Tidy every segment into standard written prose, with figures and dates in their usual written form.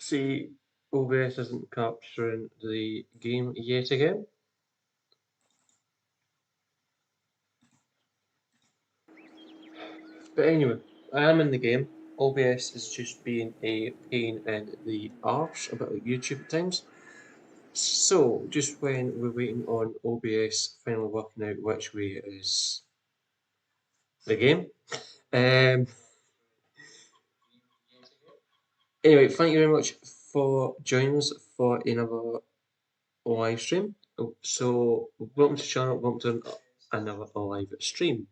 See, OBS isn't capturing the game yet again. But anyway, I am in the game. OBS is just being a pain in the arse about YouTube at times. So, just when we're waiting on OBS finally working out which way is the game. Anyway, thank you very much for joining us for another live stream. So, welcome to the channel, welcome to another live stream.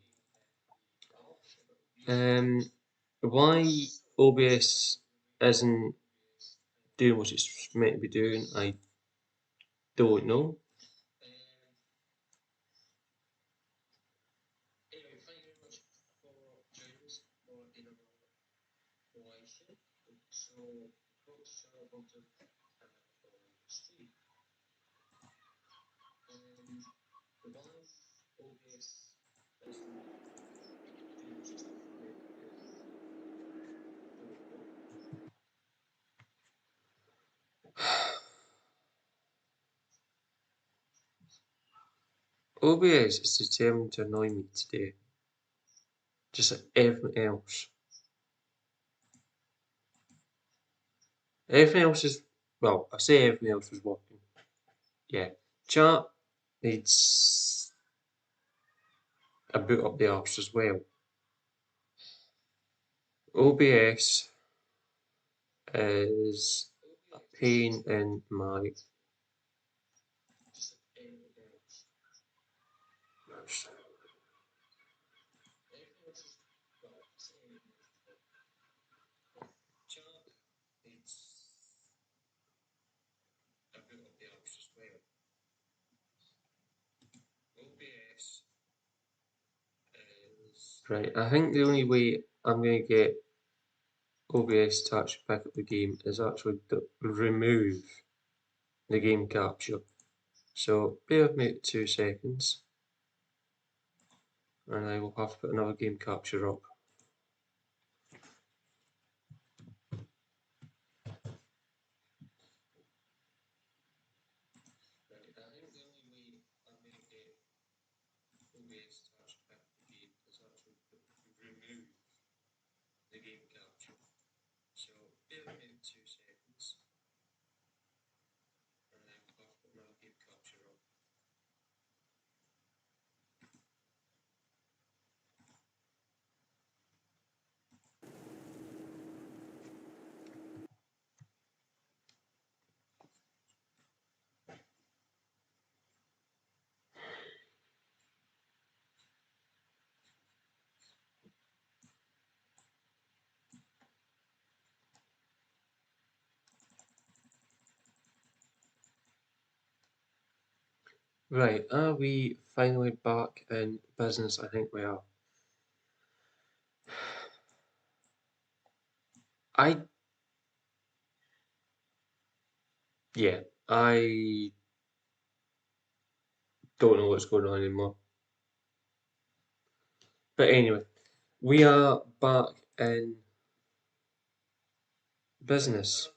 Why OBS isn't doing what it's meant to be doing, I don't know. OBS is determined to annoy me today, just like everything else. Everything else is, well, I say everything else is working. Yeah, chat needs a boot up the arse as well. OBS is a pain in my Right, I think the only way I'm going to get OBS to actually pick up the game is actually to remove the game capture. So bear with me 2 seconds and I will have to put another game capture up. Right, are we finally back in business? I think we are. Yeah, I don't know what's going on anymore. But anyway, we are back in business.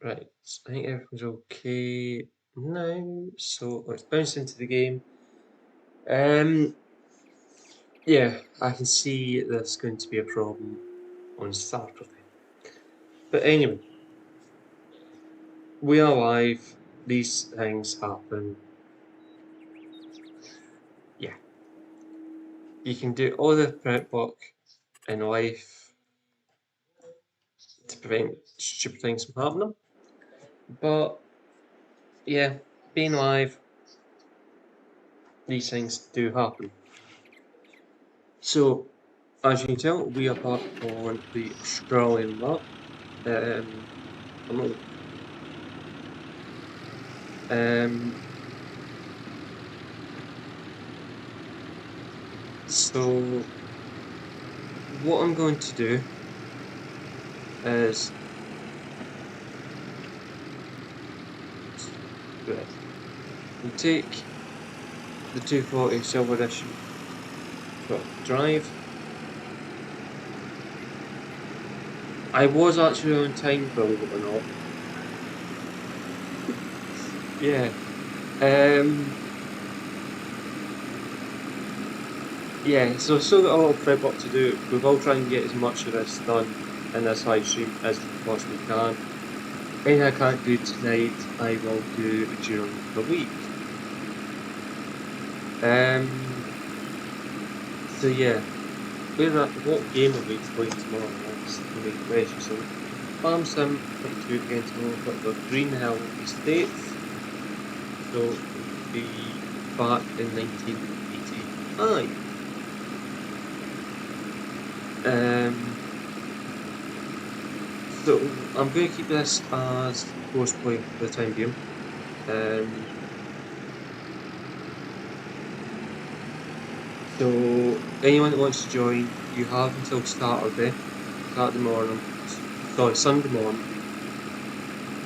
Right, I think everything's okay now, so let's bounce into the game. Yeah, I can see there's going to be a problem on Saturday. But anyway, we are live, these things happen. Yeah. You can do all the prep work in life to prevent stupid things from happening. But yeah, being live, these things do happen. So, as you can tell, we are back on the Australian map. I'm not. So, what I'm going to do is we'll take the 240 Silver Edition drive. I was actually on time, believe it or not. Yeah. Yeah, so still got a lot of prep work to do. We will try and get as much of this done in this live stream as we possibly can. Anything I can't do tonight, I will do during the week. So yeah, what game are we playing tomorrow? That's the main question. So Farm Sim 22 again tomorrow, got the Green Hill Estates. So it would be back in 1985. So I'm going to keep this as cosplay for the time being. So anyone that wants to join, you have until Saturday morning, sorry, Sunday morning,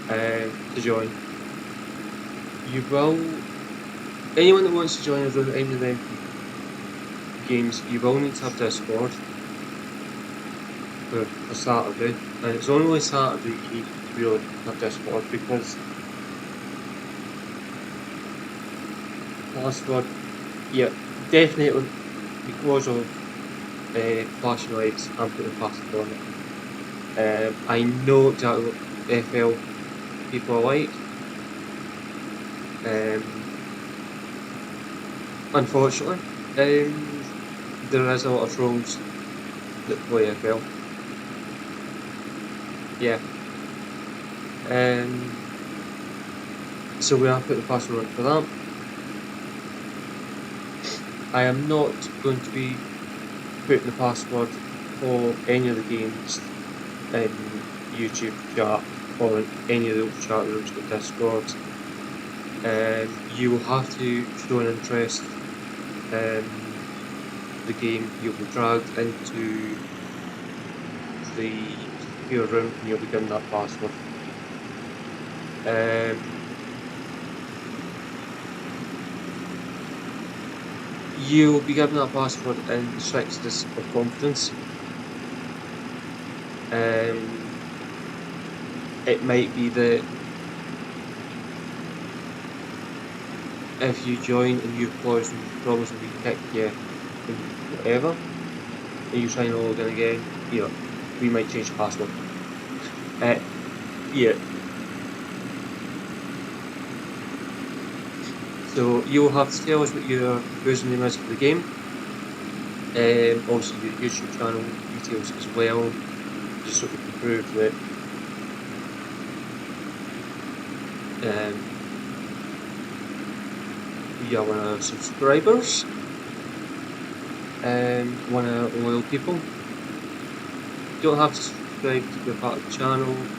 to join. You will, anyone that wants to join us with any of them games, you will need to have Discord for Saturday, and it's only Saturday you need to really have Discord because password, yeah, definitely because of flashing lights, I'm putting a password on it. I know exactly what FL people are like. Unfortunately, there is a lot of trolls that play FL. Yeah. So we have put the password on for that. I am not going to be putting the password for any of the games in YouTube chat or in any of those chat rooms with Discord. You will have to show an interest in the game. You'll be dragged into the secure room and you'll be given that password. You'll be given that password in the strictest of confidence. It might be that if you join and you cause problems and we kick you and whatever, and you try and log in again, you know, we might change the password. Yeah. So you'll have to tell us what your username is for the game. Also your YouTube channel details as well, just so we can prove that you are one of our subscribers, one of our loyal people. You don't have to subscribe to be a part of the channel,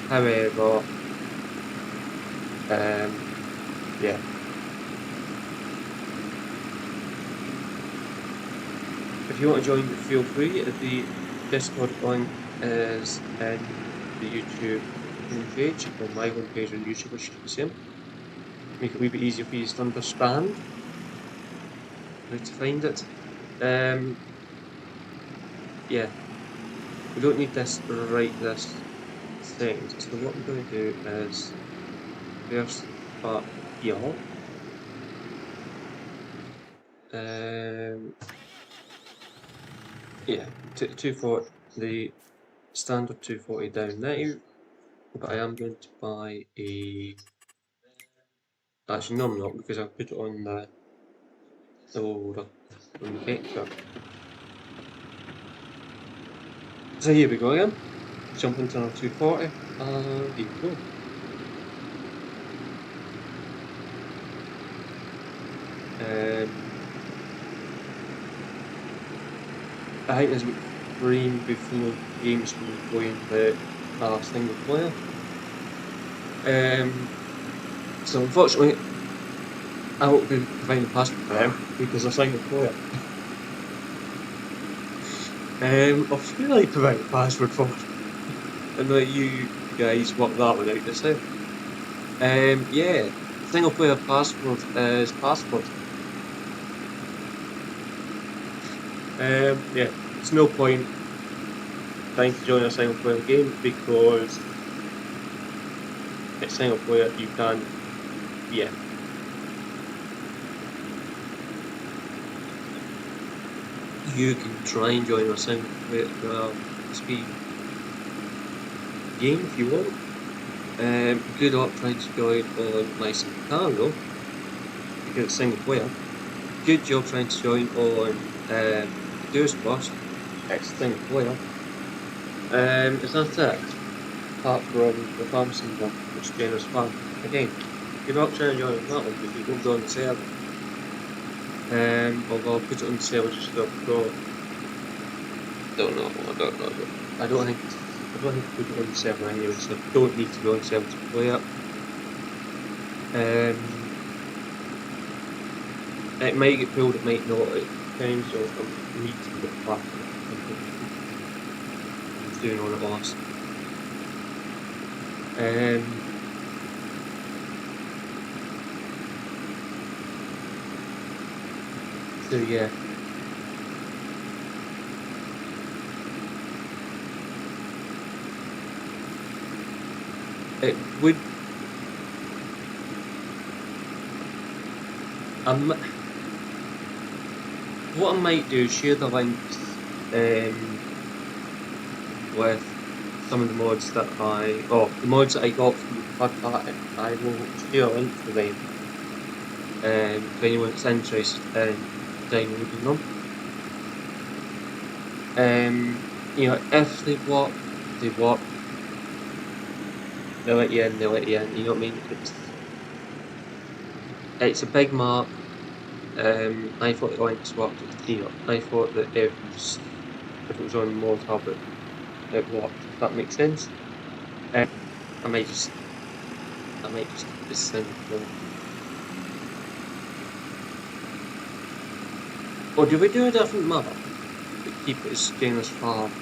however, yeah. If you want to join, feel free. The Discord link is in the YouTube homepage, or my homepage on YouTube, I should be saying. Make it a wee bit easier for you to understand how to find it. Yeah, we don't need this right this second. So what I'm going to do is first start here. Yeah, 240, the standard 240 down now, but I am going to buy a. Actually, no, I'm not, because I put it on the loader on the get-go. So here we go again. Jump into our 240, and here we go. I think there's about 3 before games can be playing that are single player. So unfortunately, I won't be providing the password for them because they're single player. I'll really provide a password for it and let you guys work that one out yourself. Yeah, single player password is password. Yeah, there's no point trying to join a single player game because it's single player. You can, yeah. You can try and join a single player speed game if you want. Good luck trying to join on nice and calm though, because it's single player. Good job trying to join on Do's Plus. It's single player. Is that it? Apart from the farm sim one, which is Jenner's farm. Again, good luck trying to join on that one because you won't go on the server. Although I'll put it on the server just so I've got. Don't know. I don't think I put it on the server anyway, so I don't need to go on the server to play it. It might get pulled, it might not at times, so I need to get back. I'm doing all the last. So yeah. It would. What I might do is share the links with some of the mods that the mods that I got from the third party. I will share a link to them for anyone that's interested in downloading them. You know, if they work, they work. They let you in, they let you in. You know what I mean? It's a big map. I thought the links worked at here. I thought that if it was on Mod Hub, it worked. If that makes sense. I might just keep this thing going. Or do we do a different map? But keep it as Jenner's farm.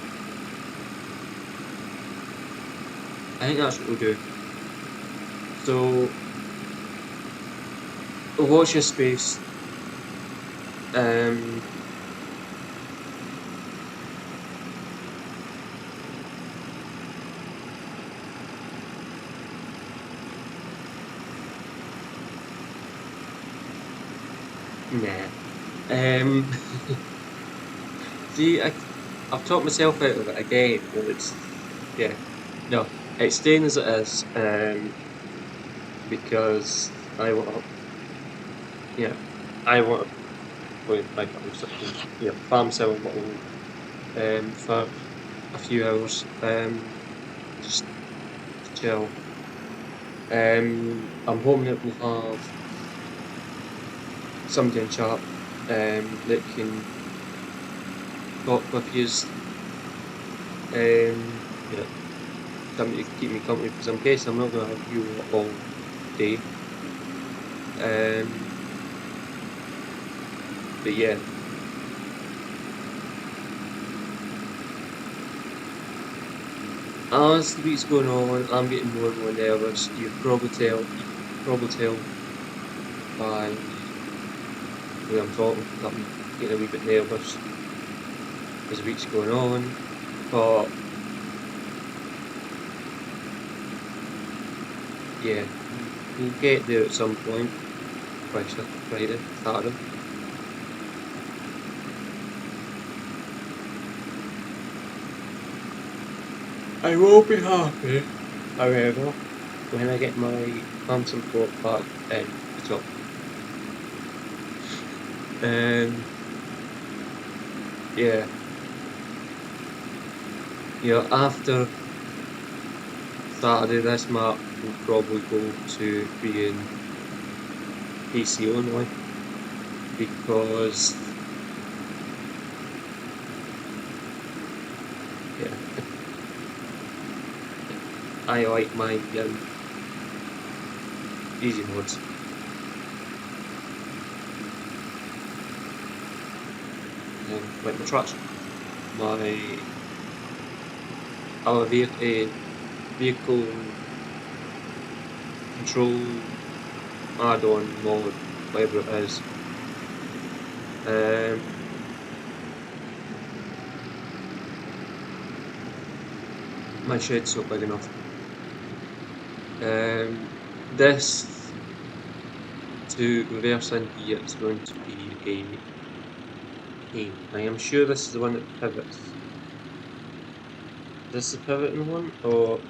I think that's what we'll do. So, watch your space. Nah. See, I've talked myself out of it again, but no, it's staying as it is, because I want to play my farm sim for a few hours, just to chill. I'm hoping that we'll have somebody in chat that can talk with you, somebody to keep me company, because I'm guessing I'm not going to have you all day. But yeah. As the week's going on, I'm getting more and more nervous. You can probably tell by the way I'm talking, I'm getting a wee bit nervous as the week's going on. But yeah, we'll get there at some point. Friday, Saturday. I will be happy, however, when I get my Phantom Port back in the top. Yeah. After Saturday, this map will probably go to being PC only, because I like my easy mods. Like my trucks, my other vehicle control add-on mod, whatever it is. my shed's not big enough. This to reverse in here is going to be a pain. I am sure this is the one that pivots. Is this the pivoting one, or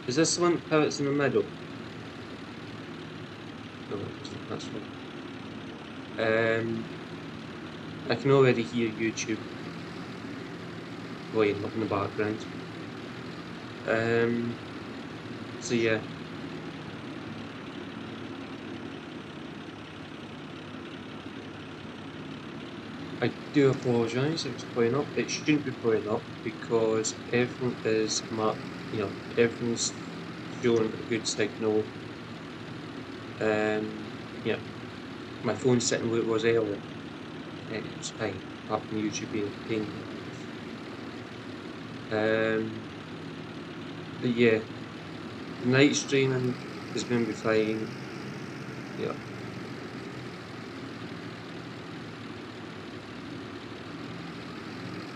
is this the one that pivots in the middle? No, it isn't. That's fine. I can already hear YouTube playing up in the background. So yeah. I do apologise if it's playing up. It shouldn't be playing up because everything is everything's showing a good signal. Yeah, my phone's sitting where it was earlier. And it was fine, apart from YouTube being a pain in the ass. But yeah, the night streaming is going to be fine. Yeah.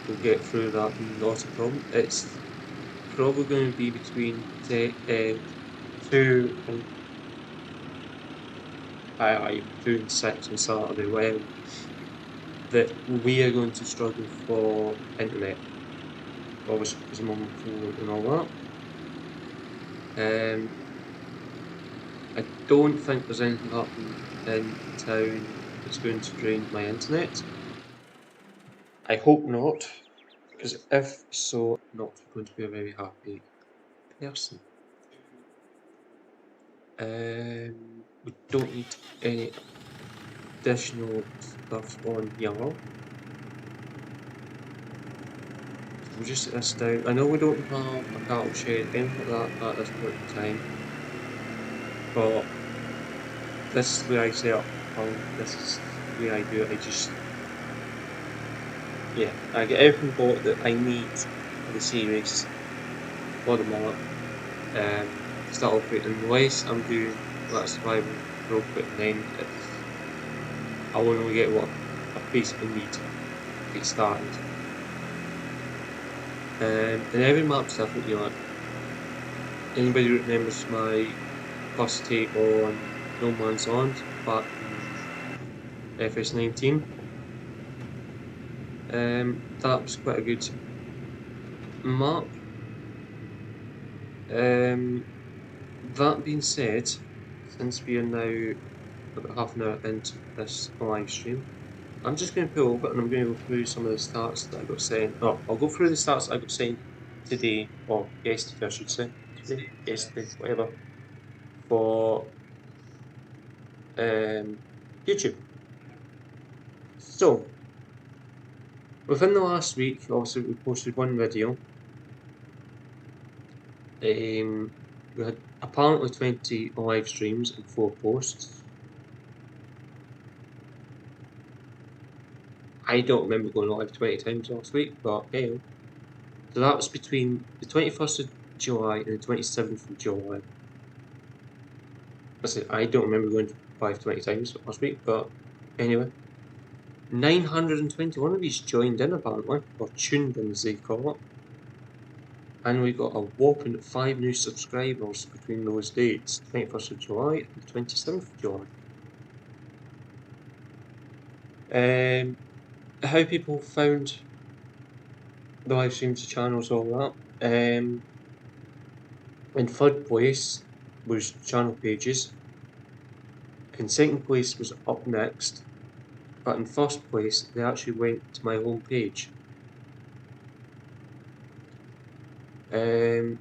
We'll get through that, not a problem. It's probably going to be between 2 and 2 and 6 on Saturday when that we are going to struggle for internet, obviously because I'm on my phone and all that. I don't think there's anything happening in town that's going to drain my internet. I hope not, because if so, I'm not going to be a very happy person. We don't need any additional stuff on yellow. So we'll just set this down. I know we don't have a cattle shed, anything like that at this point in time, but this is the way I set up this is the way I do it. I get everything bought that I need for the series, for the map, start operating. Unless I'm doing like survival real quick, then I will only get what I basically need to get started. And every map's different, anybody who remembers my first take on No Man's Land back in FS19, that was quite a good map. That being said, since we are now about half an hour into this live stream, I'm just going to pull over and I'm going to go through some of the stats that I got sent. Oh, I'll go through the stats I got sent today, or yesterday I should say, today, yesterday, whatever, for YouTube. So, within the last week, obviously we posted one video. We had apparently 20 live streams and 4 posts. I don't remember going live 20 times last week, but hey. So that was between the 21st of July and the 27th of July. I don't remember going live 20 times last week, but anyway. 921 of these joined in apparently, or tuned in as they call it. And we got a whopping 5 new subscribers between those dates, 21st of July and 27th of July. How people found the live streams, the channels, all that. In third place was channel pages. In second place was up next. But in first place, they actually went to my home page. In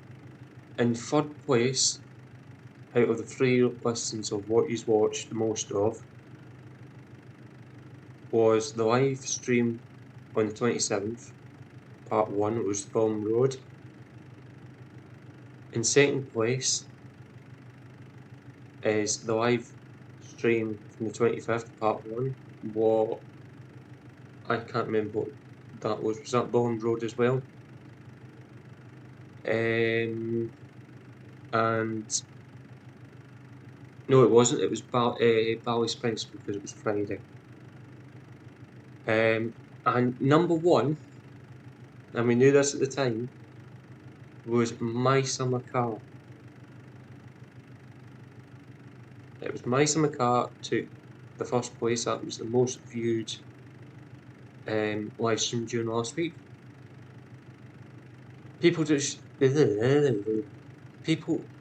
third place, out of the 3 listings of what he's watched the most of, was the live stream on the 27th, part 1, it was Thorn Road. In second place is the live stream from the 25th, part 1, what I can't remember what that was. Was that Thorn Road as well? And no, it wasn't. It was Valley Springs because it was Friday. And number one, and we knew this at the time, was My Summer Car. It was My Summer Car took the first place. That was the most viewed live stream during last week. People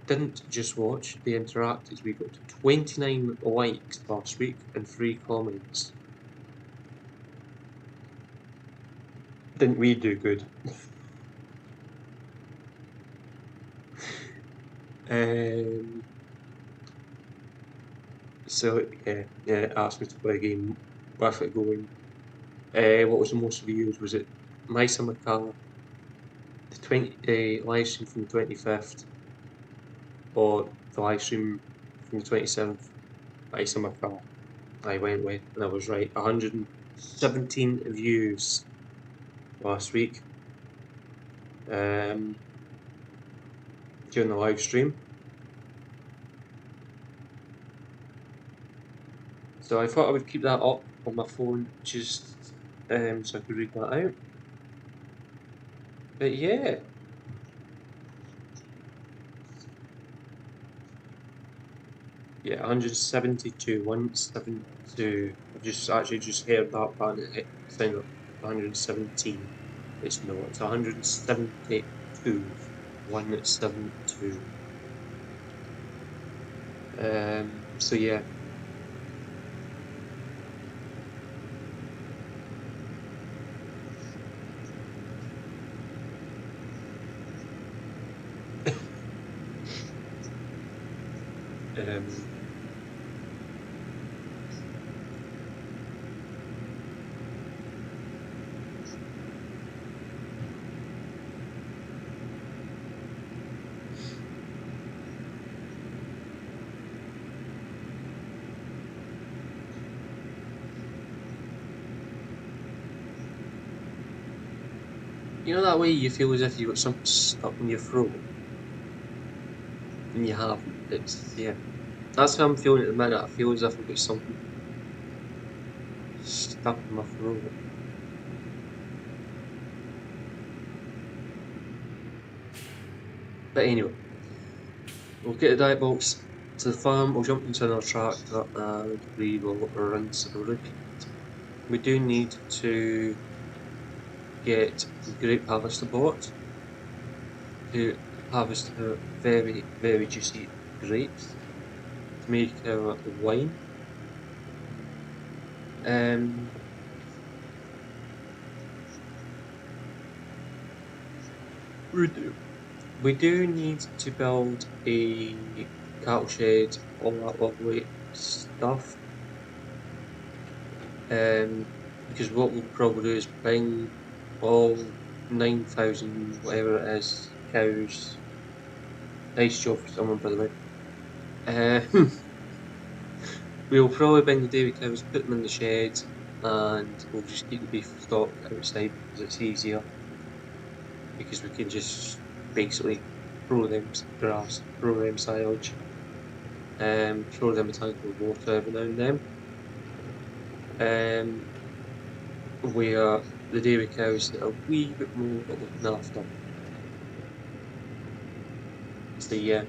didn't just watch, they interacted. We got 29 likes last week and 3 comments. Didn't we do good? So yeah, it asked me to play a game with it going. What was the most views? Was it My Summer Car, the live stream from the 25th, or the live stream from the 27th? My Summer Car. I went with, and I was right. 117 views last week during the live stream. So I thought I would keep that up on my phone just so I could read that out. But yeah. Yeah, 172, 172. I've just heard that part and it sounded like 117. It's not, it's 172. 172. So yeah. You know that way you feel as if you've got something stuck in your throat? And you haven't. It's, yeah. That's how I'm feeling at the minute. I feel as if I've got something stuck in my throat. But anyway, we'll get the diet box to the farm, we'll jump into another tractor and we will rinse and repeat. We do need to get the grape harvester bot to harvest our very, very juicy grapes to make our wine. We do need to build a cattle shed, all that lovely stuff. Because what we'll probably do is bring all 9,000, whatever it is, cows. Nice job for someone, by the way. We'll probably bring the dairy cows, put them in the shed, and we'll just keep the beef stock outside because it's easier. Because we can just basically throw them grass, throw them silage, throw them a tank of water every now and then. Where the dairy cows are a wee bit more looking after. So yeah,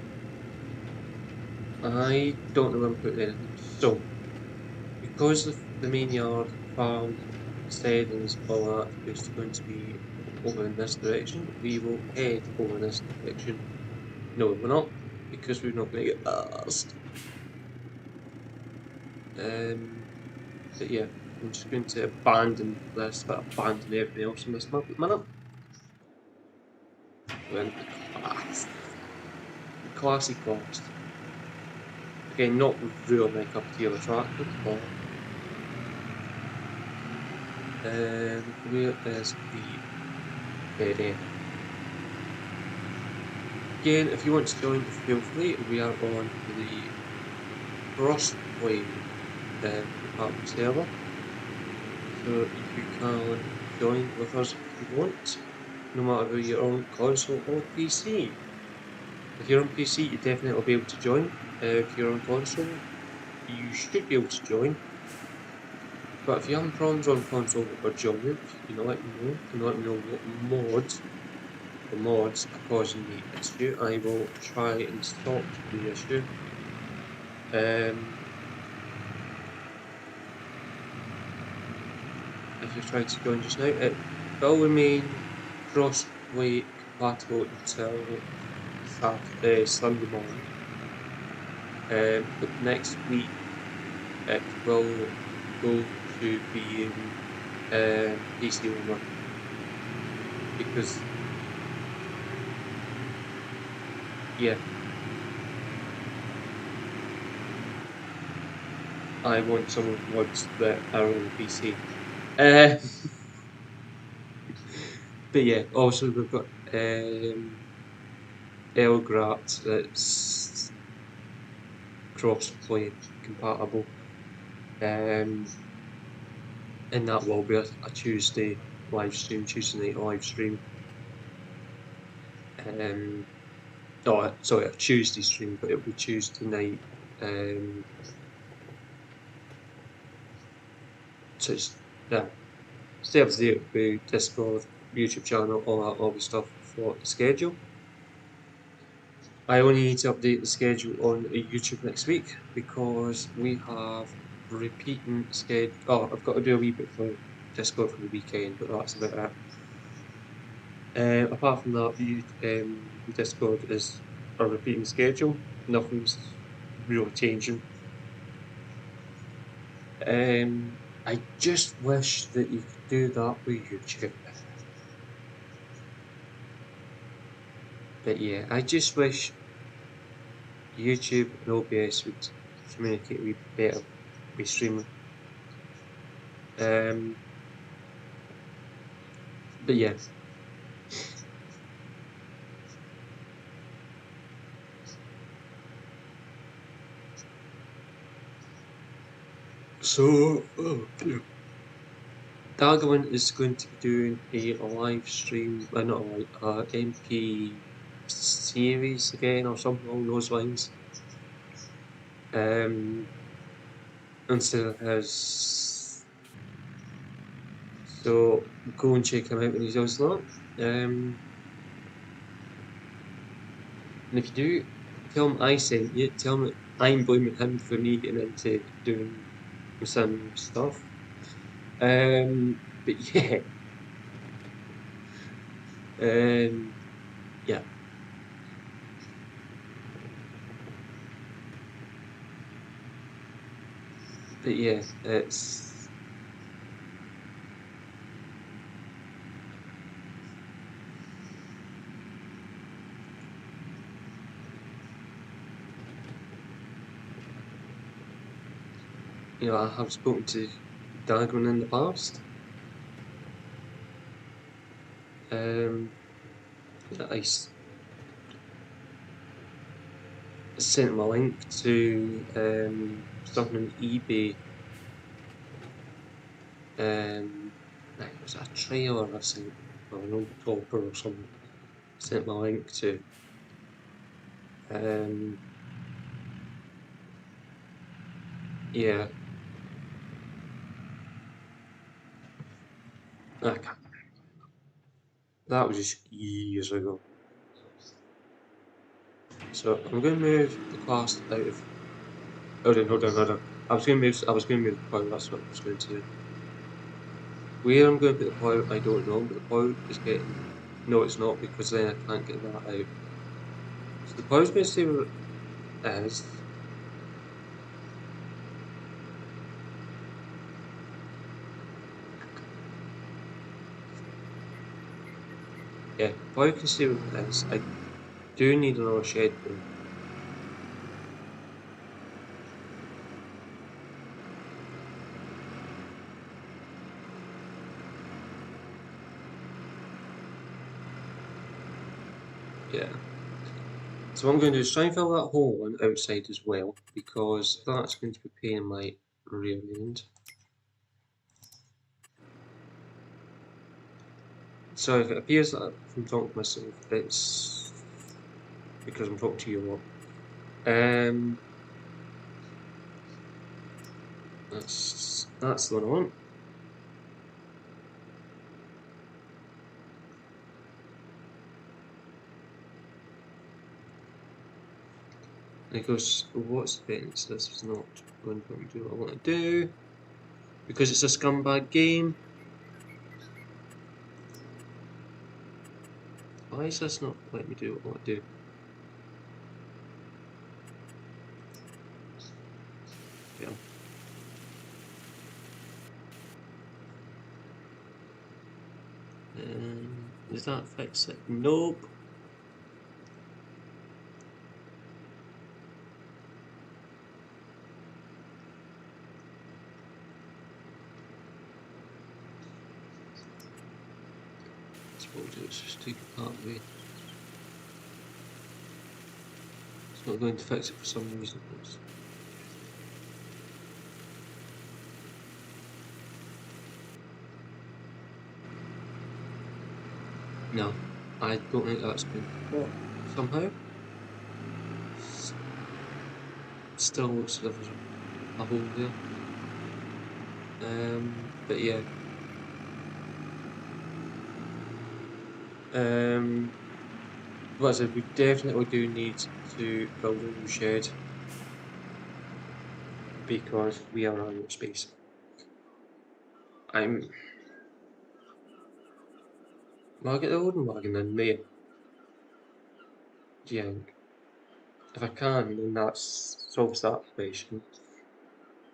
I don't know where I'm putting anything. So, because the main yard, farm, steadings, all that is going to be over in this direction, we will head over in this direction. No, we're not, because we're not going to get asked. But yeah, I'm just going to abandon this, but abandon everything else in this map at the minute. We're in the classy cost. Again, not really my cup of tea of a tractor, but where is the bed? Again, if you want to join, feel free. We are on the crossplay department server, so you can join with us if you want, no matter whether you're on console or PC. If you're on PC, you definitely will be able to join. If you're on console, you should be able to join. But if you're having problems on console or Giant, you know, let me know. Can you let me know what mods are causing the issue? I will try and sort the issue. If you try to join just now, it will remain cross-play compatible until Sunday morning. But next week it will go to being PC only because yeah, I want some of the mods that are on the PC. But yeah, also we've got Elgrat that's cross-play compatible. And that will be a Tuesday live stream, Tuesday night live stream. Oh, sorry, a Tuesday stream, but it'll be Tuesday night. So it's, yeah, stay up to date with Discord, YouTube channel, all that lovely stuff for the schedule. I only need to update the schedule on YouTube next week because we have repeating schedule. Oh, I've got to do a wee bit for Discord for the weekend, but that's about it. Apart from that, the Discord is a repeating schedule. Nothing's really changing. I just wish that you could do that with YouTube. But yeah, I just wish YouTube and OBS would communicate a wee bit better with streaming. But yeah. So, Dargawin is going to be doing a live stream, not a live, MP series again or something along those lines. Instead of his. So go and check him out when he does that. And if you do, tell him I sent you. Tell him that I'm blaming him for me getting into doing some stuff. But yeah. Yeah. But yeah, it's. You know, I have spoken to Dagon in the past. I sent him a link to something on eBay. It was a trailer I sent, or an old topper or something. Sent him a link to. Yeah. I can't. That was just years ago. So I'm going to move the class out of. Hold on. I was going to move the plough. That's what I was going to do. Where I'm going to put the plough, I don't know, but the plough is getting. No, it's not, because then I can't get that out. So the plough's going to stay where it is. Yeah, the plough can stay where it is. I do need another shed though. Yeah. So what I'm going to do is try and fill that hole on the outside as well, because that's going to be paying my rear end. So if it appears that I'm talking to myself, it's because I'm talking to you a lot. That's the one I want. And it goes, what's the fence? This is not going to do what I want to do. Because it's a scumbag game. Why is this not letting me do what I want to do? Yeah. Does that fix it? Nope. That's what we'll do, let's just take it that way. It's not going to fix it for some reason. No, I don't think that's been caught somehow. Still looks as if there's a hole there. But yeah. What I said, we definitely do need to build a new shed because we are running out of space. Will I get the wooden wagon in there? Yeah. If I can, then that solves that question.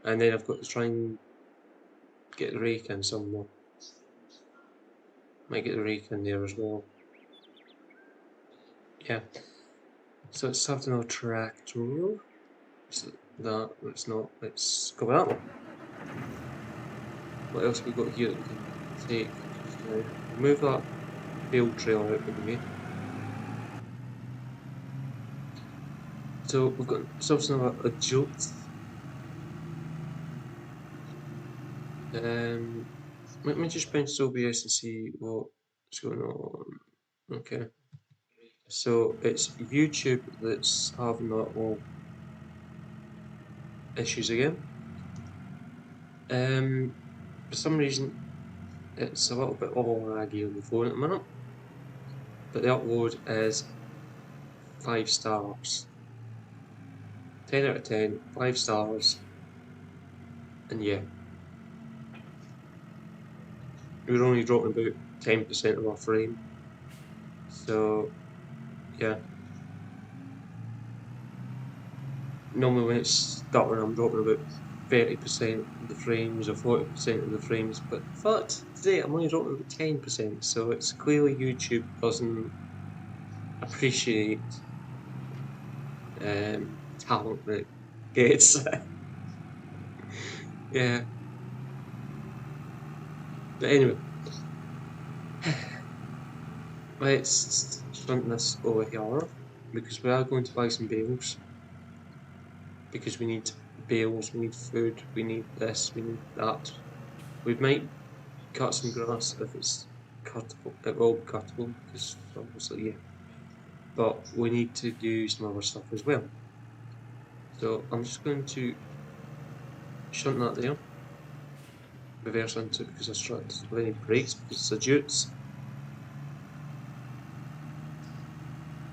And then I've got to try and get the rake in somewhere. Might get the rake in there as well. Yeah. So let's have another tractor. So that, let's not, let's go with that one. What else have we got here that we can take? So move that bale trailer out of the way. So we've got something about a jolt. Let me just bounce OBS and see what's going on. Okay. So it's YouTube that's having that all issues again. For some reason it's a little bit all laggy on the phone at the minute. But the upload is 5 stars. 10 out of 10, 5 stars. And yeah. We're only dropping about 10% of our frame. So yeah. Normally when it's stuttering I'm dropping about 30% of the frames or 40% of the frames, but today I'm only dropping about 10%, so it's clearly YouTube doesn't appreciate talent that it gets. Yeah. But anyway, let's shunt this over here because we are going to buy some bales. Because we need bales, we need food, we need this, we need that. We might cut some grass if it's cuttable. It will be cuttable because obviously, yeah. But we need to do some other stuff as well. So I'm just going to shunt that there. Reverse into it because I struck any brakes because it's a Jutes.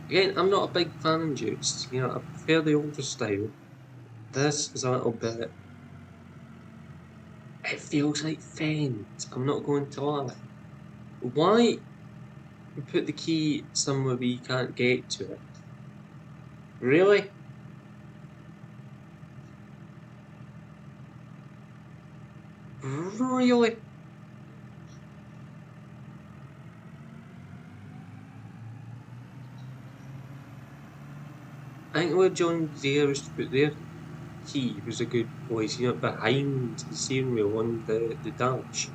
Again, I'm not a big fan of Jutes. You know, I prefer the older style. This is a little bit. It feels like Fent. I'm not going to lie. Why put the key somewhere where you can't get to it? Really? Really? I think where John Deere was to put their key was a good place, you know, behind the steering wheel on the dash.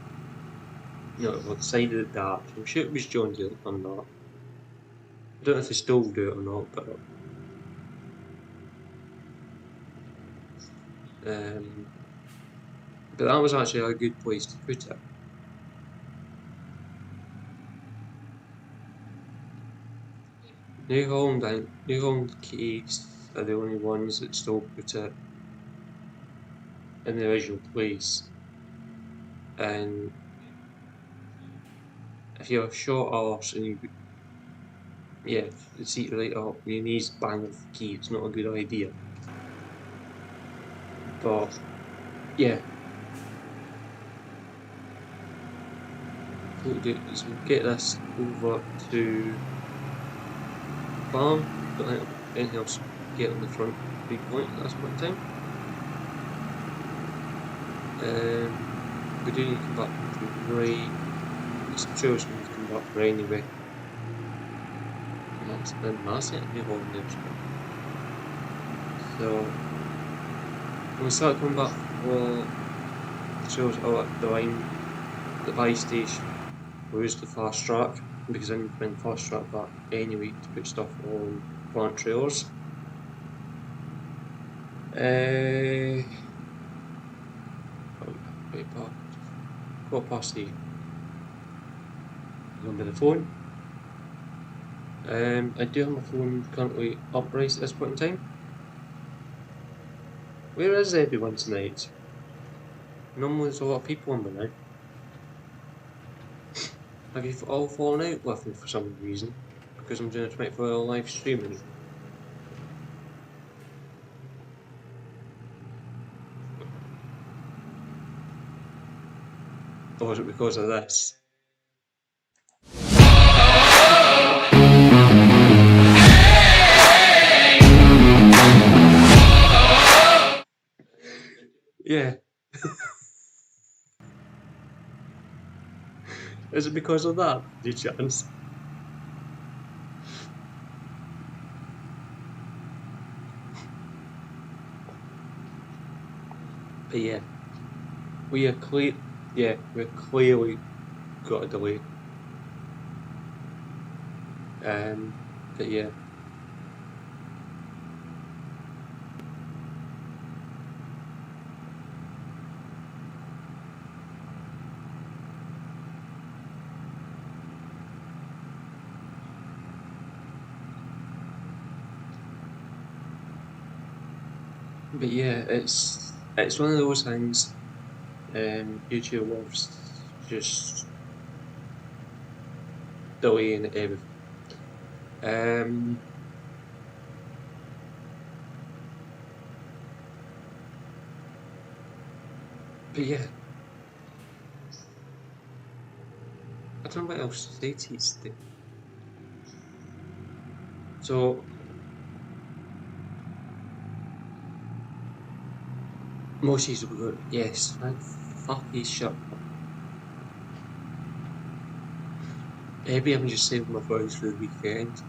You know, on the side of the dash. I'm sure it was John Deere that done that. I don't know if they still do it or not, but that was actually a good place to put it. New Holland Case are the only ones that still put it in the original place, and if you're a short arse and the seat right up, your knees bang off the key, it's not a good idea. But yeah, what we'll do is we'll get this over to the farm. Don't think anything else get on the front viewpoint at this point in time. We do need to come back to right. This trail's going to come back right anyway. And that's been massive to be holding there. So when we start coming back for the trails out at the line, the buy station, we'll use the fast track because I need to bring fast track back anyway to put stuff on plant trailers. Right back. 8:15. Number the phone. I do have my phone currently upright at this point in time. Where is everyone tonight? Normally there's a lot of people on the night. Have you all fallen out with me for some reason? Because I'm doing a 24-hour live streaming. Or is it because of this? Yeah. Is it because of that? Any chance? But yeah, we're clearly got a delay. But yeah. But yeah, it's one of those things. YouTube loves just delaying everything. But yeah, I don't know what else to say to you today. So most of you will go, yes, fuck his shut up. Maybe I'm just saving my voice for the weekend.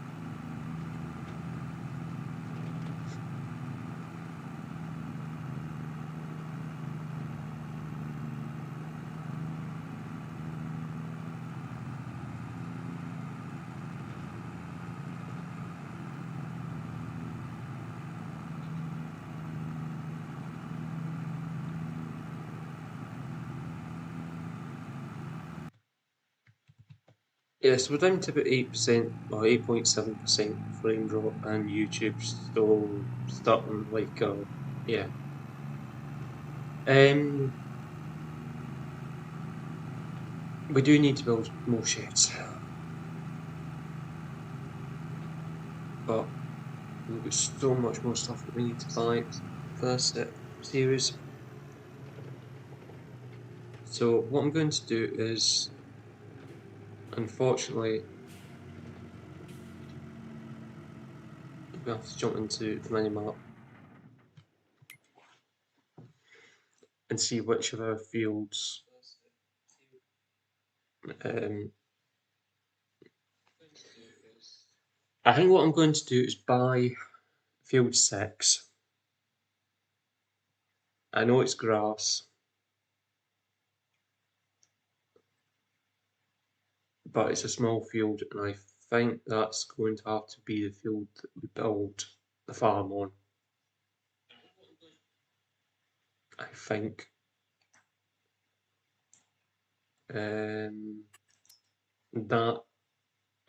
Yes, we're down to about 8% or 8.7% frame drop, and YouTube's still starting like yeah. We do need to build more sheds, but we've got so much more stuff that we need to buy for this series. So what I'm going to do is, unfortunately, we have to jump into the minimap and see which of our fields I think what I'm going to do is buy field 6. I know it's grass, but it's a small field, and I think that's going to have to be the field that we build the farm on. I think. That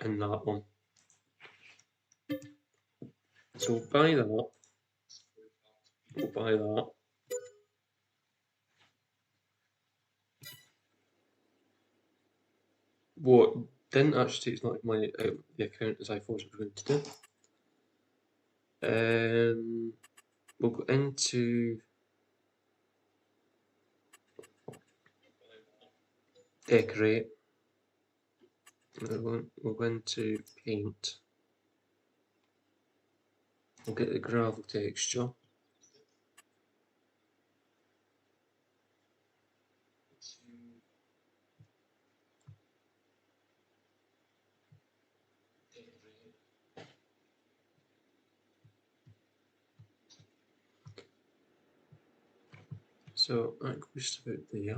and that one. So we'll buy that. We'll buy that. what didn't actually take as much money out of the account as I thought it was going to do. We'll go into decorate. We'll go into paint. We'll get the gravel texture. So that goes to about there.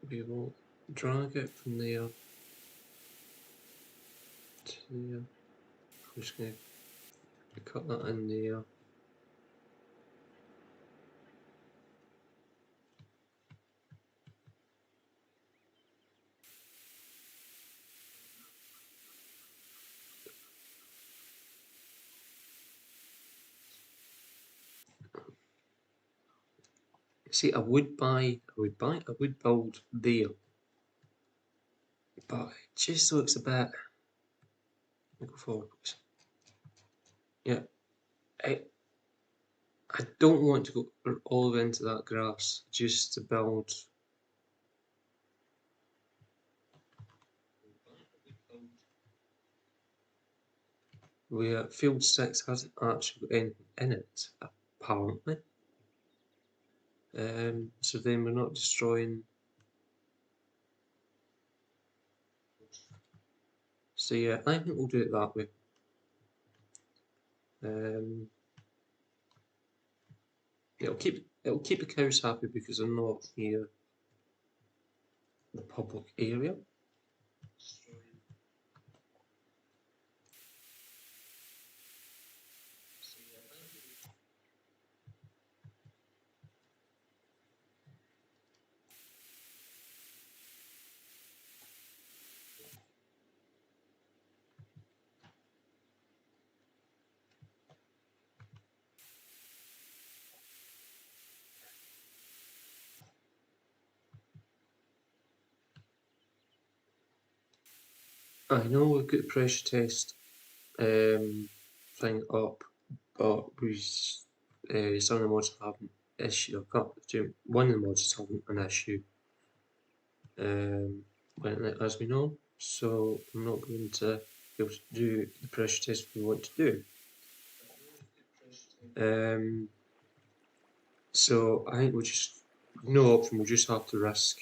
We will drag it from there to there. I'm just going to cut that in there. See, I would build there, but it just looks a bit. Go forward, please. Yeah, I don't want to go all the way into that grass just to build. Where field 6 hasn't actually got anything in it, apparently. So then we're not destroying. So yeah, I think we'll do it that way. It'll keep the cows happy because they're not near the public area. I know we've got the pressure test thing up, but we some of the mods have an issue. One of the mods is having an issue, as we know. So I'm not going to be able to do the pressure test we want to do. So I think we'll just no option. We'll just have to risk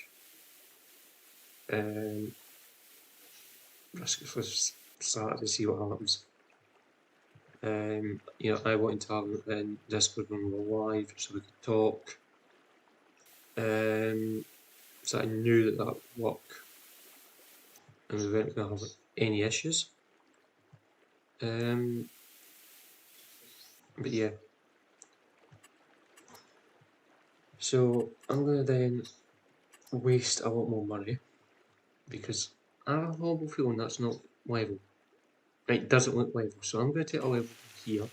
it for Saturday, see what happens. You know, I wanted to have it in Discord when we were live so we could talk. So I knew that would work, and we weren't going to have any issues. But yeah. So I'm going to then waste a lot more money because I have a horrible feeling that's not level. It doesn't look level, so I'm going to take a level here.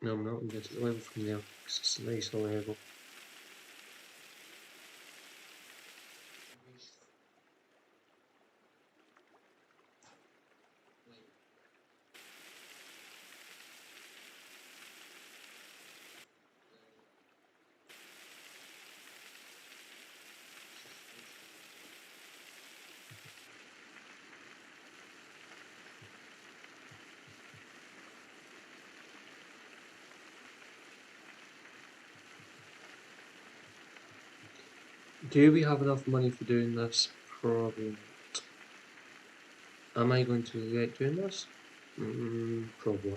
No, I'm not. I'm going to take a level from there because it's a nicer level. Do we have enough money for doing this? Probably not. Am I going to regret doing this? Probably.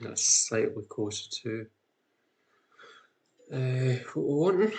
That's slightly closer to what we're wanting.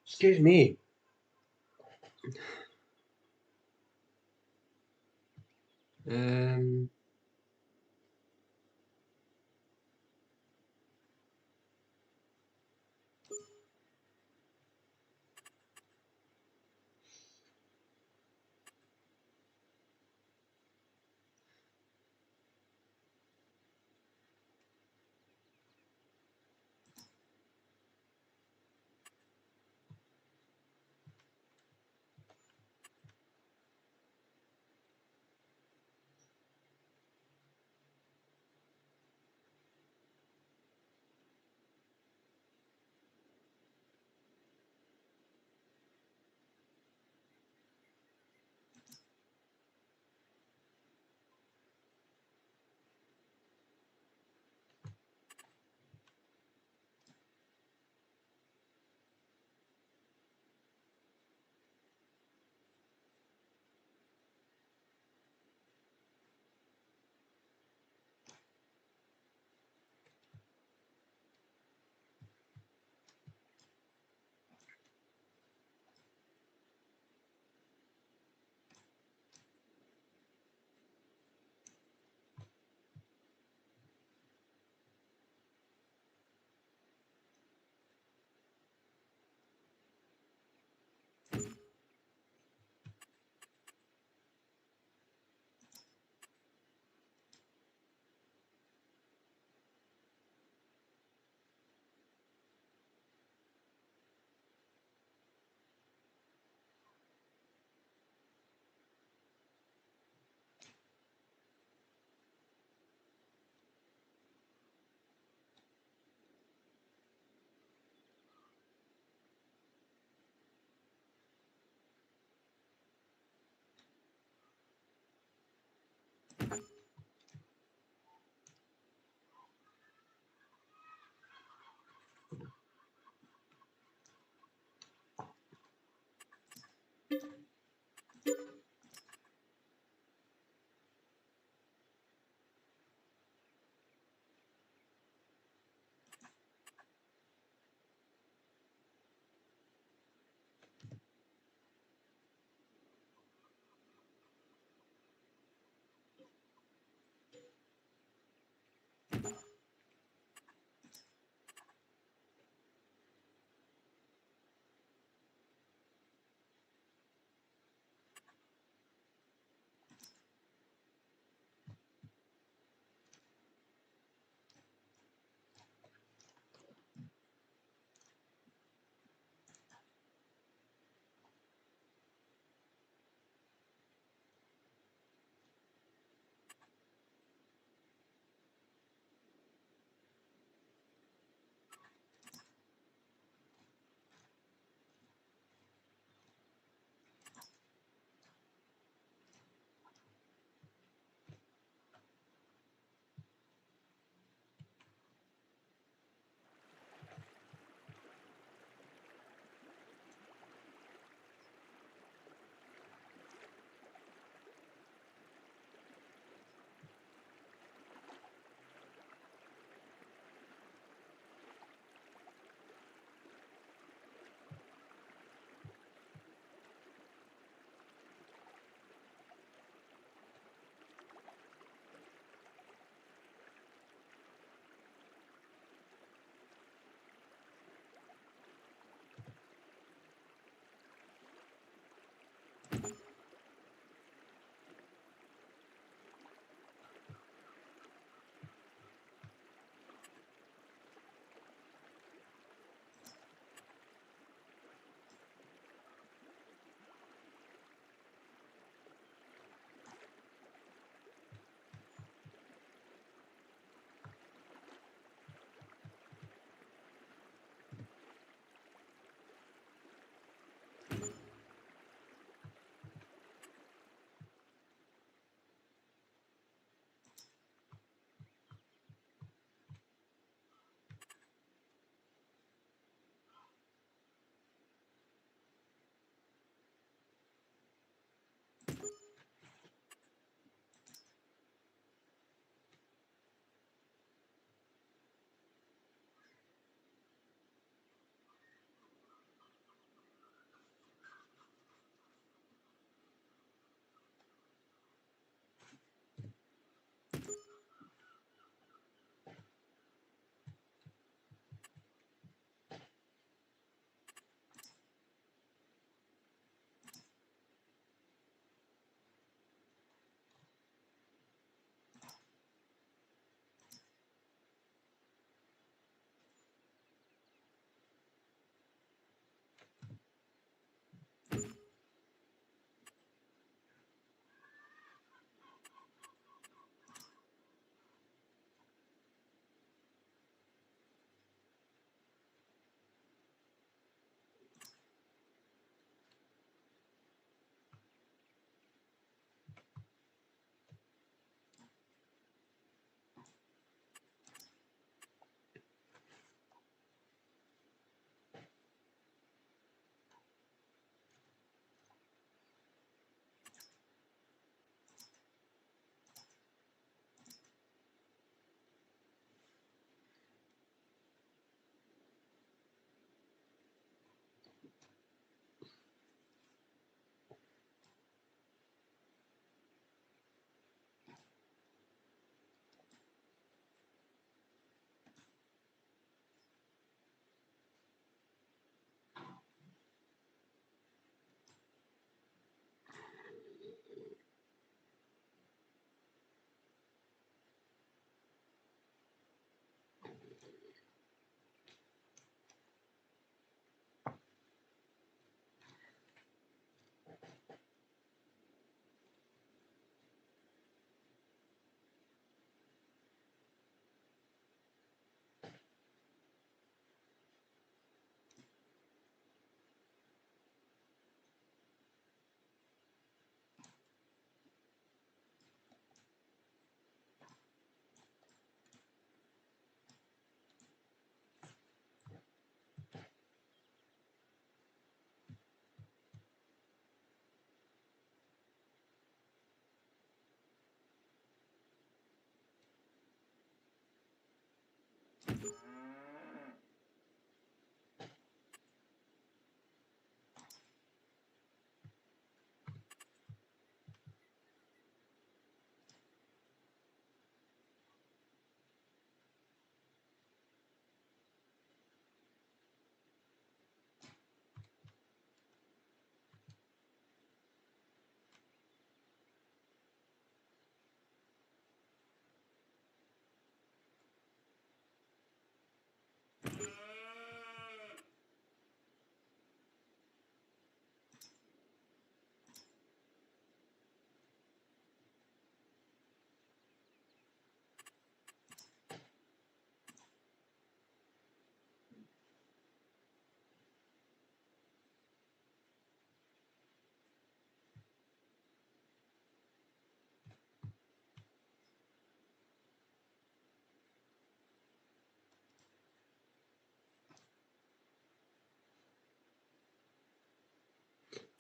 Excuse me. Um,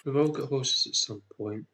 We've all got horses at some point.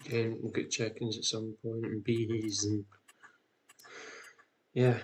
Again, we'll get check-ins at some point and bees and yeah.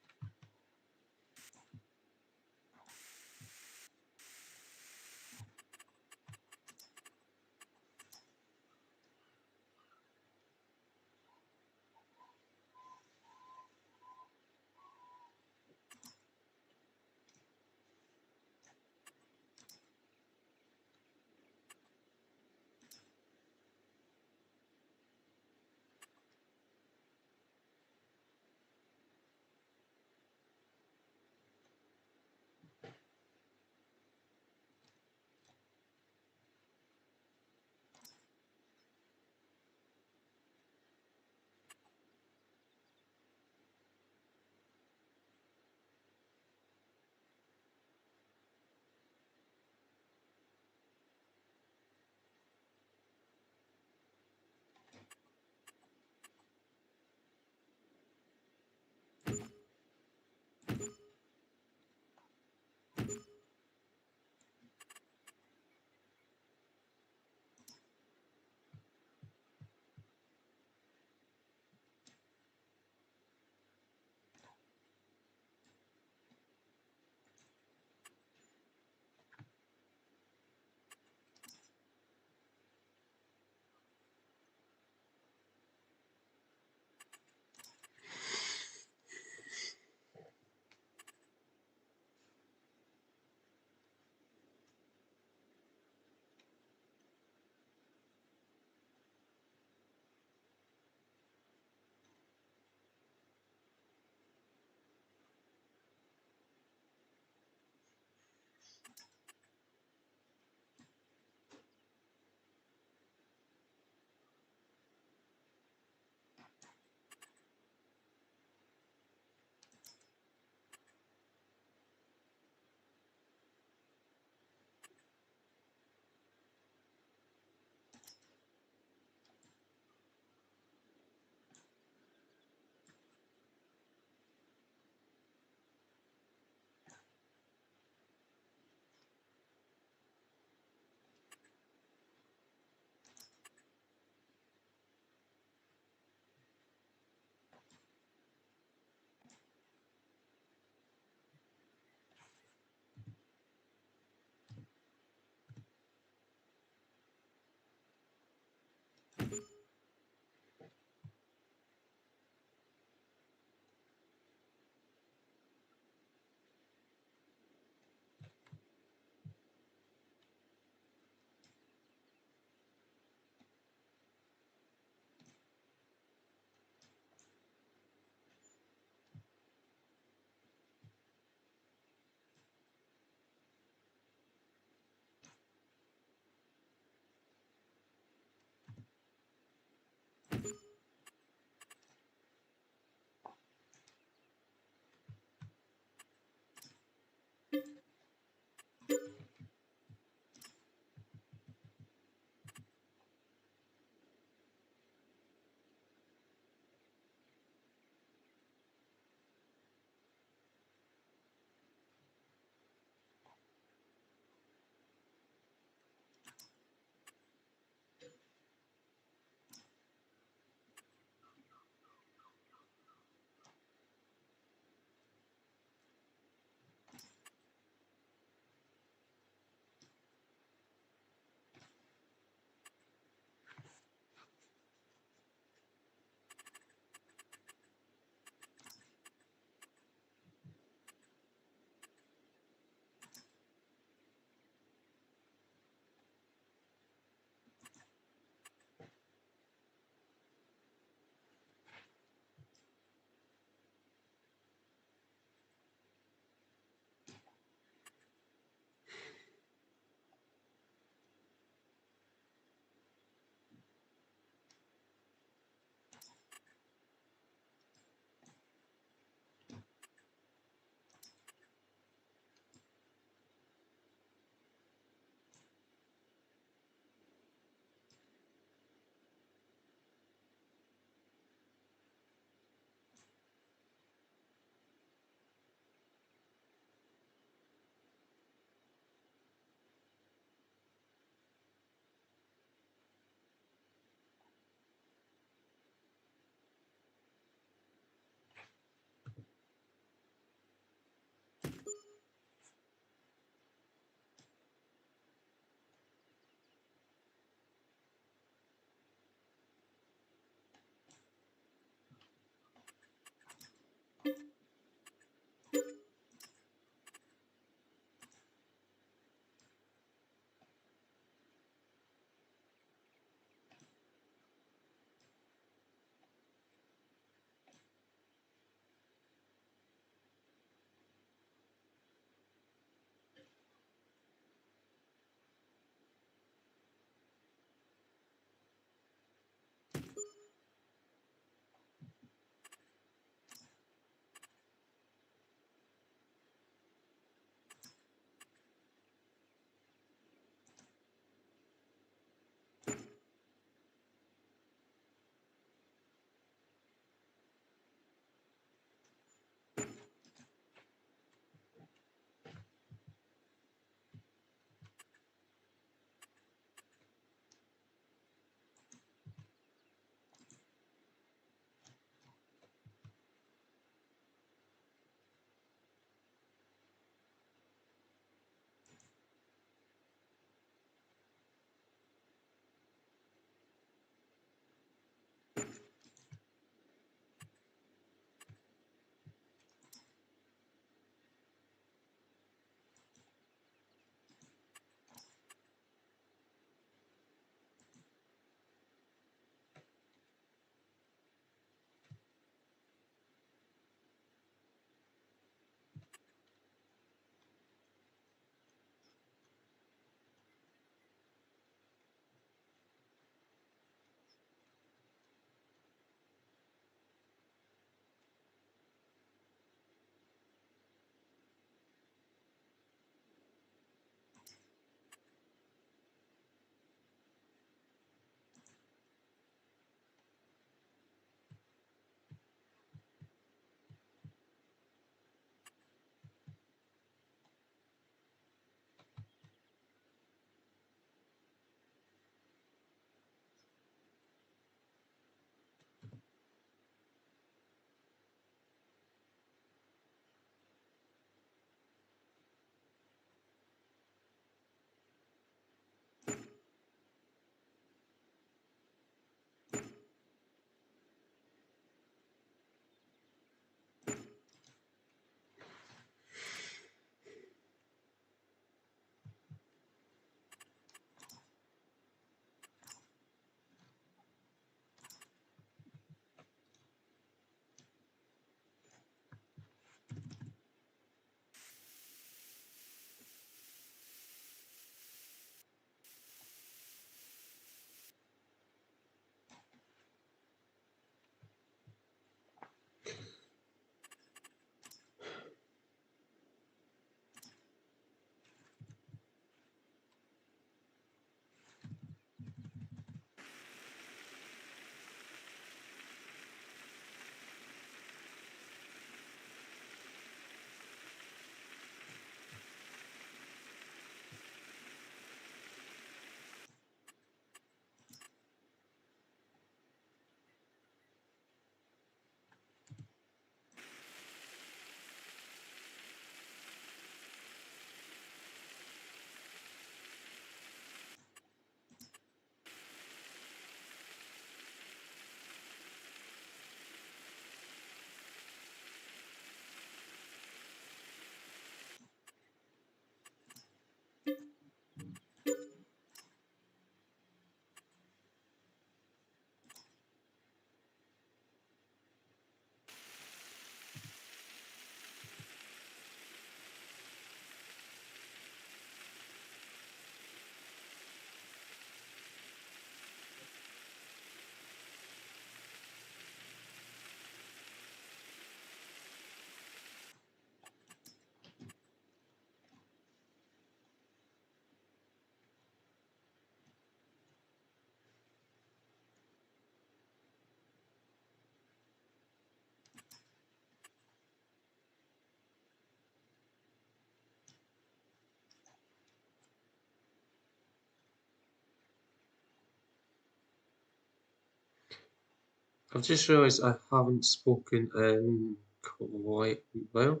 I've just realised I haven't spoken in quite a while.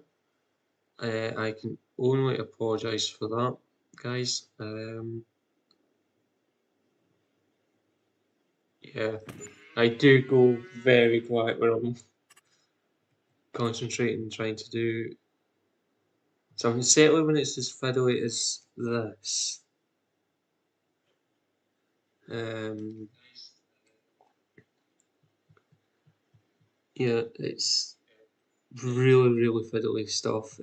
I can only apologise for that, guys. Yeah, I do go very quiet when I'm concentrating, trying to do something. Certainly when it's as fiddly as this. Yeah, it's really, really fiddly stuff.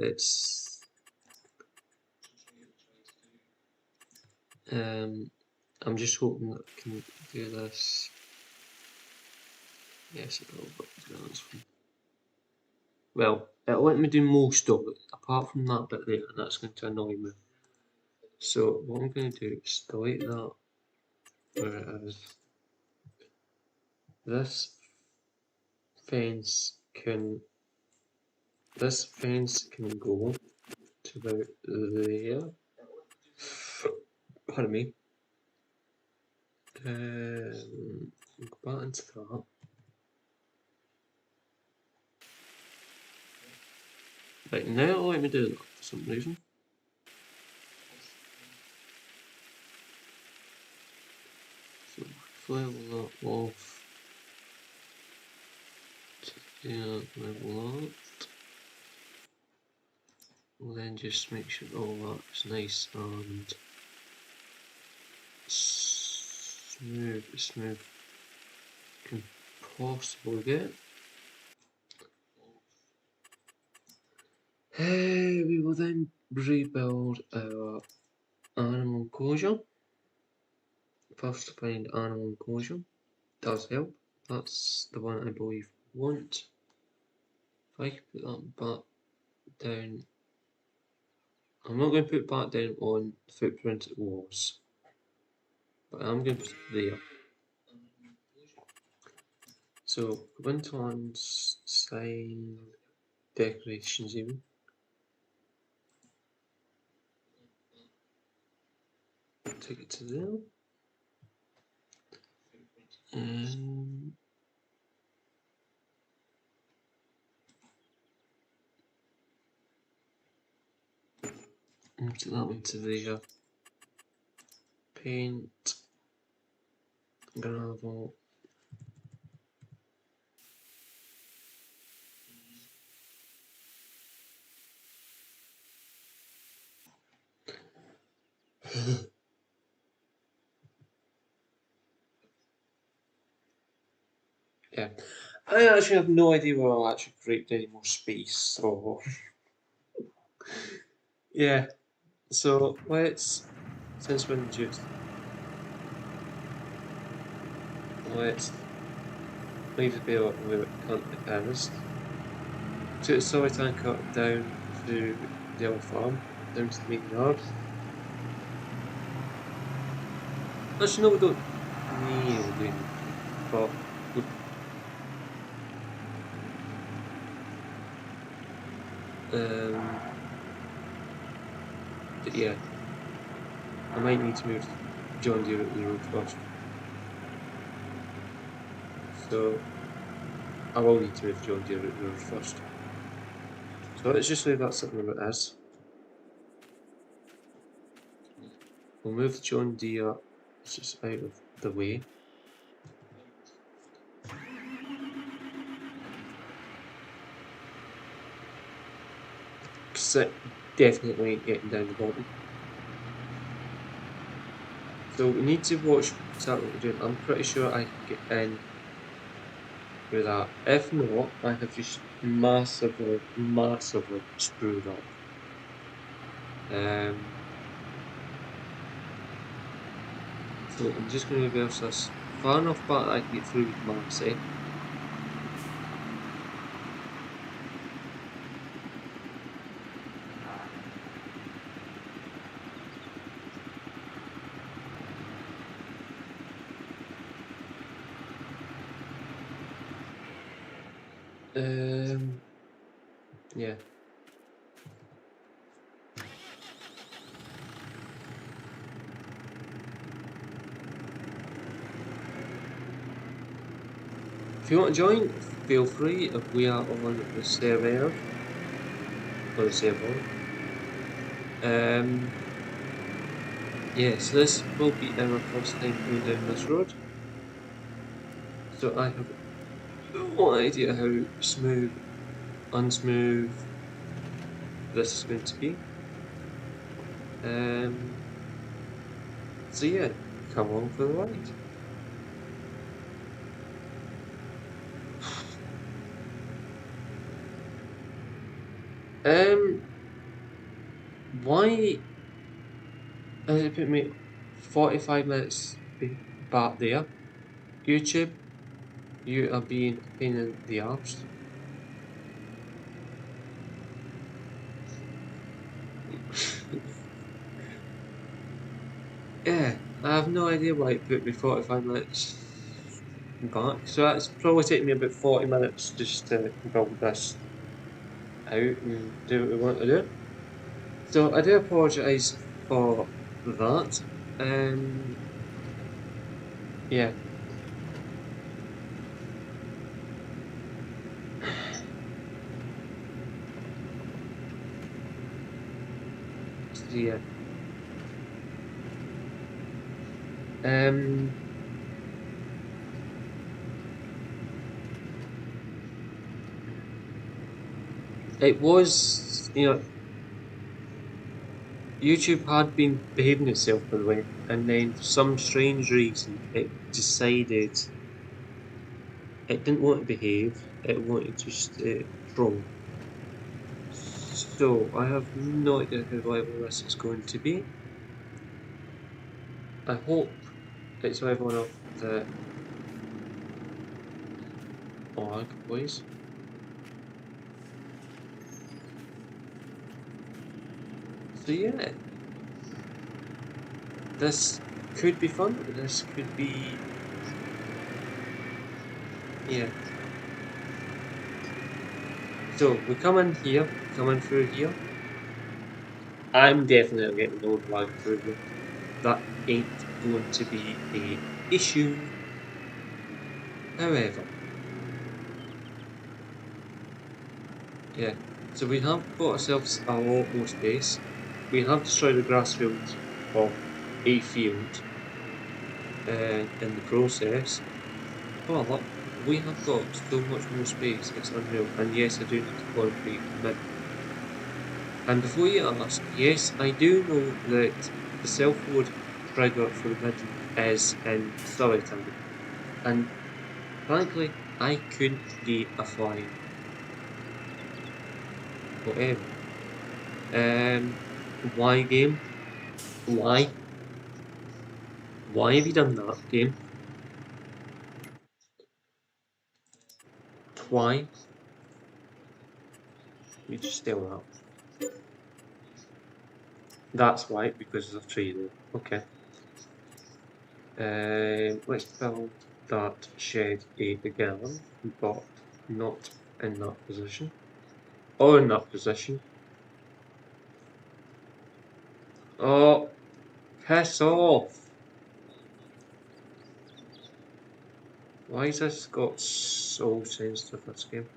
I'm just hoping that I can do this. Yes, it will, but that's fine. Well, it'll let me do most of it, apart from that bit there, and that's going to annoy me. So what I'm going to do is delete that where it is. This fence can go to about there. Pardon me. Go back into that. Right, now let me do that for some reason. So level that off. Yeah, level that. We'll then just make sure all that is nice and smooth as smooth can possibly get. We will then rebuild our animal enclosure. First find animal enclosure does help. That's the one I believe we want. If I can put that back down, I'm not going to put it back down on the footprint it was, but I'm going to put it there. So go into sign decorations even. Take it to there. Take that one to there. Paint, gravel. Yeah, I actually have no idea where I'll actually create any more space, so yeah, so since we're introduced, let's leave the bale where it currently is. Took the soy tanker down to the other farm, down to the main yard. Actually, no, we don't need to do but but yeah, I might need to move John Deere up the road first. So I will need to move John Deere up the road first. So let's just leave that sitting where it is. We'll move the John Deere just out of the way. Because definitely getting down the bottom. So we need to watch exactly what we're doing. I'm pretty sure I can get in with that. If not, I have just massively, massively screwed up. So I'm just going to reverse this far enough back that I can get through with Marcy. Yeah. If you want to join, feel free. We are on the server or the server. Yeah, so this will be our first time going down this road. So I have no idea how smooth, unsmooth this is going to be. So yeah, come along for the ride. Why has it put me 45 minutes back there? YouTube, you are being a pain in the arse. Yeah, I have no idea why it put me 45 minutes back. So that's probably taking me about 40 minutes just to build this out and do what we want to do. So I do apologise for that. Yeah. So yeah. Um, it was, YouTube had been behaving itself, by the way, and then for some strange reason it decided it didn't want to behave, it wanted to just troll. So I have no idea how viable this is going to be. I hope it's viable enough that org boys. So yeah, this could be fun. This could be, yeah. So we come in here, coming through here. I'm definitely getting no lag through here. That ain't going to be a issue. However, yeah. So we have got ourselves a lot more space. We have destroyed the grass field of a field in the process. But we have got so much more space, it's unreal. And yes, I do need to concrete the mid. And before you ask, yes, I do know that the self-load trigger for the midden is in Surrey Town. And frankly, I couldn't give a flying whatever. Why game? Why? Why have you done that game? Why? You just steal that. That's why, because there's a tree there. Okay. Let's build that shed again, but not in that position. Or in that position. Oh, piss off! Why has this got so sensitive, this game?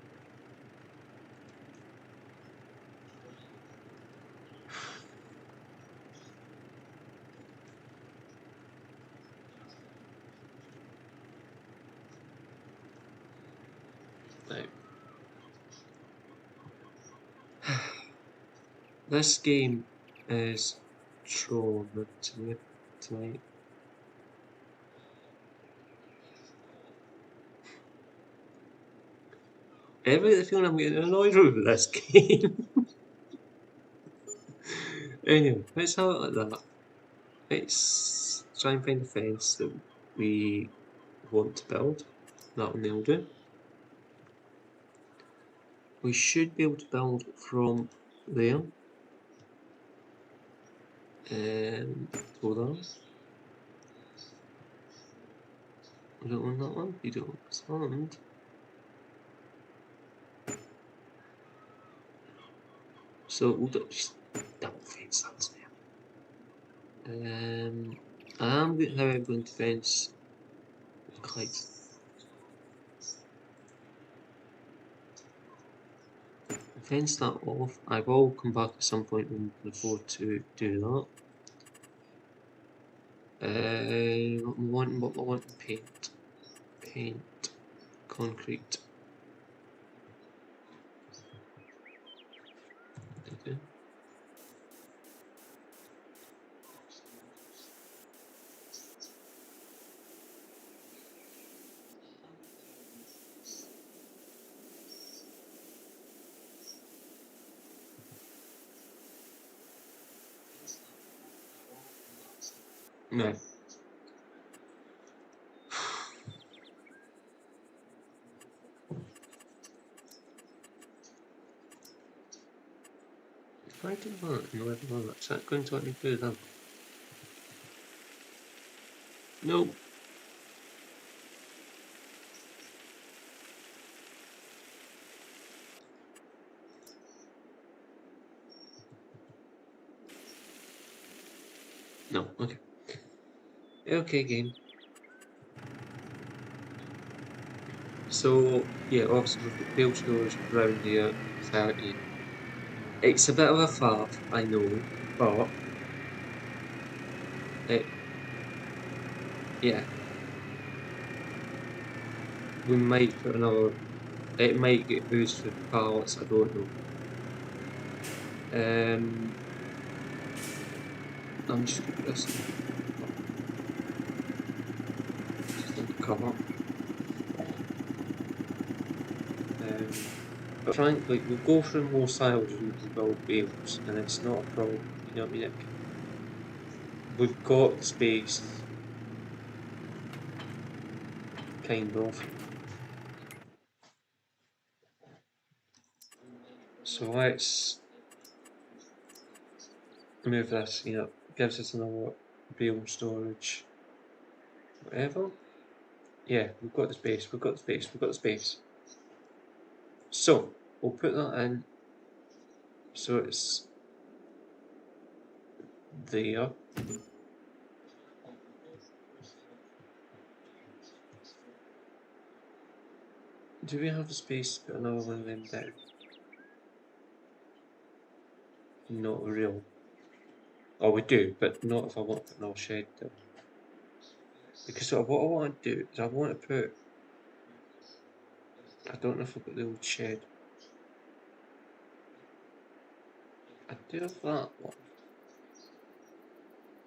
Right. This game is trauma to me tonight. I have the feeling I'm getting annoyed with this game. Anyway, let's have it like that. Let's try and find a fence that we want to build. That one will do. We should be able to build from there. Hold on. We don't want that one. We don't want this one. So we'll just double fence that there. I'm going to fence quite. fence that off. I will come back at some point when we can afford to do that. What am I wanting? Paint. Paint. Concrete. Okay. No. If I do that and level that, is that going to let me do that? No. No. Okay. Okay, game. So, yeah, obviously we've got build storage around here, 30. It's a bit of a faff, I know, but it, yeah, we might put another, it might get boosted with pallets, I don't know. I'm just gonna put this just in the cover. But frankly, we'll go through more styles and we can build bales, and it's not a problem, you know what I mean? We've got the space, kind of. So let's move this, you know, gives us another bale storage, whatever. Yeah, we've got the space, we've got the space, we've got the space. So, we'll put that in, so it's there. Do we have the space to put another one of them down? Not real. Oh, we do, but not if I want to put another shed down. Because what I want to do is I want to put, I don't know if I've got the old shed. I do have that one.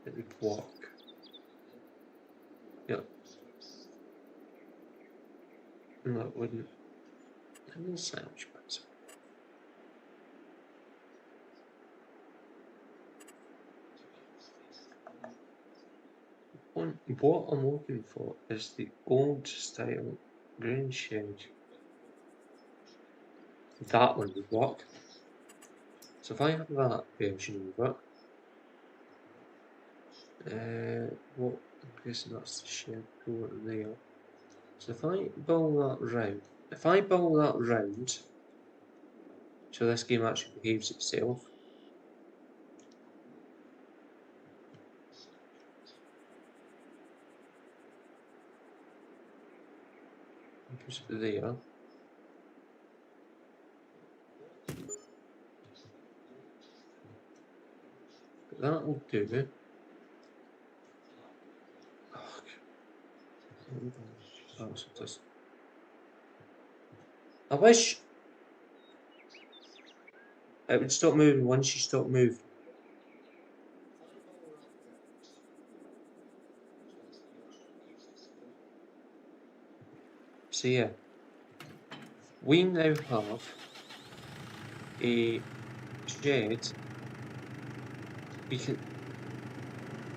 It would work. Yep. No, it wouldn't. I mean, sandwich bags. What I'm looking for is the old style green shed. That one would work. So if I have that version of it, what, I'm guessing that's the shed door there. So if I build that round, so this game actually behaves itself. Push it there. But that will do it. Oh, so just, I wish it would stop moving once you stop moving. So yeah, we now have a shed. We can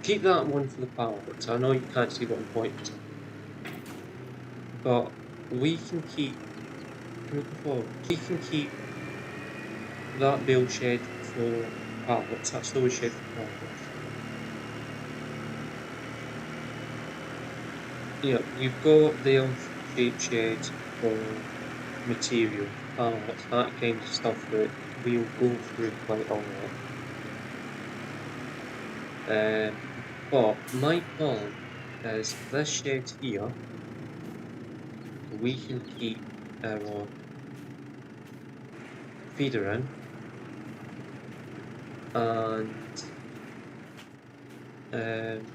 keep that one for the pallets. I know you can't see what I'm pointing to, but we can keep. We can keep that bale shed for pallets. That storage shed for pallets. Yeah, you've got the L-shaped shed for material, pallets, that kind of stuff that we'll go through quite a lot. But my plan is this shed here, we can keep our feeder in, and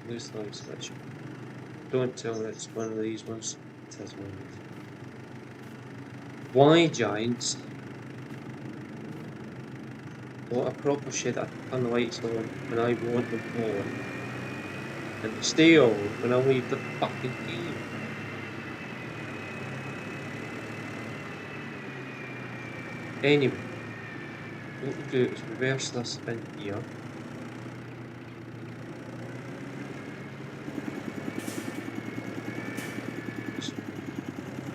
where's the light switch? Don't tell me it's one of these ones. It is one of these. Why, Giants? What a proper shit! I turn the lights on when I want them on, and they stay on when I leave the fucking game. Anyway, what we'll do is reverse this in here.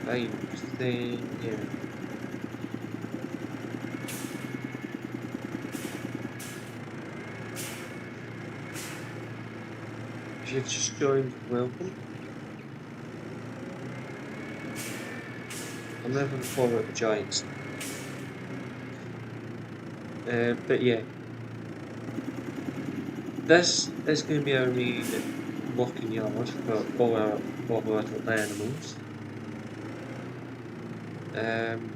Fine, then yeah. If you've just joined, welcome. I'm never going to call it the Giants. But yeah, this is going to be our main working yard for all our little animals.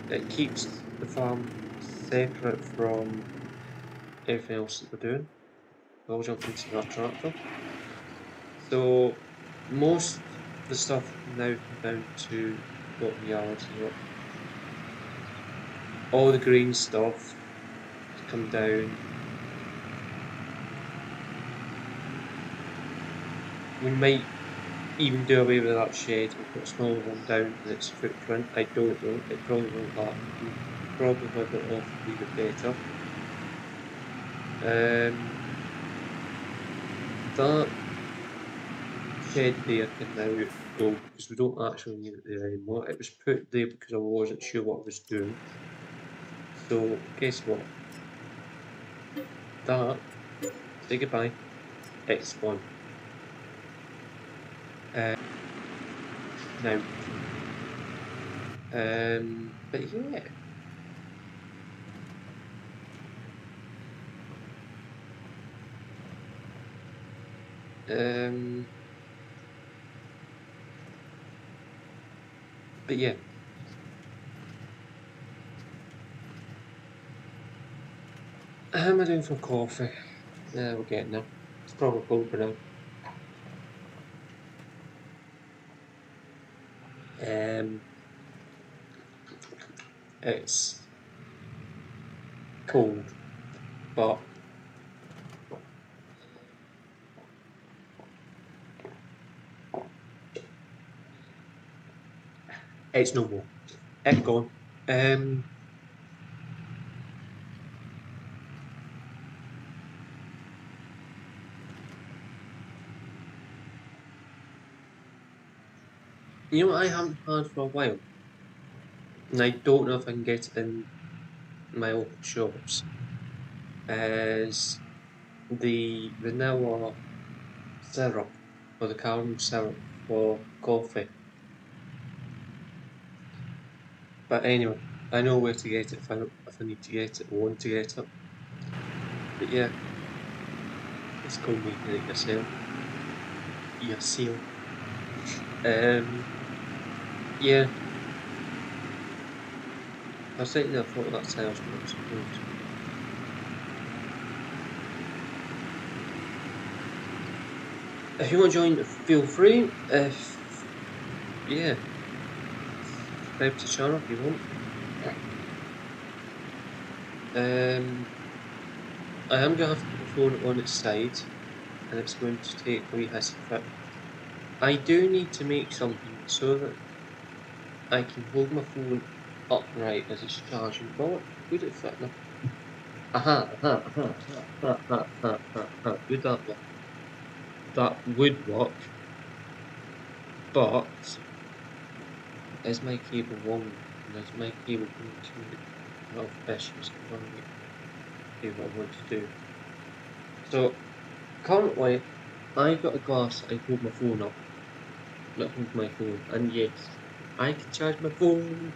It keeps the farm separate from everything else that we're doing. I'll jump into that tractor. So most of the stuff now come down to working yards. All the green stuff come down. We might even do away with that shed and put a smaller one down in its footprint. I don't know. It probably won't happen. We'll probably have it off a wee bit better. That shed there can now go because we don't actually need it there anymore. It was put there because I wasn't sure what I was doing. So guess what? That, say goodbye. It's gone. Now. But yeah. But yeah. How am I doing for coffee? We're getting there. It's probably cold for now. It's cold, but it's no more. It's gone. You know what I haven't had for a while? And I don't know if I can get it in my local shops, is the vanilla syrup or the caramel syrup for coffee. But anyway, I know where to get it if I need to get it or want to get it. But yeah, it's called making it yourself. Yeah. I was thinking I thought that sounds good. If you want to join, feel free. Yeah, subscribe to the channel if you want. I am going to have to put the phone on its side, and it's going to take a wee hissy fit. I do need to make something so that I can hold my phone upright as it's charging. But would it fit now? Would that work? That would work, but is my cable long? And is my cable going to have issues if I do what I want to do? So currently, I got a glass I hold my phone up, not hold my phone, and yes, I can charge my phone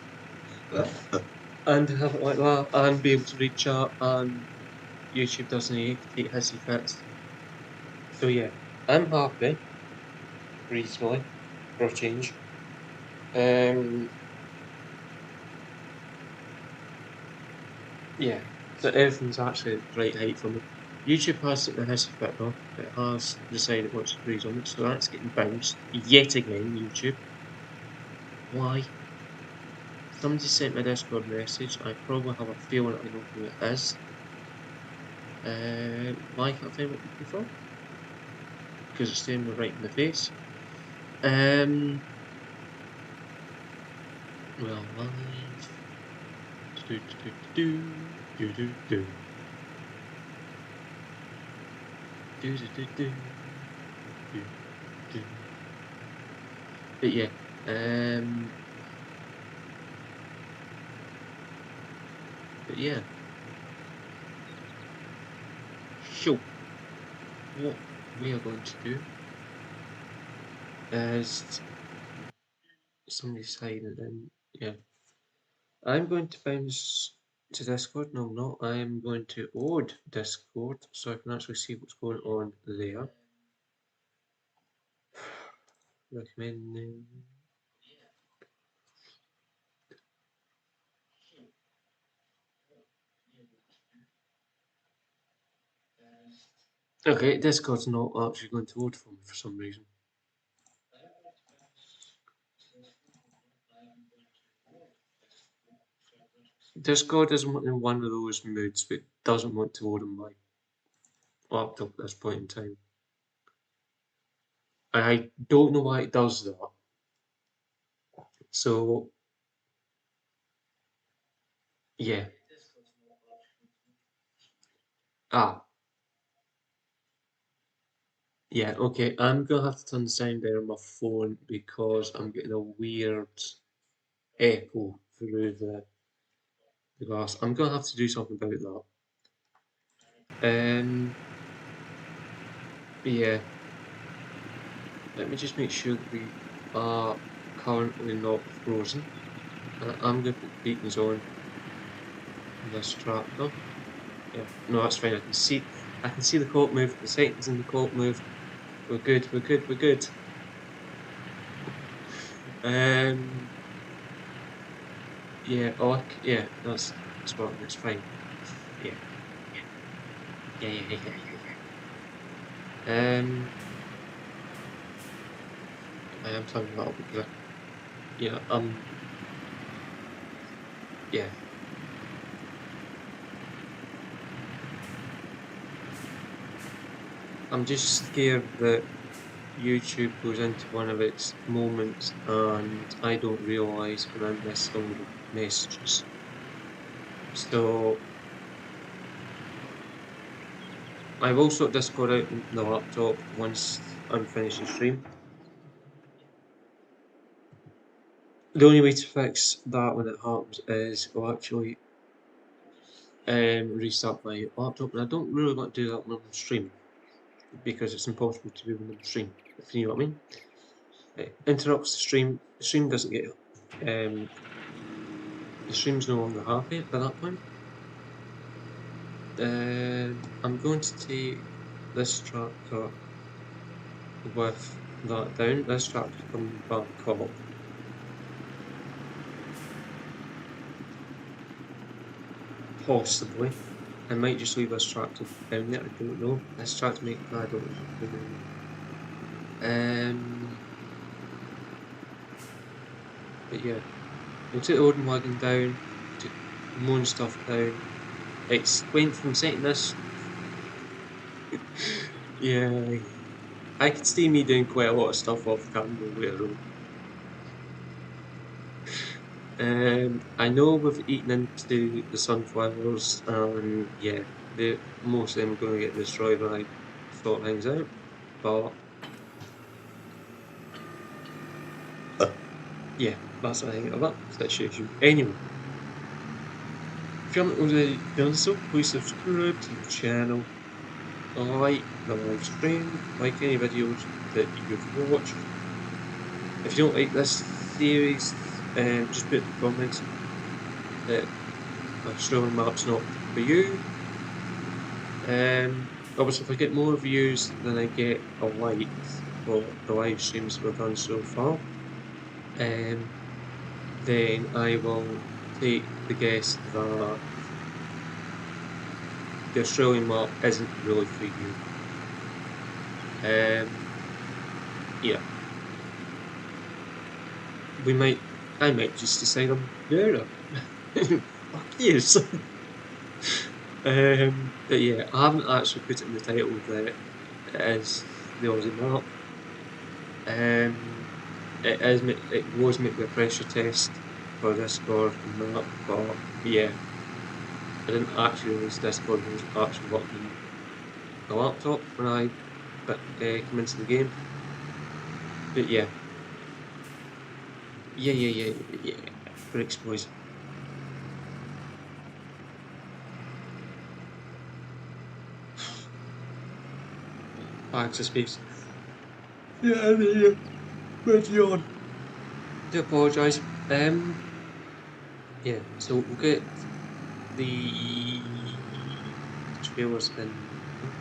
and have it like that, and be able to read chat, and YouTube doesn't take hissy fits. So yeah, I'm happy, reasonably, for a change. Yeah, so everything's actually the right height for me. YouTube has set the HISA fit though. It has decided what degrees on it, so that's getting bounced yet again. YouTube, why? Somebody sent me a Discord message. I probably have a feeling I know who it is. Why can't I find what I'm looking for? Because it's staring me right in the face. Um, well, live. Do do do do do do do do do do do do. But yeah, um, but yeah. So what we are going to do is somebody's hiding in. Yeah, I'm going to bounce to Discord. No, I'm not. I'm going to load Discord so I can actually see what's going on there. Recommending. Okay, Discord's not actually going to load for me for some reason. Discord is in one of those moods but doesn't want to load on my laptop at this point in time. I don't know why it does that. So yeah. Ah, yeah, okay. I'm gonna have to turn the sound down on my phone because I'm getting a weird echo through the glass. I'm gonna have to do something about that. Yeah. Let me just make sure that we are currently not frozen. I'm gonna put the beacons on this tractor. Yeah, no, that's fine. I can see the clock move. The settings in the clock move. We're good. We're good. We're good. Um, yeah. Oh, yeah. That's spot on. It's fine. Yeah. Yeah. Yeah. Yeah. Yeah. Yeah. Yeah. I am talking about because yeah. Yeah. I'm just scared that YouTube goes into one of its moments and I don't realise and I miss all the messages. So I will sort Discord out on the laptop once I'm finished the stream. The only way to fix that when it happens is I'll actually restart my laptop, and I don't really want to do that when I'm streaming because it's impossible to do when I'm streaming, if you know what I mean. It interrupts the stream. The stream doesn't get the stream's no longer happy by that point. I'm going to take this tractor with that down. This tractor's coming back up. Possibly. I might just leave this tractor down there, I don't know. This tractor I don't know. But yeah, we'll take the Odin wagon down, take Moon stuff down. It's went from setting this. Yeah, I could see me doing quite a lot of stuff off camera later on. I know we've eaten into the sunflowers, and yeah, most of them are going to get destroyed when I sort things out. But yeah, that's what I think of that situation. Anyway, if you haven't already done so, please subscribe to the channel, like the live stream, like any videos that you've watched. If you don't like this series, just put in the comments that Australian map's not for you. Obviously, if I get more views than I get likes for the live streams we've done so far, then I will take the guest that the Australian map isn't really for you. Yeah, I might just decide I'm doing it. Fuck yes. But yeah, I haven't actually put it in the title that it is the Aussie map. It was meant to be a pressure test for Discord and that, but yeah, I didn't actually release Discord. I was actually working on the laptop when I come into the game. But yeah, yeah. Bricks boys. Bags of space. Yeah. Where's yawn? Do apologise. Yeah. So we'll get the trailers in. Oh,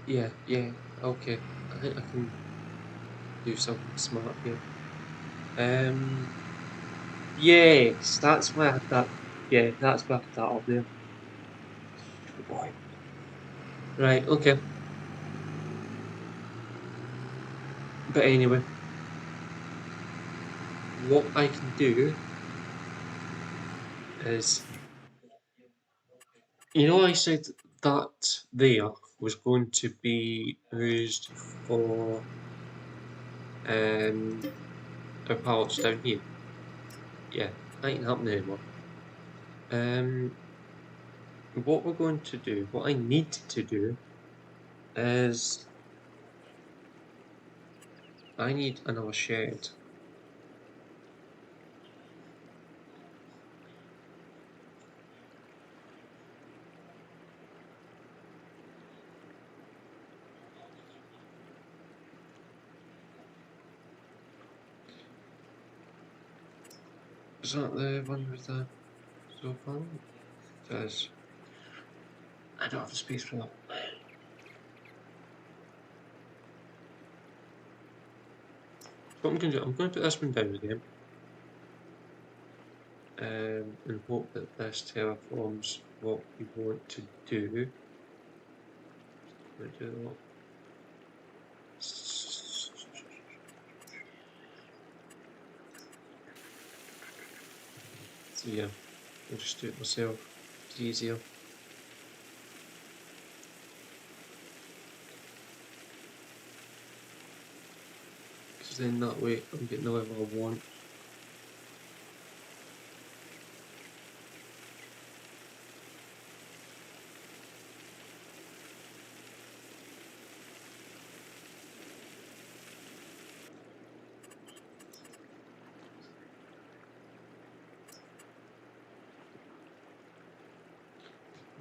yeah. Okay. I think I can do something smart here. Um. Yes, that's why I had that. Yeah, that's why I had that up there. Stupid boy. Right. Okay. But anyway, what I can do is, I said that there was going to be used for um our pallets down here. Yeah, that ain't happening anymore. Um, what we're going to do, what I need to do, is I need another shed. Is that the one with the sofa? It is. I don't have the space for that. So what I'm going to do, I'm going to put this one down again, and hope that this terraforms what we want to do. Just gonna do that. So yeah, I'll just do it myself. It's easier. Because then that way I'm getting the level I want.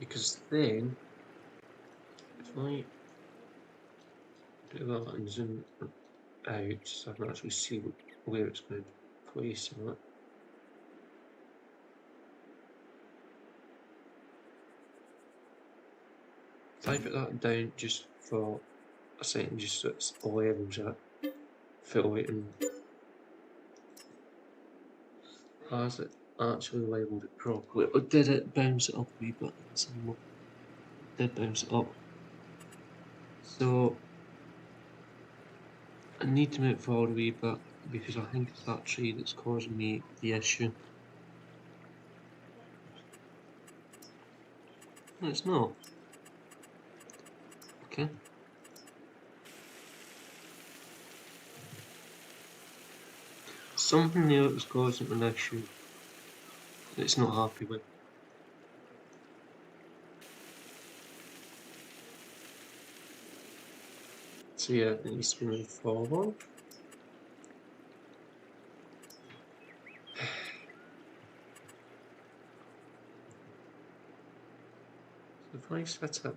Because then, if I do that and zoom out so I can actually see where it's going to place it. If I put that down just for a second, just so it's all levels at full weight, and has it actually labelled it properly? Or did it bounce it up a wee bit? Let's have a look. It did bounce it up. So I need to move it forward a wee bit because I think it's that tree that's causing me the issue. No, it's not. Okay. Something there is causing an issue that it's not happy with. So yeah, it needs to be moved forward. So if I set it,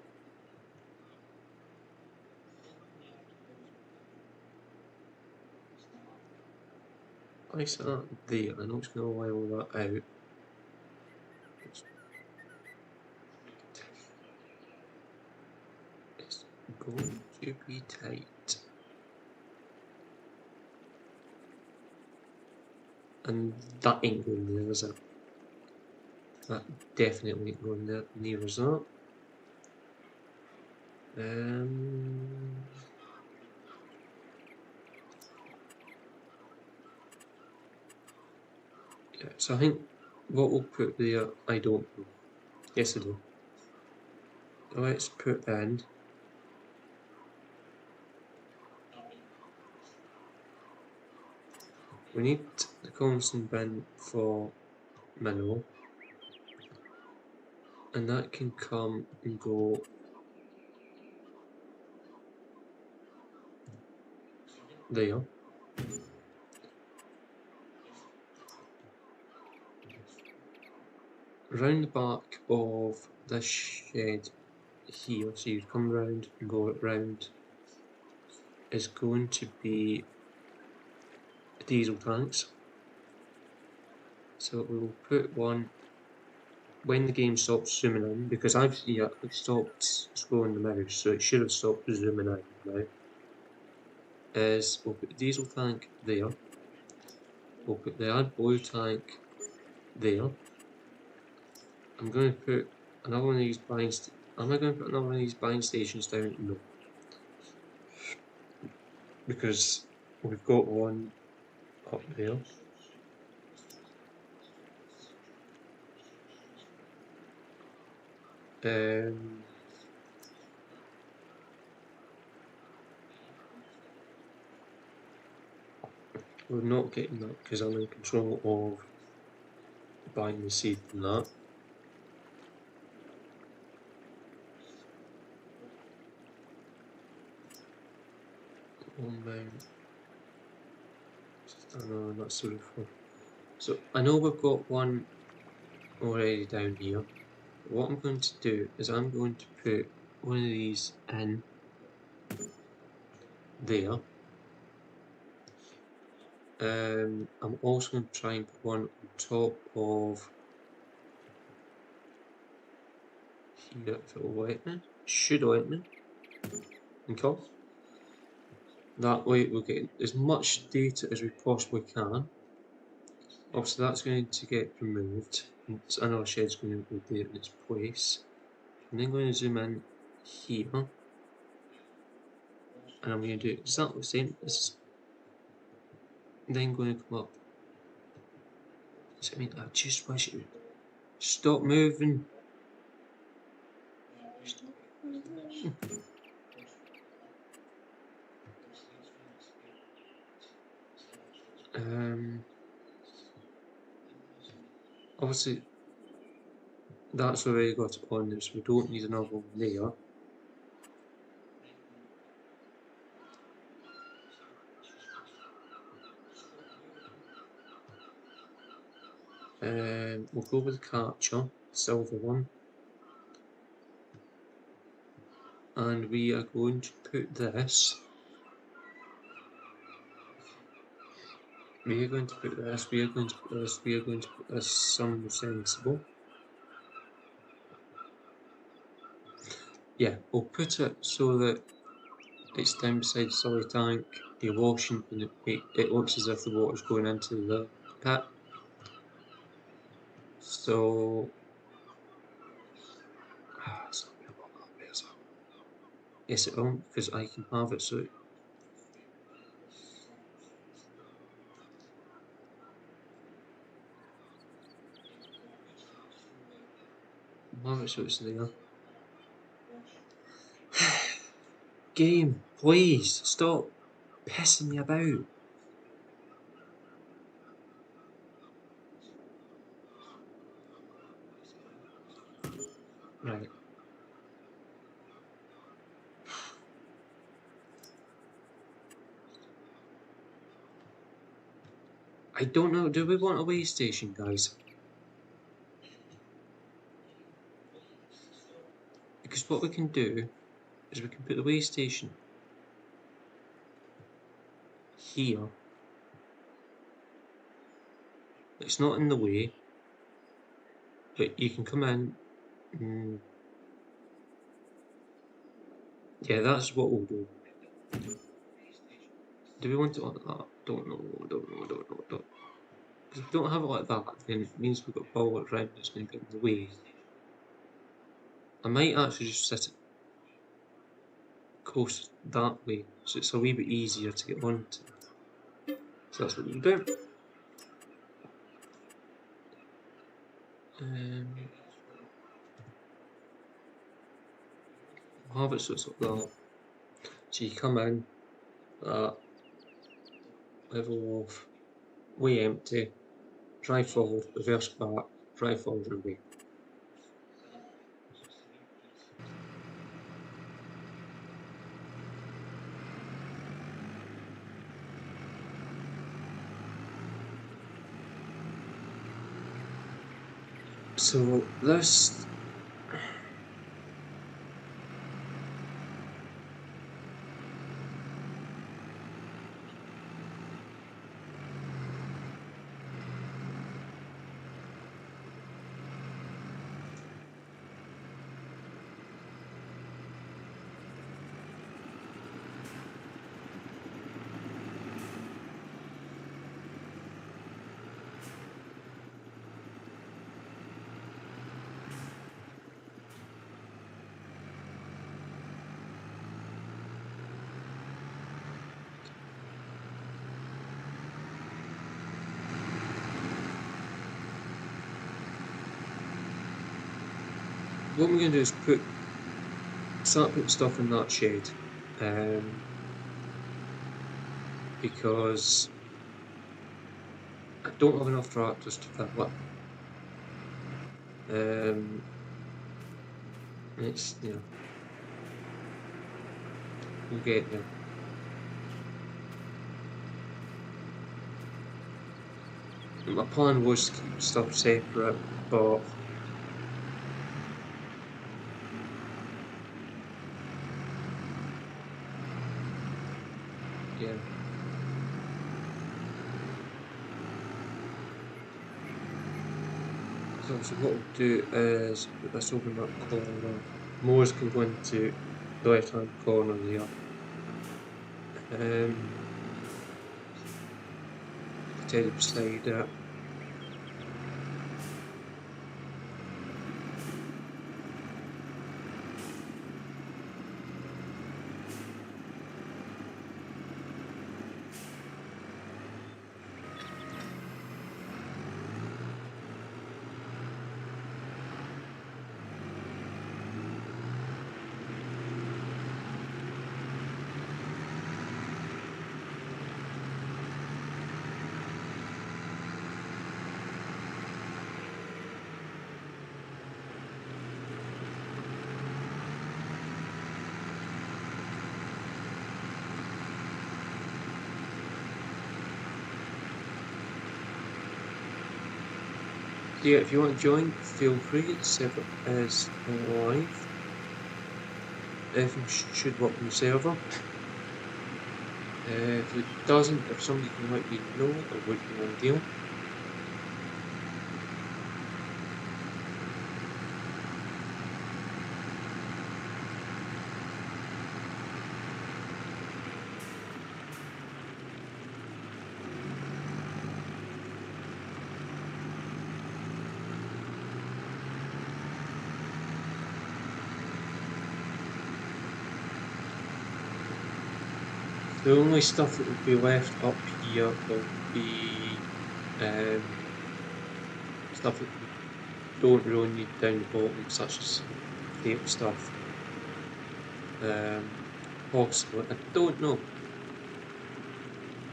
I set that there, I know it's going to lay all that out. going to be tight. And that ain't going there, is it? That definitely ain't going there, neither is that. Yeah, so I think what we'll put there, I don't know. Yes, I do. Let's put in. We need the constant bin for mineral, and that can come and go there. Around the back of this shed here, so you come round and go round, is going to be diesel tanks. So we will put one when the game stops zooming in, because I've stopped scrolling the mouse, so it should have stopped zooming in now. Is we'll put the diesel tank there. We'll put the AdBlue tank there. I'm going to put another one of these buying. Am I going to put another one of these buying stations down? No, because we've got one up there. We're not getting that because I'm in control of buying the seed from that. I know that's the roof one. So I know we've got one already down here. What I'm going to do is I'm going to put one of these in there. I'm also going to try and put one on top of here if it will let me. Should let me. Okay. That way we'll get as much data as we possibly can. Obviously that's going to get removed. Another shed's going to go there in its place. I'm then going to zoom in here. And I'm going to do exactly the same. This is then going to come up. So, I mean, I just wish it would stop moving. Stop moving. Obviously, that's already got it on there, so we don't need another one there. We'll go with the capture, silver one. And we are going to put this. We are going to put this, we are going to put this, we are going to put this somewhere sensible. Yeah, we'll put it so that it's down beside the solid tank, you're washing, and it looks as if the water's going into the pit. So, yes it won't, because I can have it so it's there. Game, please stop pissing me about. Right. I don't know, do we want a way station, guys? Because what we can do is we can put the way station here. It's not in the way, but you can come in. Yeah, that's what we'll do. Do we want it like that? Don't know, don't. Because if we don't have it like that, then it means we've got ball around that's going to get in the way. I might actually just set it close that way, so it's a wee bit easier to get onto. So that's what we'll do. We'll have it so it's like that. So you come in, level off, way empty, drive forward, reverse back, drive forward and away. So this what we're going to do is start putting stuff in that shed, because I don't have enough tractors to fill it. It's we'll get there. My plan was to keep stuff separate, but yeah. So what we'll do is put this over in that corner. Mowers can go into the left hand corner there. Teddy beside it. Yeah, if you want to join, feel free. The server is live. Everything should work on the server. If it doesn't, if somebody can let me know, it would be ideal. The only stuff that will be left up here will be stuff that we don't really need down the bottom, such as tape stuff. Possibly, I don't know.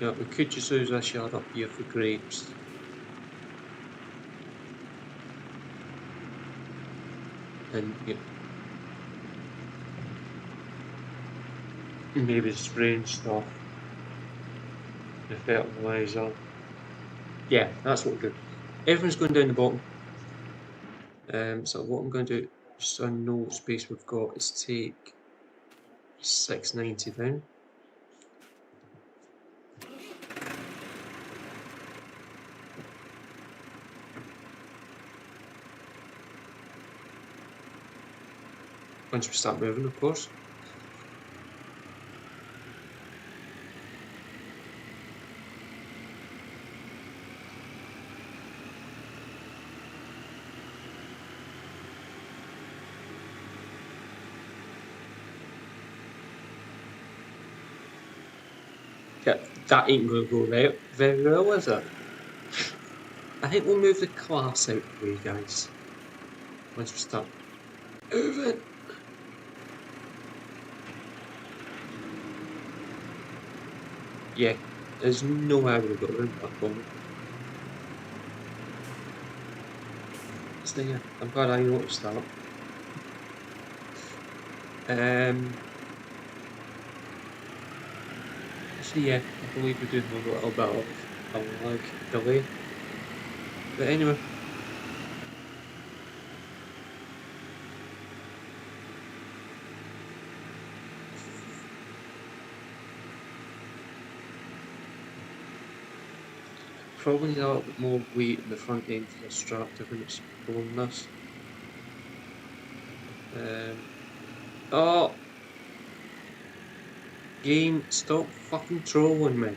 Yeah, we could just use this yard up here for grapes. And maybe spraying stuff. The fertiliser. Yeah, that's what we'll do. Everything's going down the bottom. So what I'm going to do, just so I know what space we've got, is take 690 down. Once we start moving, of course. That ain't going to go very well, is it? I think we'll move the class out of the way, guys. Once we start moving. Yeah, there's no way I would have got around that corner. So yeah, I'm glad I noticed that. So yeah, I believe we do have a little bit of a lag delay. But anyway, probably need a little bit more weight in the front end of the Straptor when it's pulling this. Oh! Game, stop fucking trolling me.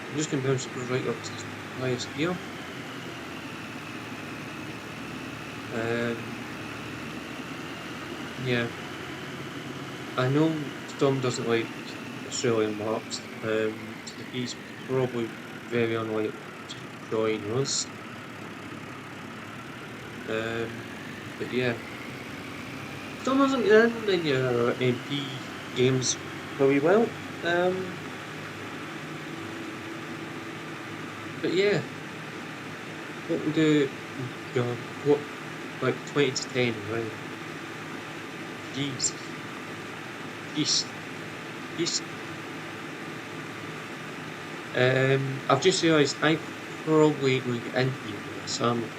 I'm just going to bounce it right up to the highest gear. Yeah. I know Storm doesn't like Australian marks, so he's probably very unlikely to join us. But yeah. Storm hasn't been in your MP games very well. But yeah. What we do, God, what, like 20 to 10, right? Jeez. Jeez. Jeez. I've just realised I probably going to get in here with this armor.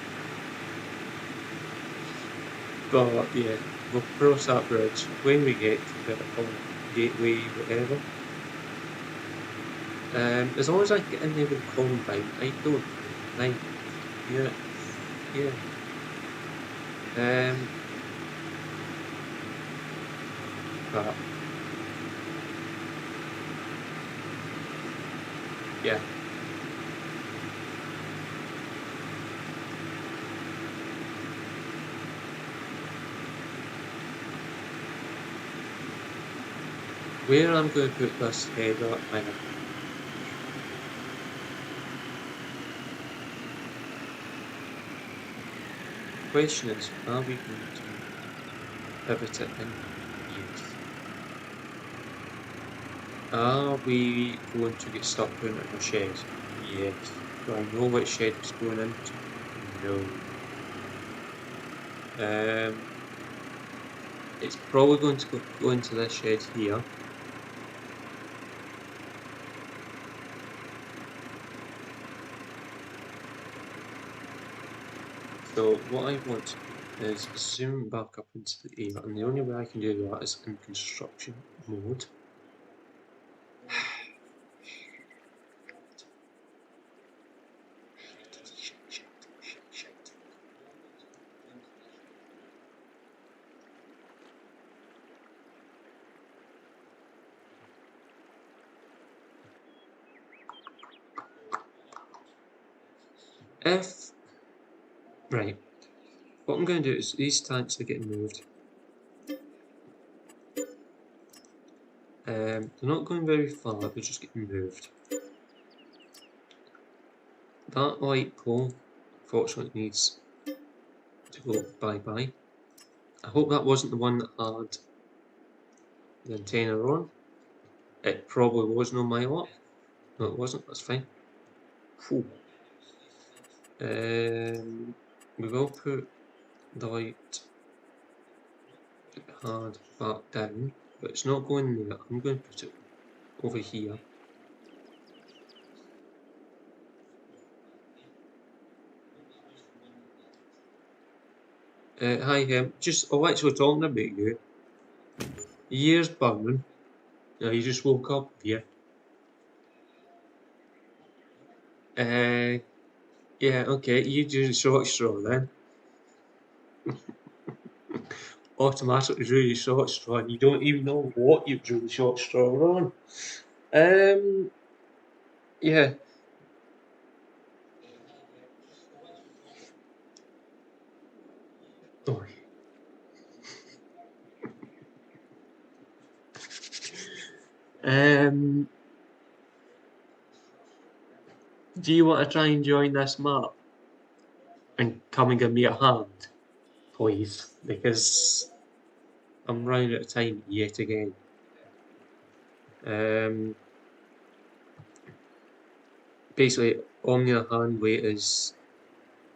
But yeah, we'll cross that bridge when we get to the gateway, whatever. As long as I get in there with Combine, I don't mind. Yeah, yeah. But yeah. Where I'm going to put this header, I know. Question is, are we going to pivot it in? Yes. Are we going to get stuck putting it in a shed? Yes. Do I know what shed it's going into? No. It's probably going to go into this shed here. So what I want to do is zoom back up into the air, and the only way I can do that is in construction mode. Right, what I'm going to do is these tanks are getting moved. They're not going very far, they're just getting moved. That light pole, unfortunately, needs to go bye-bye. I hope that wasn't the one that had the antenna on. It probably was, no my luck. No, it wasn't, that's fine. Whew. We will put the light hard back down, but it's not going there. I'm going to put it over here. Hi, just actually talking about you. Years burning. You just woke up here. Yeah, okay, you do the short straw then. Automatically drew the short straw and you don't even know what you drew the short straw on. Yeah. Do you want to try and join this map and come and give me a hand, please? Because I'm running out of time yet again. Basically, on your hand way is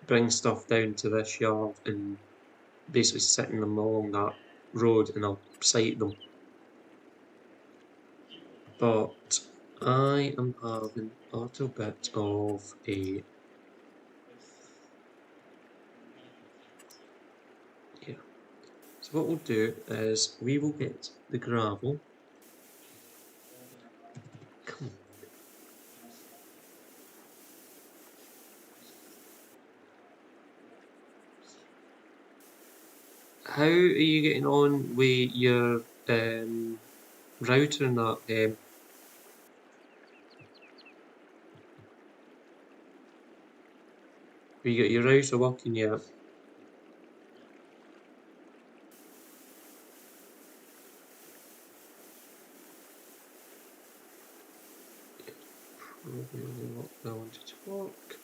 bring stuff down to this yard and basically sitting them along that road and I'll sight them. But I am having a little bit of a yeah. So what we'll do is we will get the gravel. Come on. How are you getting on with your router and that? Have you got your router working yet? Probably not I want to talk.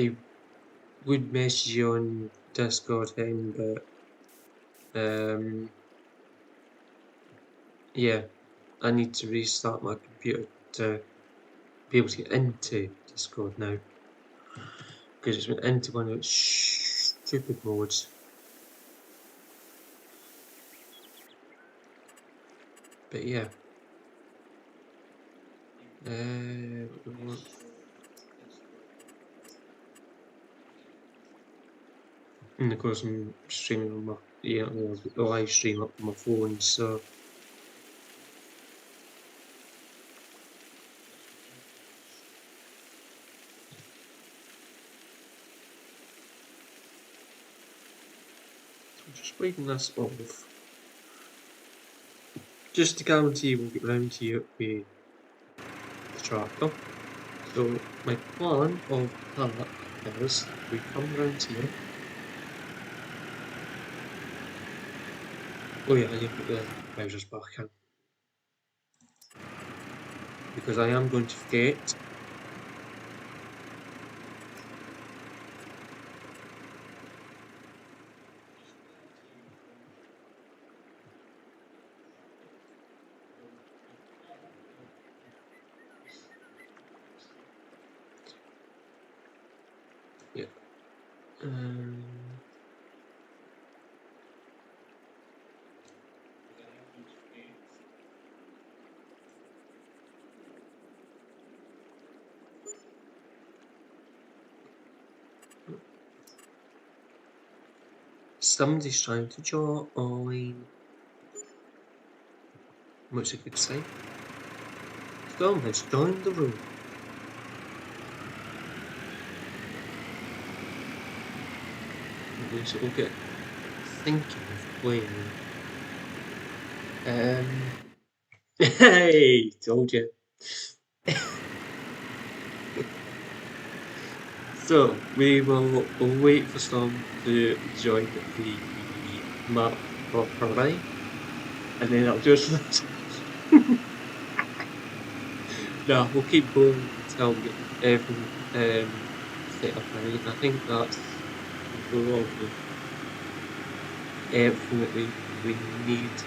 I would message you on Discord then, but yeah, I need to restart my computer to be able to get into Discord now because it's went into one of its stupid modes. But yeah, and of course I'm streaming on my the live stream up on my phone, so I'm just reading this off. Just to guarantee we'll get round to you with the tractor. So my plan of that is we come round here. Oh yeah, I need to put the browsers back in. Because I am going to forget. Yeah. Somebody's trying to join. What's a good say? Storm has joined the room. So we'll get thinking of playing. Hey, told you. So we will wait for Storm to join the map properly, and then I'll just no, we'll keep going until we get everything set up right. I think that's probably everything that we need.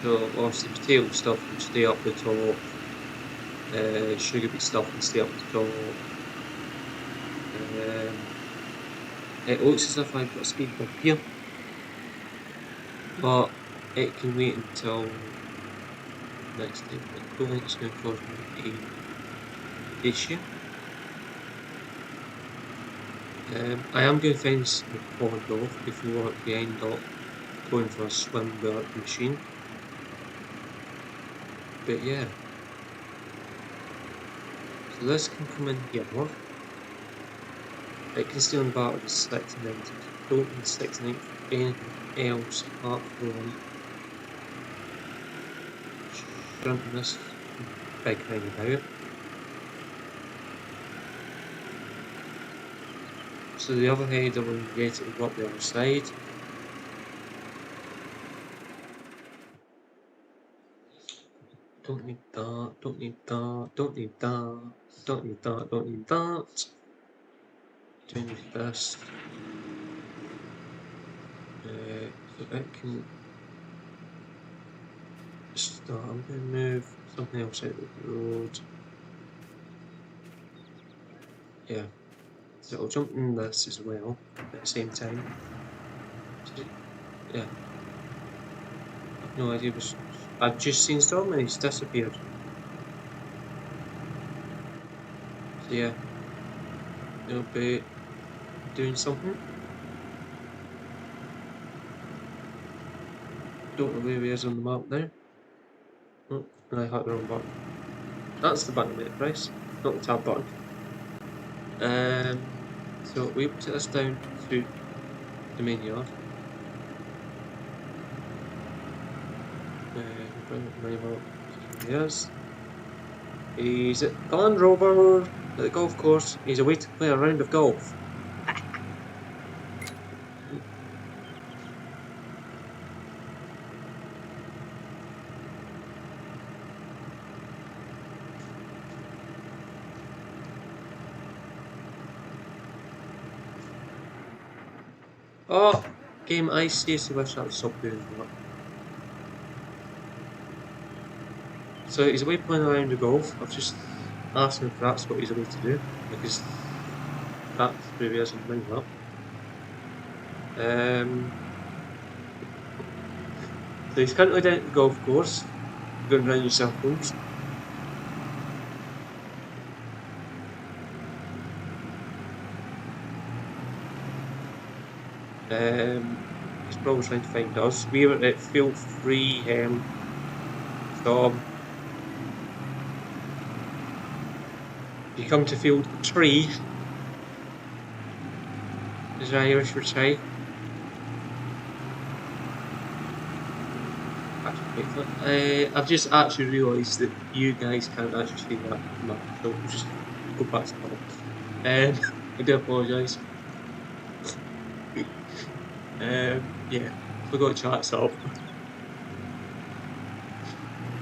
So obviously potato stuff can stay up the top, sugar beet stuff can stay up the top. It looks as if I've got a speed bump here, but it can wait until next time. I don't think it's going to cause me an issue. I am going to finish the pond off before we end up going for a swim with the machine. But yeah. So this can come in here. It can stay on the bar with 69 items. Don't need 69 for anything else apart from shrinking this big thing about. So the other header, when you get it, will go up the other side. Don't need that, don't need that, don't need that, don't need that, don't need that. Do need this. So it can start. I'm going to move something else out of the road. Yeah. So I'll jump in this as well at the same time. Yeah. I've no idea. I've just seen so many disappeared. So yeah. It'll be doing something. Don't know where he is on the map now. Oh, I hit the wrong button. That's the button I meant to press, not the tab button. So we put this down to the main yard. Bring up the map. Yes. He's at the Land Rover at the golf course. He's away to play a round of golf. Oh, game, I seriously wish I would stop doing that. So he's away playing a round of golf. I've just asked him if that's what he's away to do, because that's where he is in the map. So he's currently down at the golf course, going round in circles. He's probably trying to find us. We were at field 3, so you come to field 3, as Irish would say. I've just actually realised that you guys can't actually see that map, so we'll just go back to that. I do apologise. Yeah, forgot to chat up.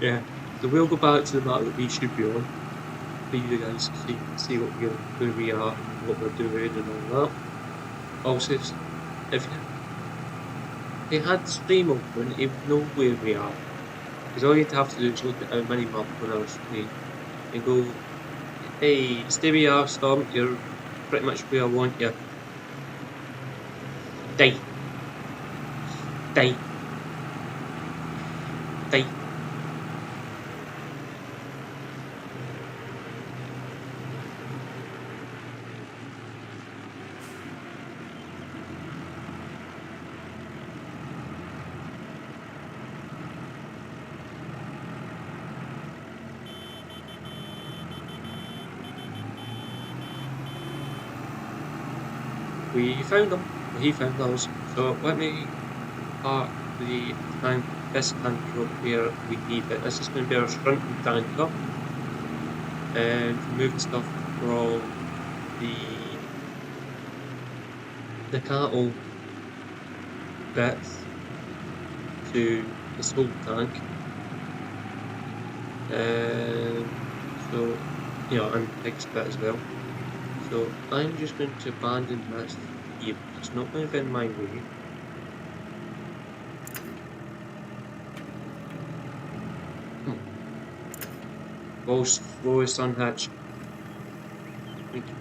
Yeah, so we'll go back to the map that we should be on, for you guys to see what where we are, what we're doing and all that. Also, if they had the stream open, it would know where we are. Because all you'd have to do is look at our mini map on our screen and go, hey, stay where you are, Storm, you're pretty much where I want you. Die. Die. Die. We found them. He found us. So let me park the tank, this tank up where we need it. This is going to be our shrinking tanker. And moving stuff from the cattle bits to the salt tank. So, and the pigs bit as well. So I'm just going to abandon this here. It's not going to be in my way. Go slow as unhatched. Thank you.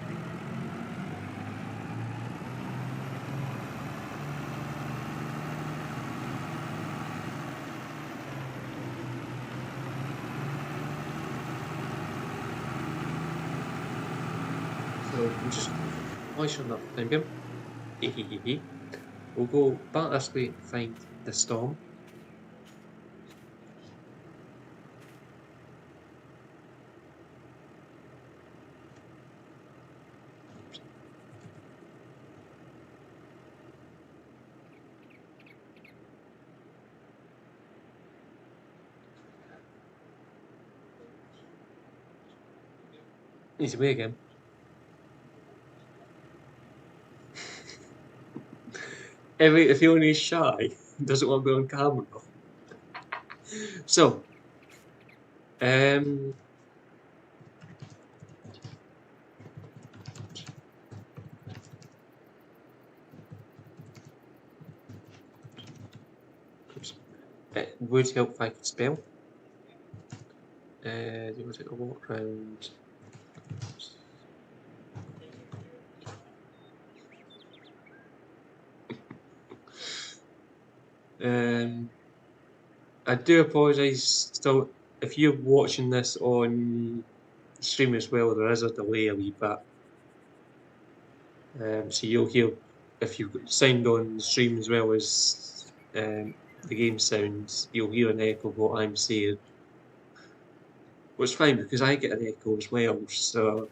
So I'm just why should not time game? We'll go back this way and find the storm. He's away again. If he only is shy, doesn't want to be on camera. So, it would help if I could spell. Do you want to take a walk around? I do apologise still, if you're watching this on stream as well, there is a delay a wee bit. So you'll hear, if you've signed on the stream as well as the game sounds, you'll hear an echo of what I'm saying. Which is fine because I get an echo as well, so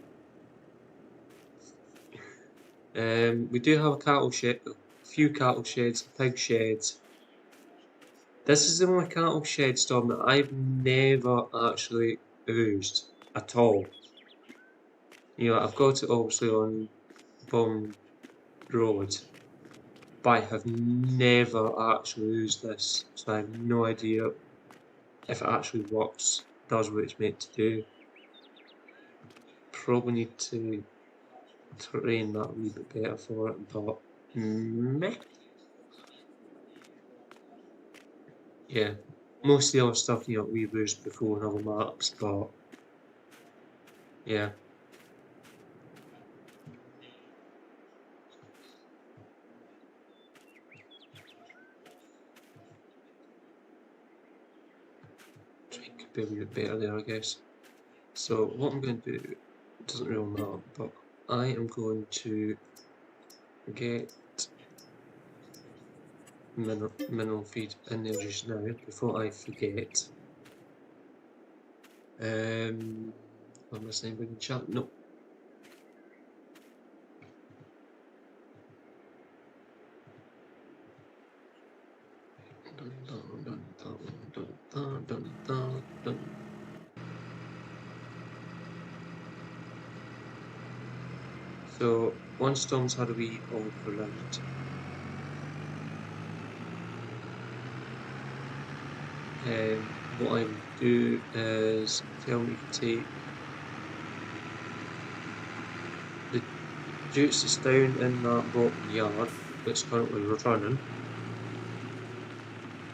we do have a cattle shed, a few cattle sheds, pig sheds. This is the only cattle shed storm that I've never actually used at all. You know, I've got it obviously on Bomb Road, but I have never actually used this, so I have no idea if it actually works, does what it's meant to do. Probably need to train that a wee bit better for it, but meh. Yeah, most of the other stuff, you know, we've used before in other maps, but yeah. Could be a wee bit better there, I guess. So what I'm going to do doesn't really matter, but I am going to get mineral feed in there just now before I forget. Am I saying anybody in chat? No. So one storm's had a wee all around. What I would do is tell me to take the juice that's down in that bottom yard that's currently running.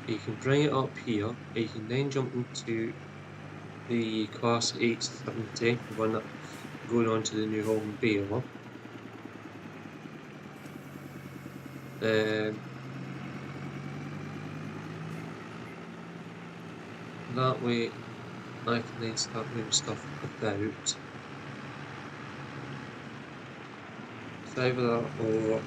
You can bring it up here, you can then jump into the class 870, the one that's going on to the New Holland Baylor. That way I can then start moving stuff about. It's either that or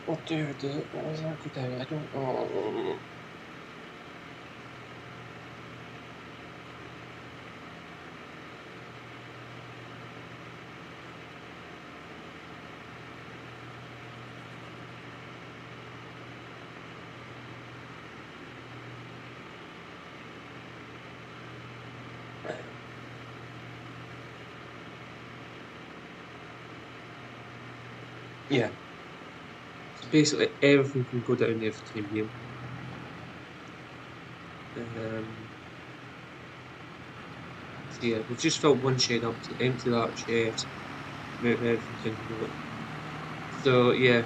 what do I do? What was that go down? I don't know. Yeah. So basically everything can go down there for time being. So yeah, we've just filled one shed up to empty that shed, move everything into it. So yeah,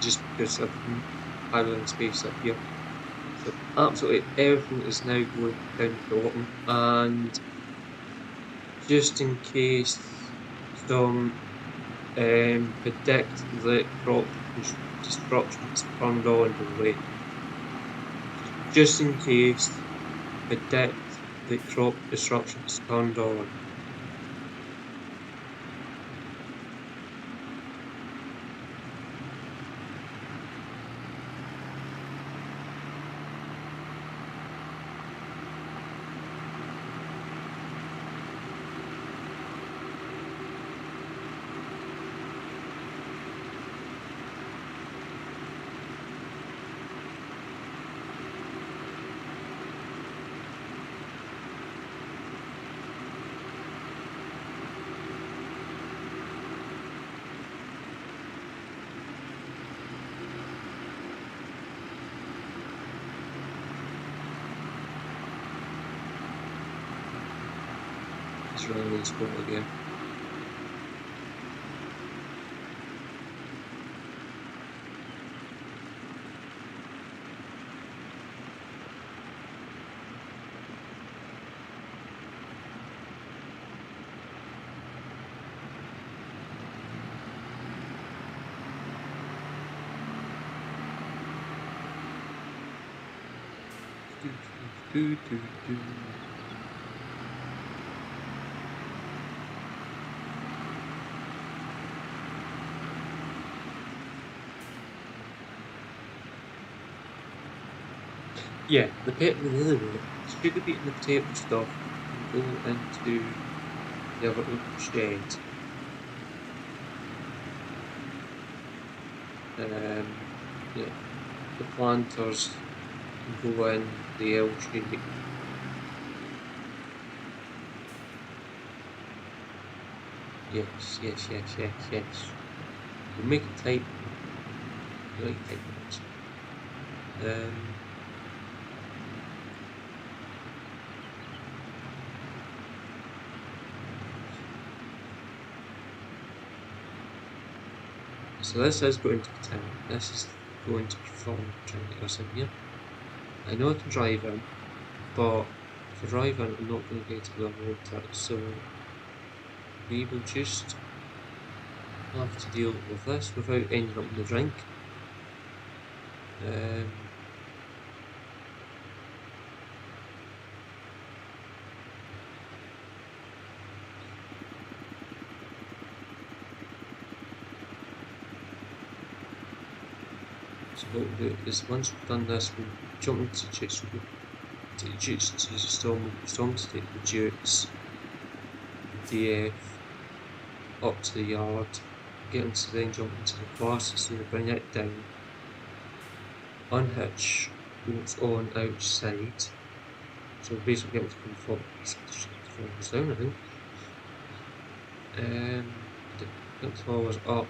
just because of idling space up here. So absolutely everything is now going down to the bottom, and just in case some predict the crop destruction is turned on, by the way. Just in case predict the crop destruction is turned on. It's really nice spot again. Do, do, do. Yeah, the should have beaten the potato stuff and go into the other little shed. Yeah, the planters can go in the L shape. Yes, yes, yes, yes, yes. We'll make it tight. You like tight ones. So this is going to be town. This is going to be fun trying to get us in here. I know I can drive in, but if I drive in, I'm not going to get to the water, so we will just have to deal with this without ending up in the drink. So what we'll do is once we've done this, we'll jump into Jutes. We'll take the Jutes to Storm to take the Jutes, DF, up to the yard, get them to then jump into the bus, so they bring it down, unhitch what's on outside, so basically get them to come forward, down, I think. Get the flowers up.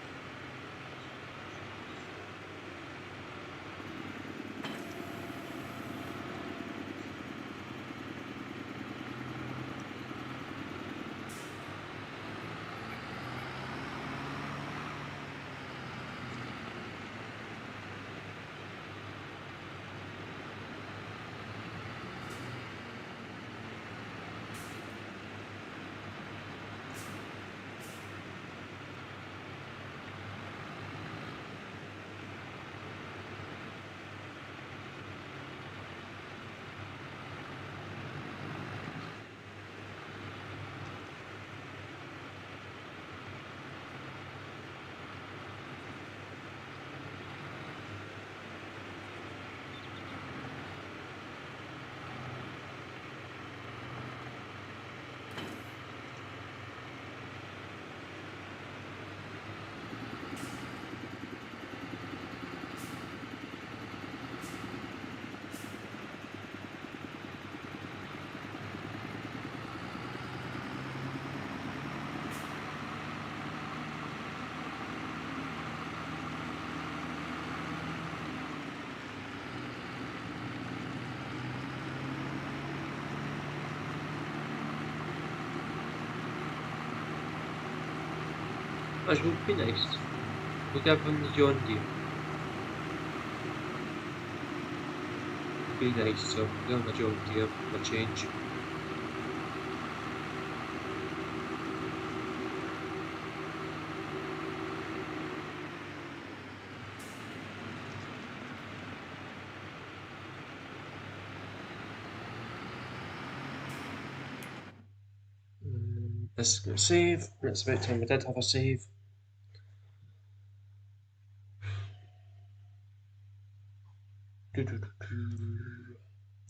Which would be nice. We'll give him the John Deere. Would be nice, so give him a John Deere for a change. This is going to save. It's about time we did have a save.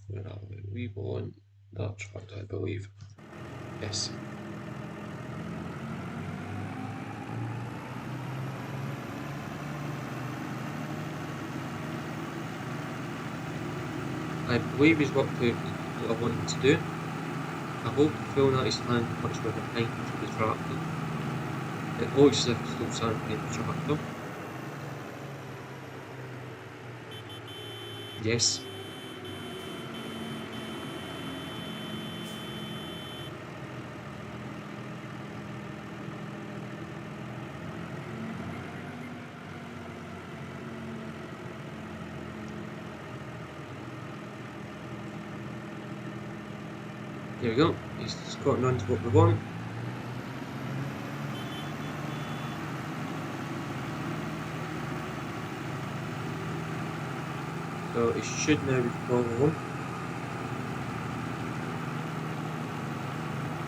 Where are we? We want that track, I believe. Yes. I believe he's worked out what I want him to do. I hope the film that he's standing much more behind the tractor. It looks as if he's still standing behind the tractor. Yes. There we go. He's gotten on to what we want. So it should now be following.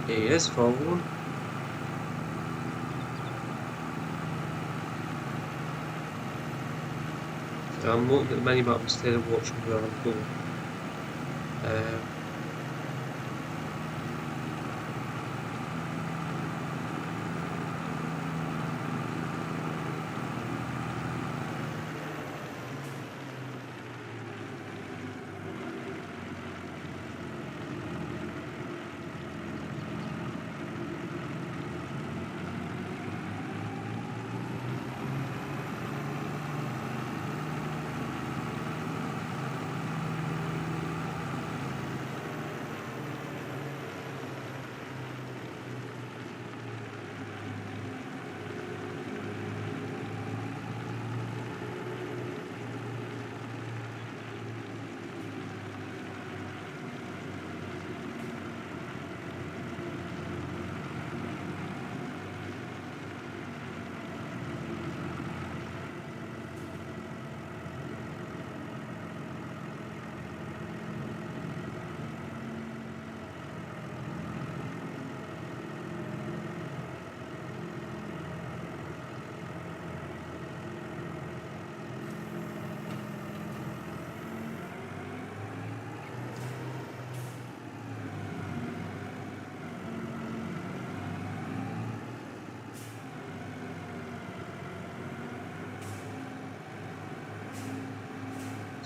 He is following. So I'm looking at the minimap instead of watching where I'm going.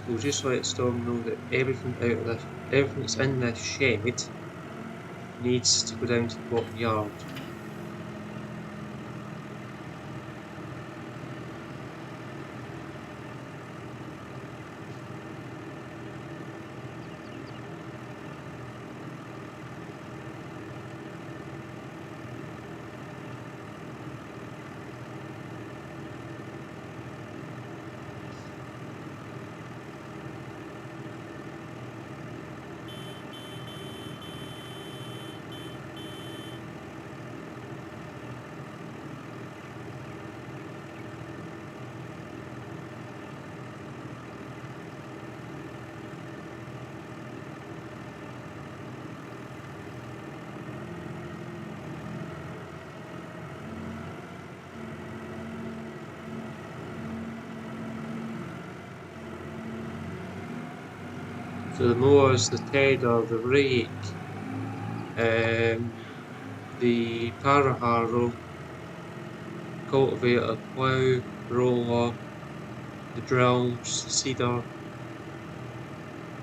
We'll just let Storm know that everything that's in this shed needs to go down to the bottom yard. So the mowers, the tedder, the rake, the para harrow, cultivator, plough, roller, the drills, the seeder,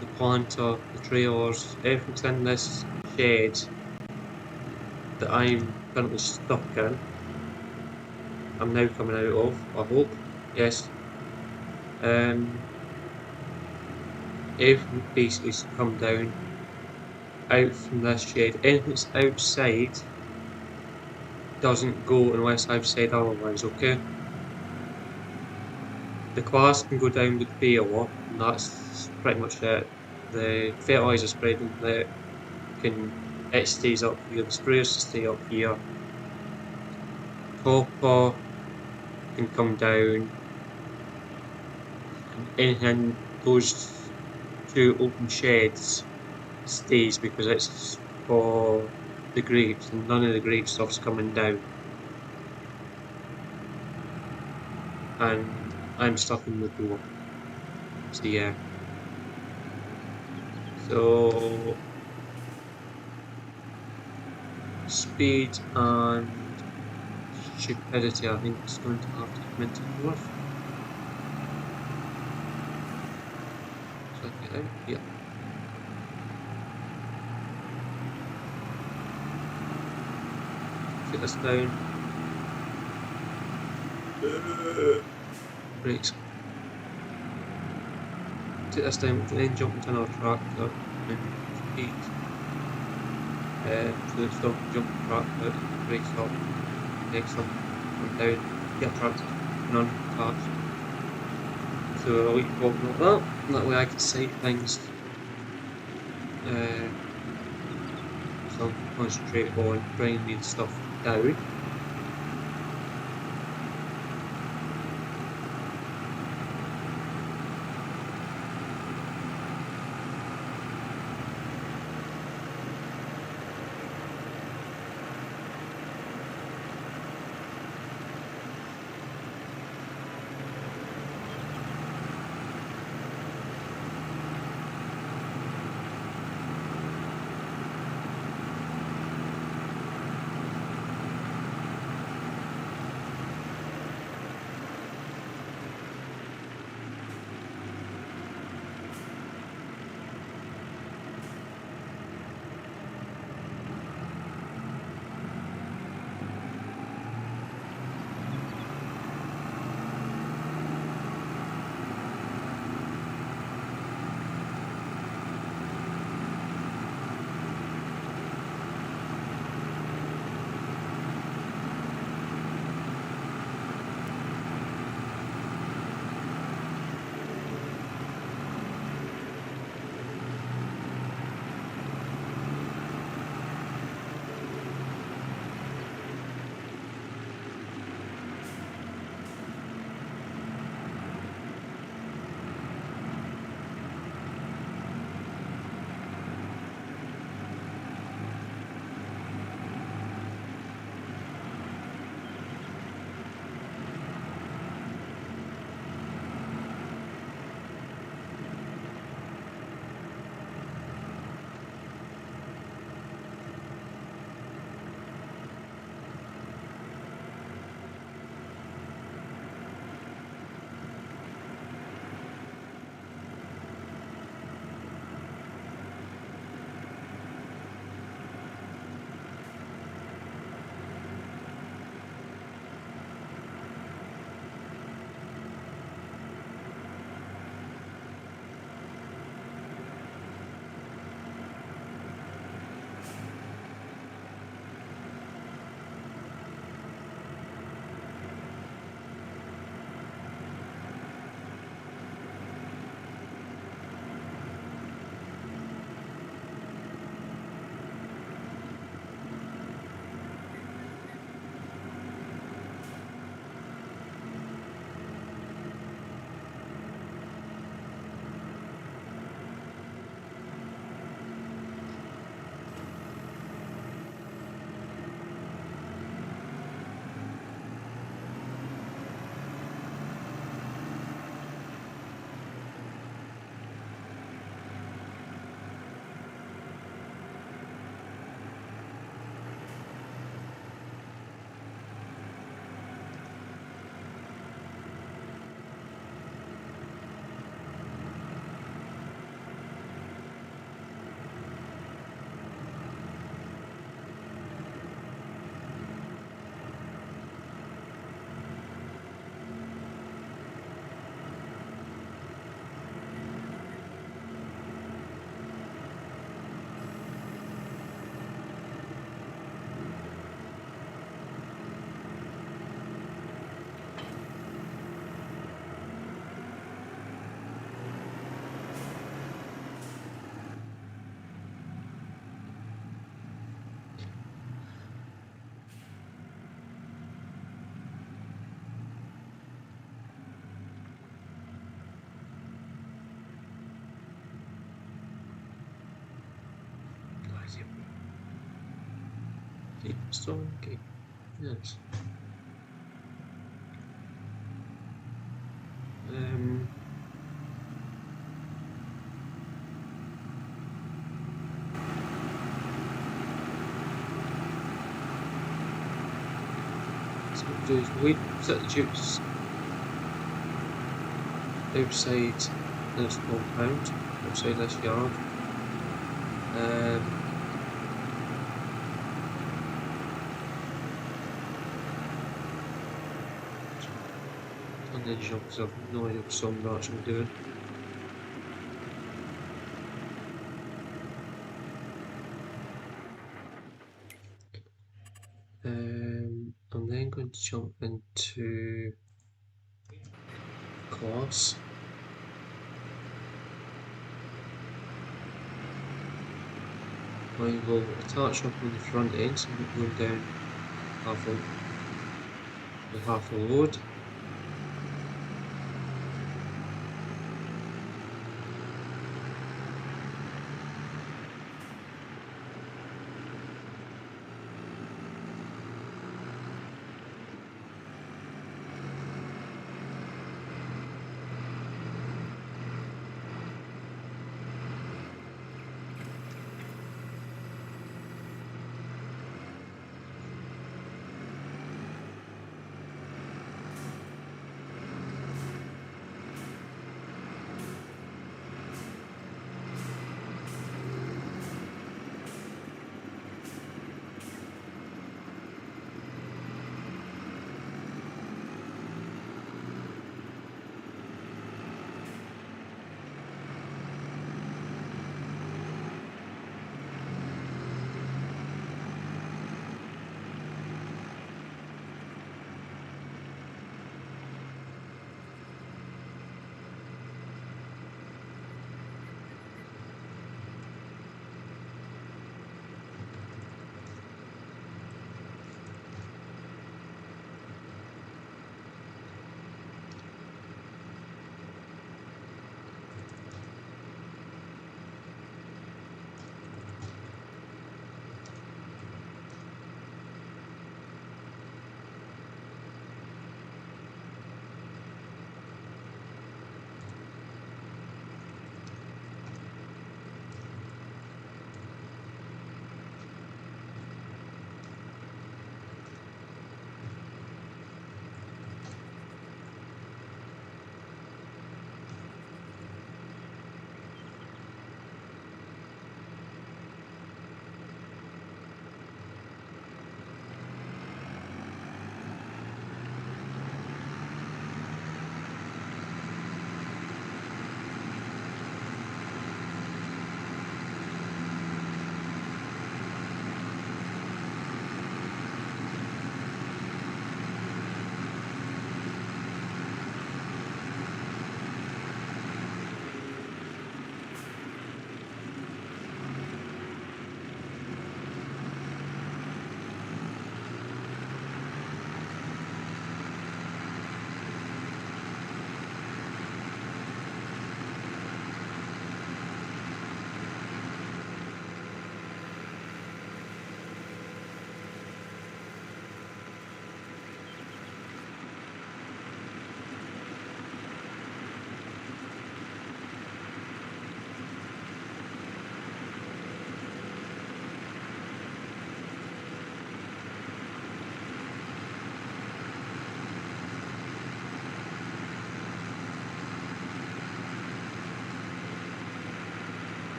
the planter, the trailers, everything's in this shed that I'm currently stuck in. I'm now coming out of, I hope. Yes. Everything basically's come down out from this shed. Anything that's outside doesn't go unless I've said otherwise, okay? The class can go down with the baler, and that's pretty much it. The fertiliser spreading it stays up here, the sprayers stay up here. Copper can come down. Anything those two open sheds stays because it's for the grades, and none of the grade stuff's coming down. And I'm stuck in the door. So yeah. So speed and stupidity, I think, is going to have to come into fourth. So I get out? Yeah. Take this down. Brakes. Take this down, then jump into another tractor and speed. So it's still jump the tractor, brakes up, next up, come down, get a tractor, none attached. So we walk like that, that way I can sight things. So I can concentrate on bringing the stuff down. Deep stone key. Yes. Um, so what we'll do is we set the dukes outside this compound, outside this yard. Um, Unusual because I've no idea what some are actually doing. I'm then going to jump into class. I will attach up on the front end, so I'm going down half a load.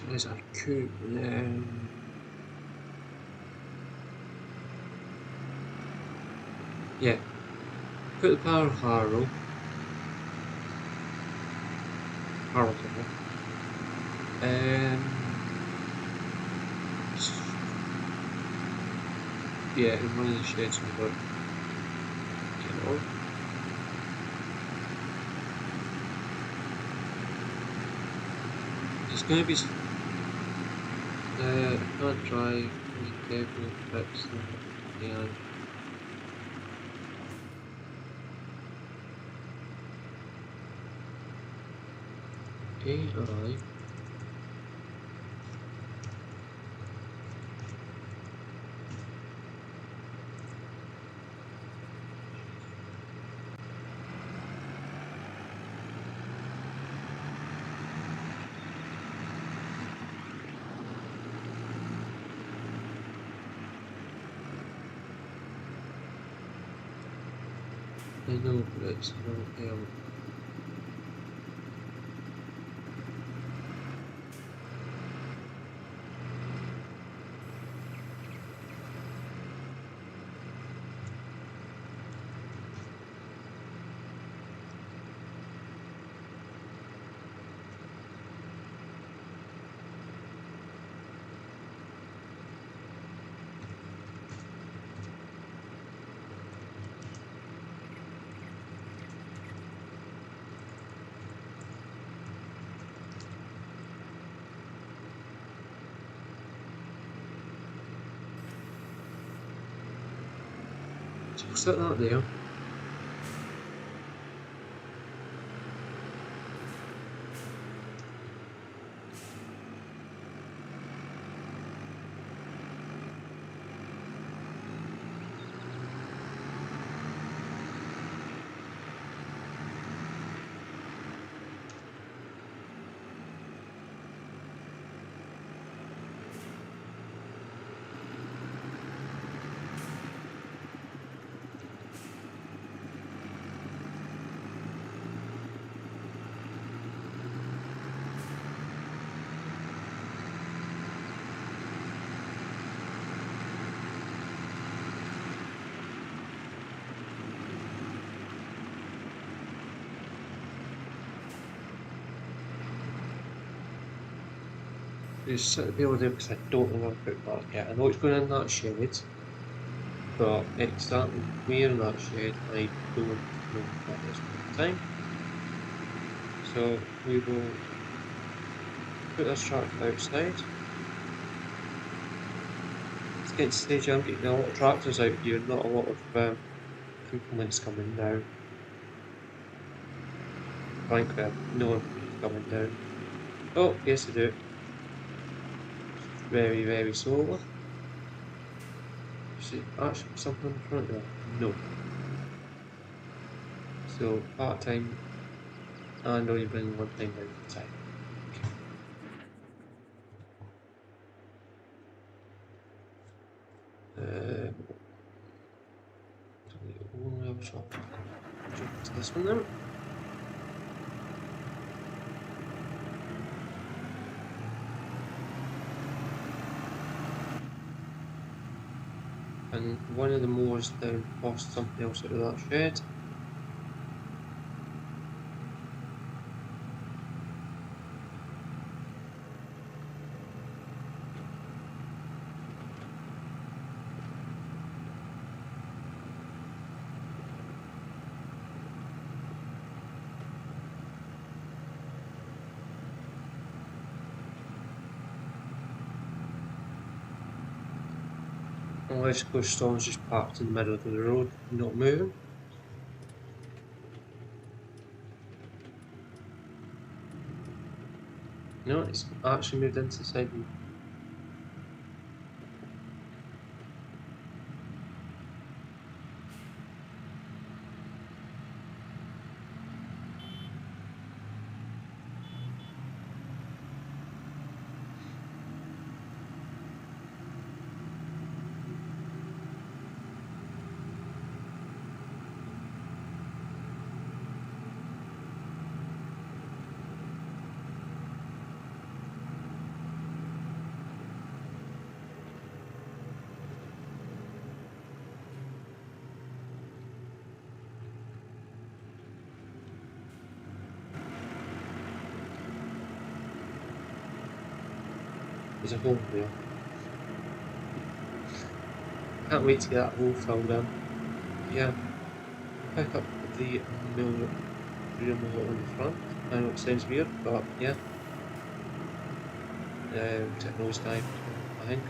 There's our coup. Yeah. Put the power harrow. Harrow. Yeah, in one of the sheds we've got get on. There's going to be I can't drive any cable fix and AI. I know, but it's not help. So we'll set that there. Just set the build there because I don't know where to put that yet. I know it's going in that shed, but exactly where in that shed I don't know at this point in time. So we will put this tractor outside. It's getting to the stage I'm getting a lot of tractors out here, not a lot of implements coming now. Frankly, no implements coming down. Oh, yes I do. Very, very slowly. Should actually be something in front of that. No. So part time and only bring one time out at a time. Only other shop. Jump to this one then. And one of the mowers down past something else out of that shed. Electrical storm's just parked in the middle of the road, not moving. No, it's actually moved into the side. There's a hole there. Can't wait to get that hole filled in. Yeah, we'll pick up the rear mirror on the front. I know it sounds weird, but yeah. We'll take nosedive as well, I think.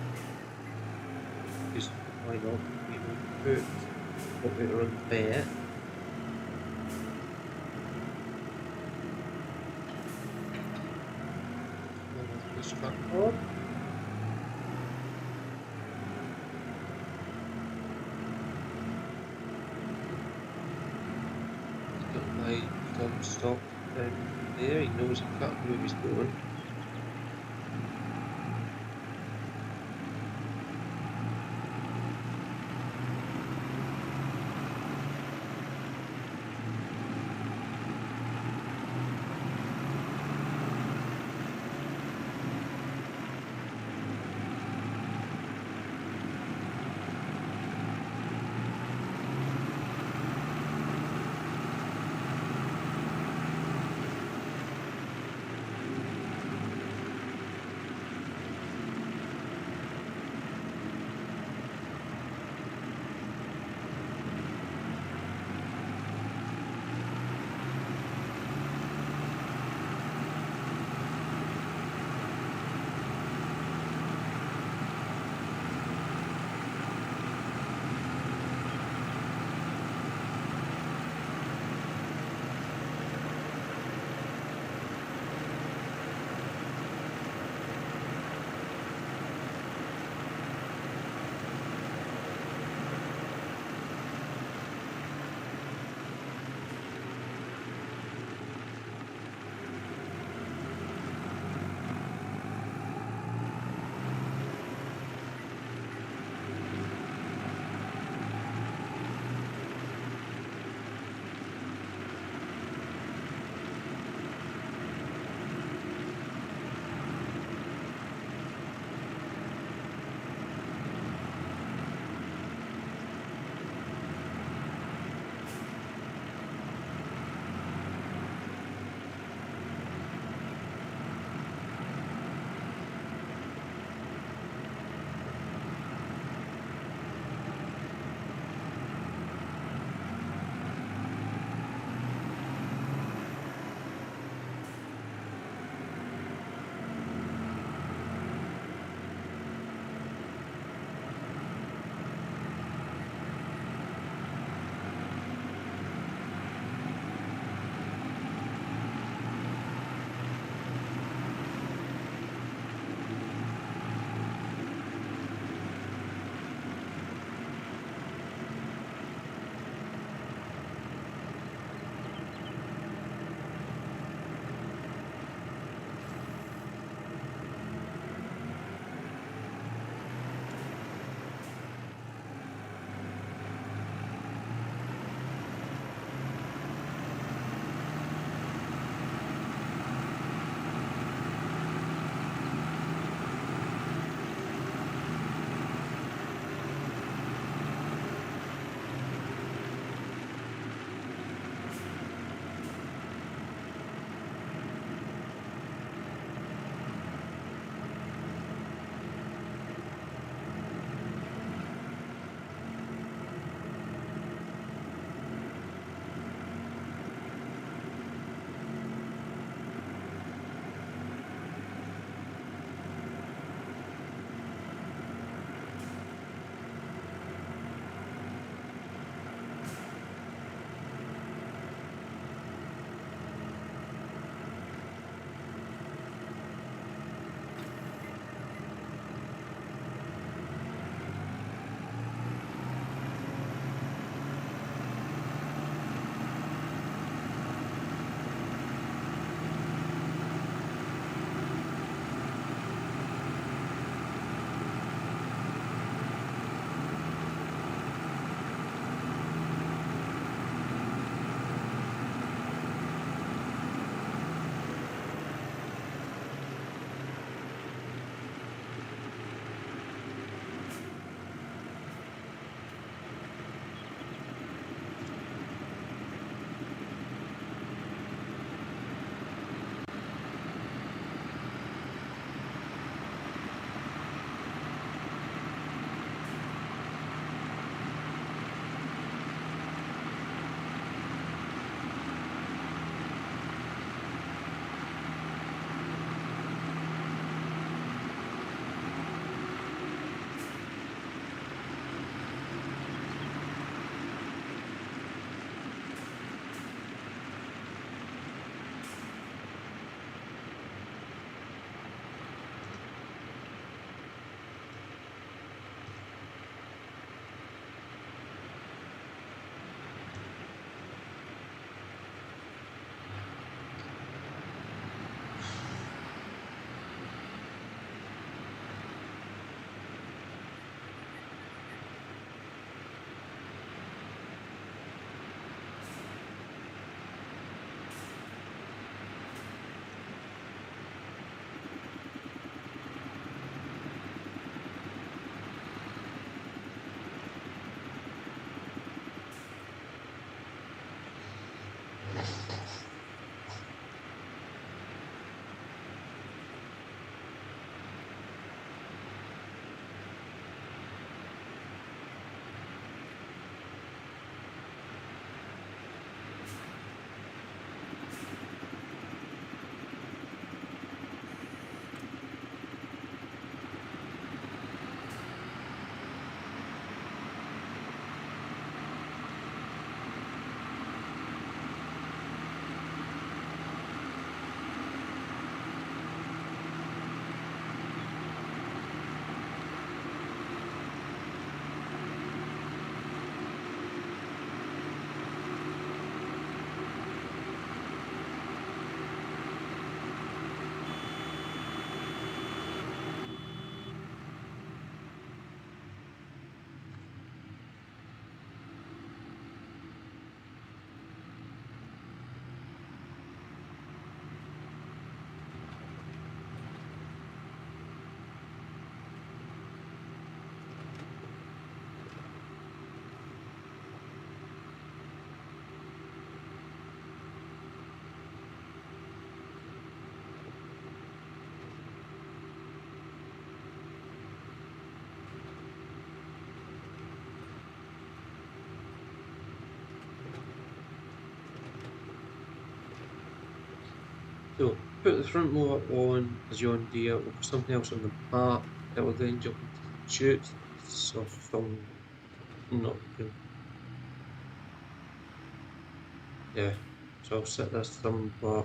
Because why not? We will put what we are on the bet. Come on, the strap board. Got my Tom stock in there. He knows exactly where he's going. So put the front mower on the John Deere, we'll put something else on the map, it will then jump into the chutes of some not looking, yeah. So I'll set this somewhere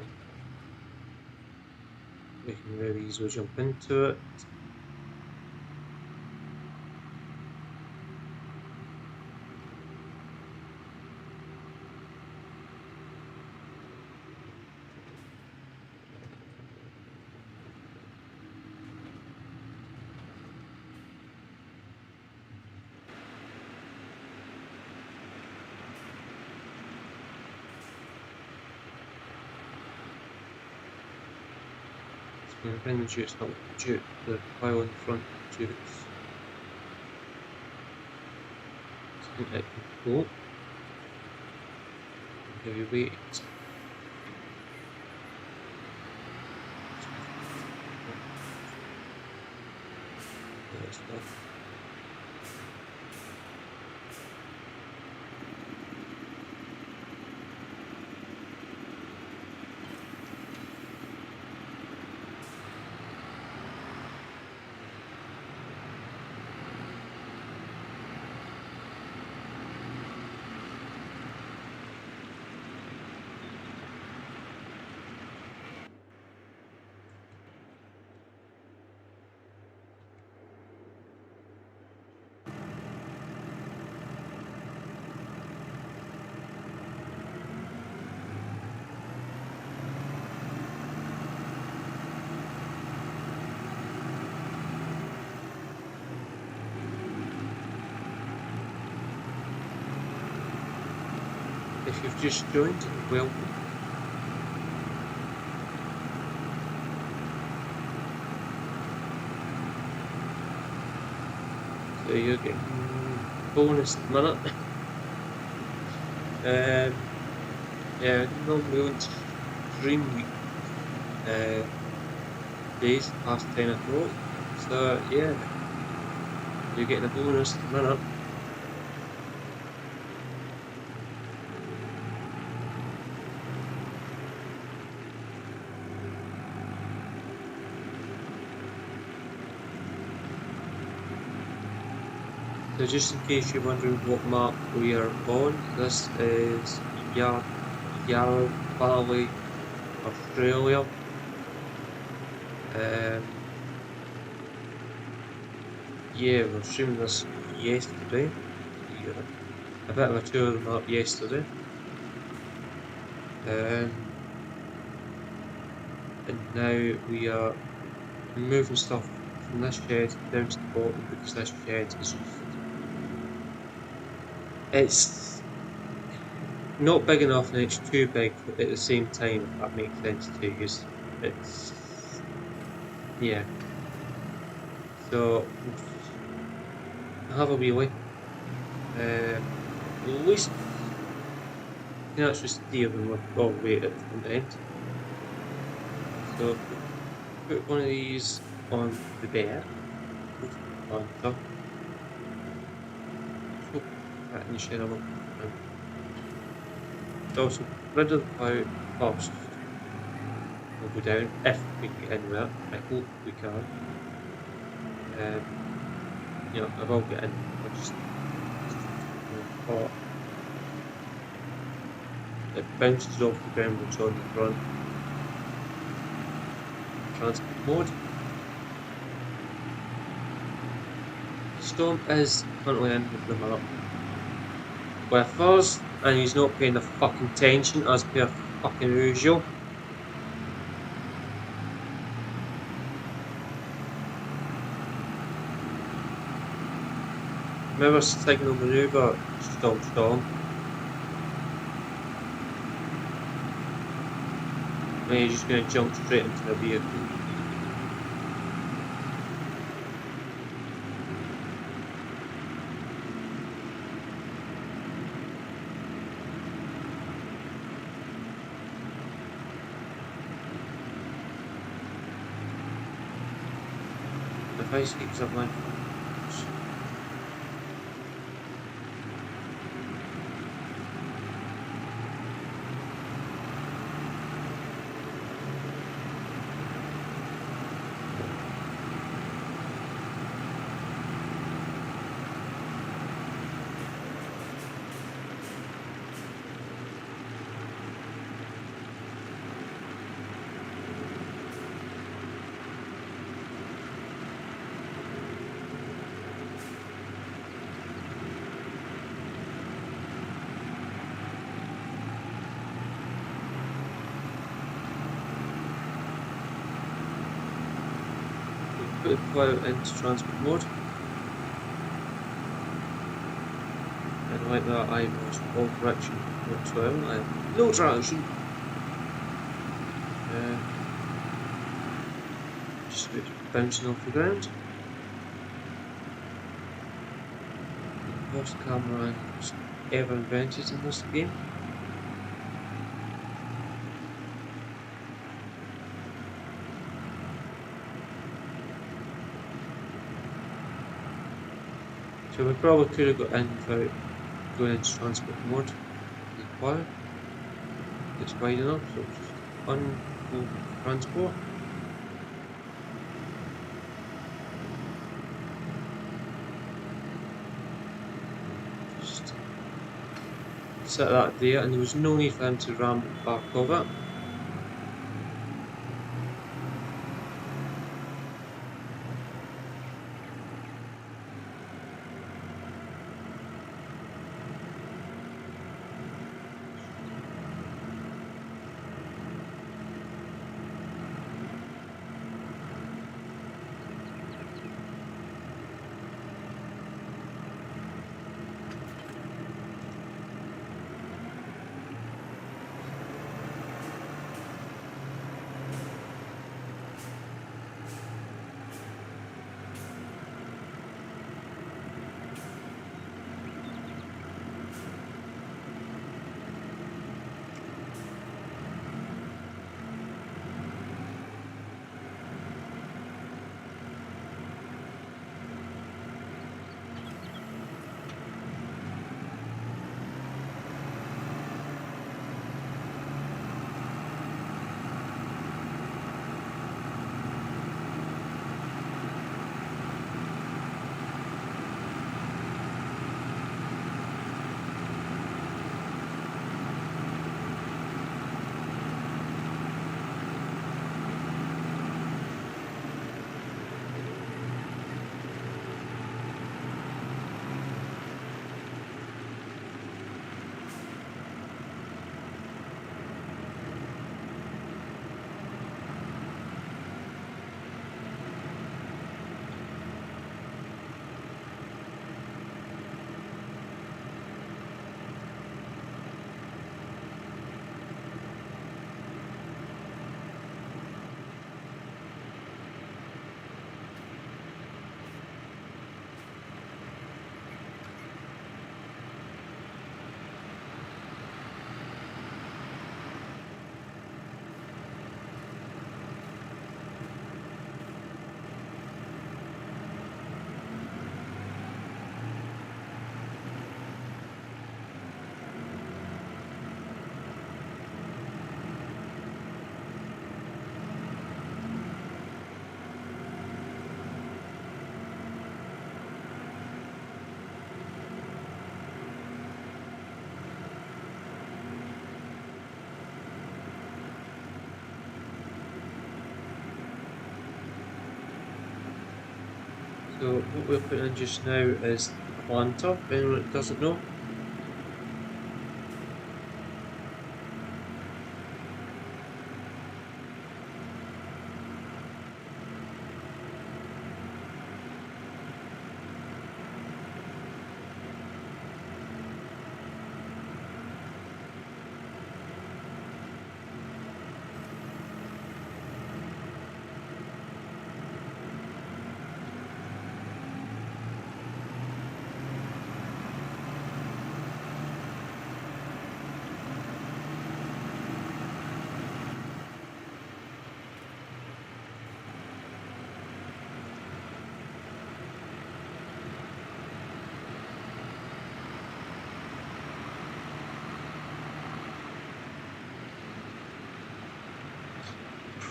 we can very easily jump into it. So we're going to bring the chutes up, the pile in the front of the chutes. So I think it can go. Heavy weight. Stuff. If you've just joined, welcome. So you're getting bonus minute. Yeah, normally on stream week days past 10 o'clock. So yeah, you're getting a bonus minute. So just in case you're wondering what map we are on, this is Yarra Valley, Australia. Yeah, we were streaming this yesterday. A bit of a tour of the map yesterday. And now we are moving stuff from this shed down to the bottom because this shed is just, it's not big enough and it's too big at the same time, if that makes sense to you. It's, yeah. So we'll just have a wheelie. At least you can actually steer them with all the way at the front end. So put one of these on the bear. On top. So that in the shed a little bit. Also rid of the plough first. We'll go down if we can get in there. I hope we can. You know, I will get in. I'll just it bounces off the ground which on the front. Transport mode. The storm is currently in with the map with us, and he's not paying the fucking attention as per fucking usual. Remember signal maneuver, storm. And you're just going to jump straight into the vehicle. The face keeps up like put the plough into transport mode, and like that I was all correction whatsoever. I have no traction. Just a bit bouncing off the ground. The worst camera angles ever invented in this game. So we probably could have got in without going into transport mode. The plough. It's wide enough, so just unload transport. Just set that there, and there was no need for him to ram the back of it. So what we're putting in just now is the planter, if anyone doesn't know.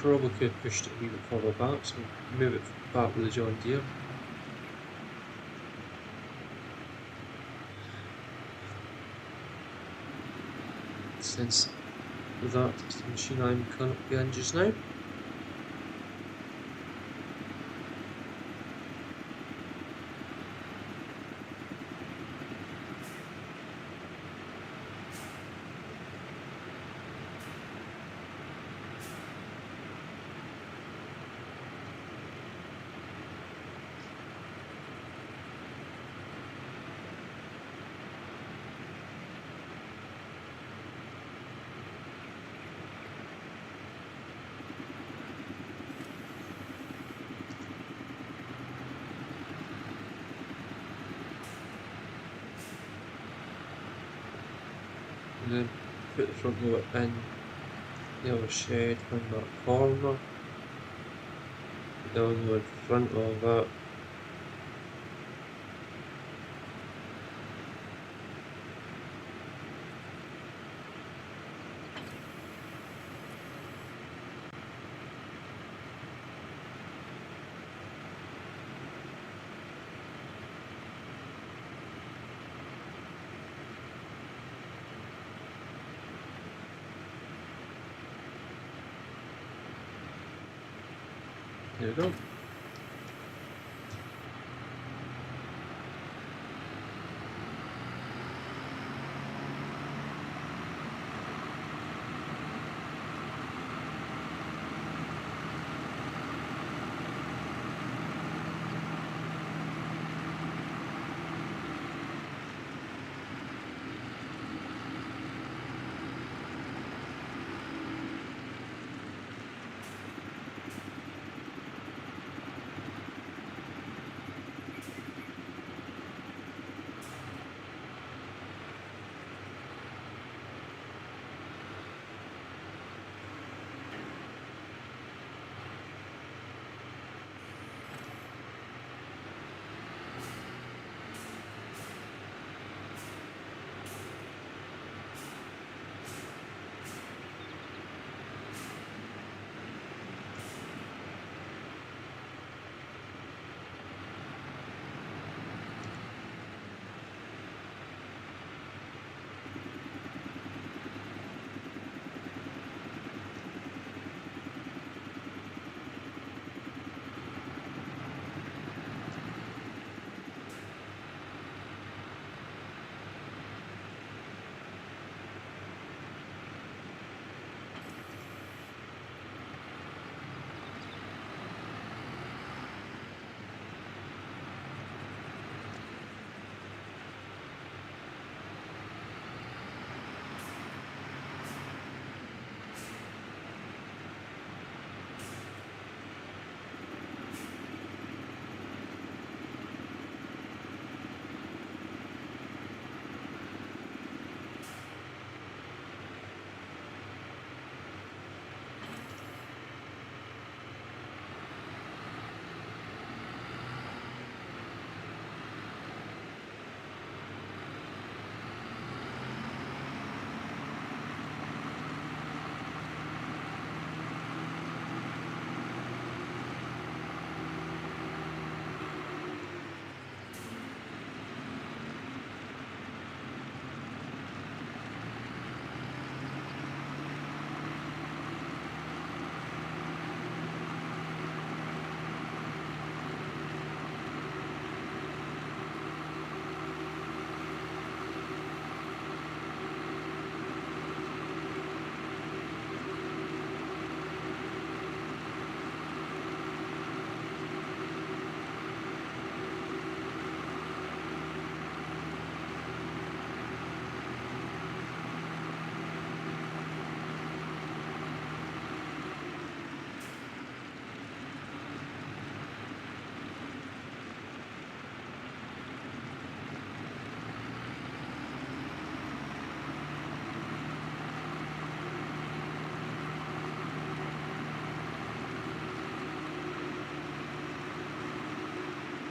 Probably could have pushed it a wee bit further back, so move it back with the John Deere. Since that is the machine I'm currently in just now. and then put the front loader in the other shed in that corner, down in front of it. There we go.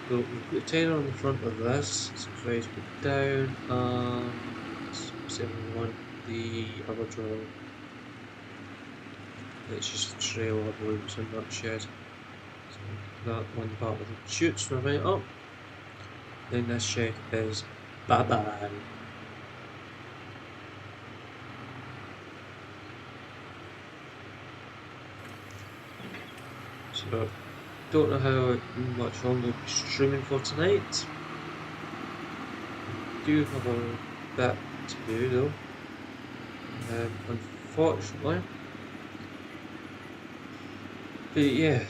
So we put the tail on the front of this, so tries to put down, and say we want the other drawer. It's just a trail of loops in that shed. So that one part of the chutes were right up. Then this shed is bye bye. So don't know how much longer we'll be streaming for tonight. Do have a bit to do though. Unfortunately. But yeah,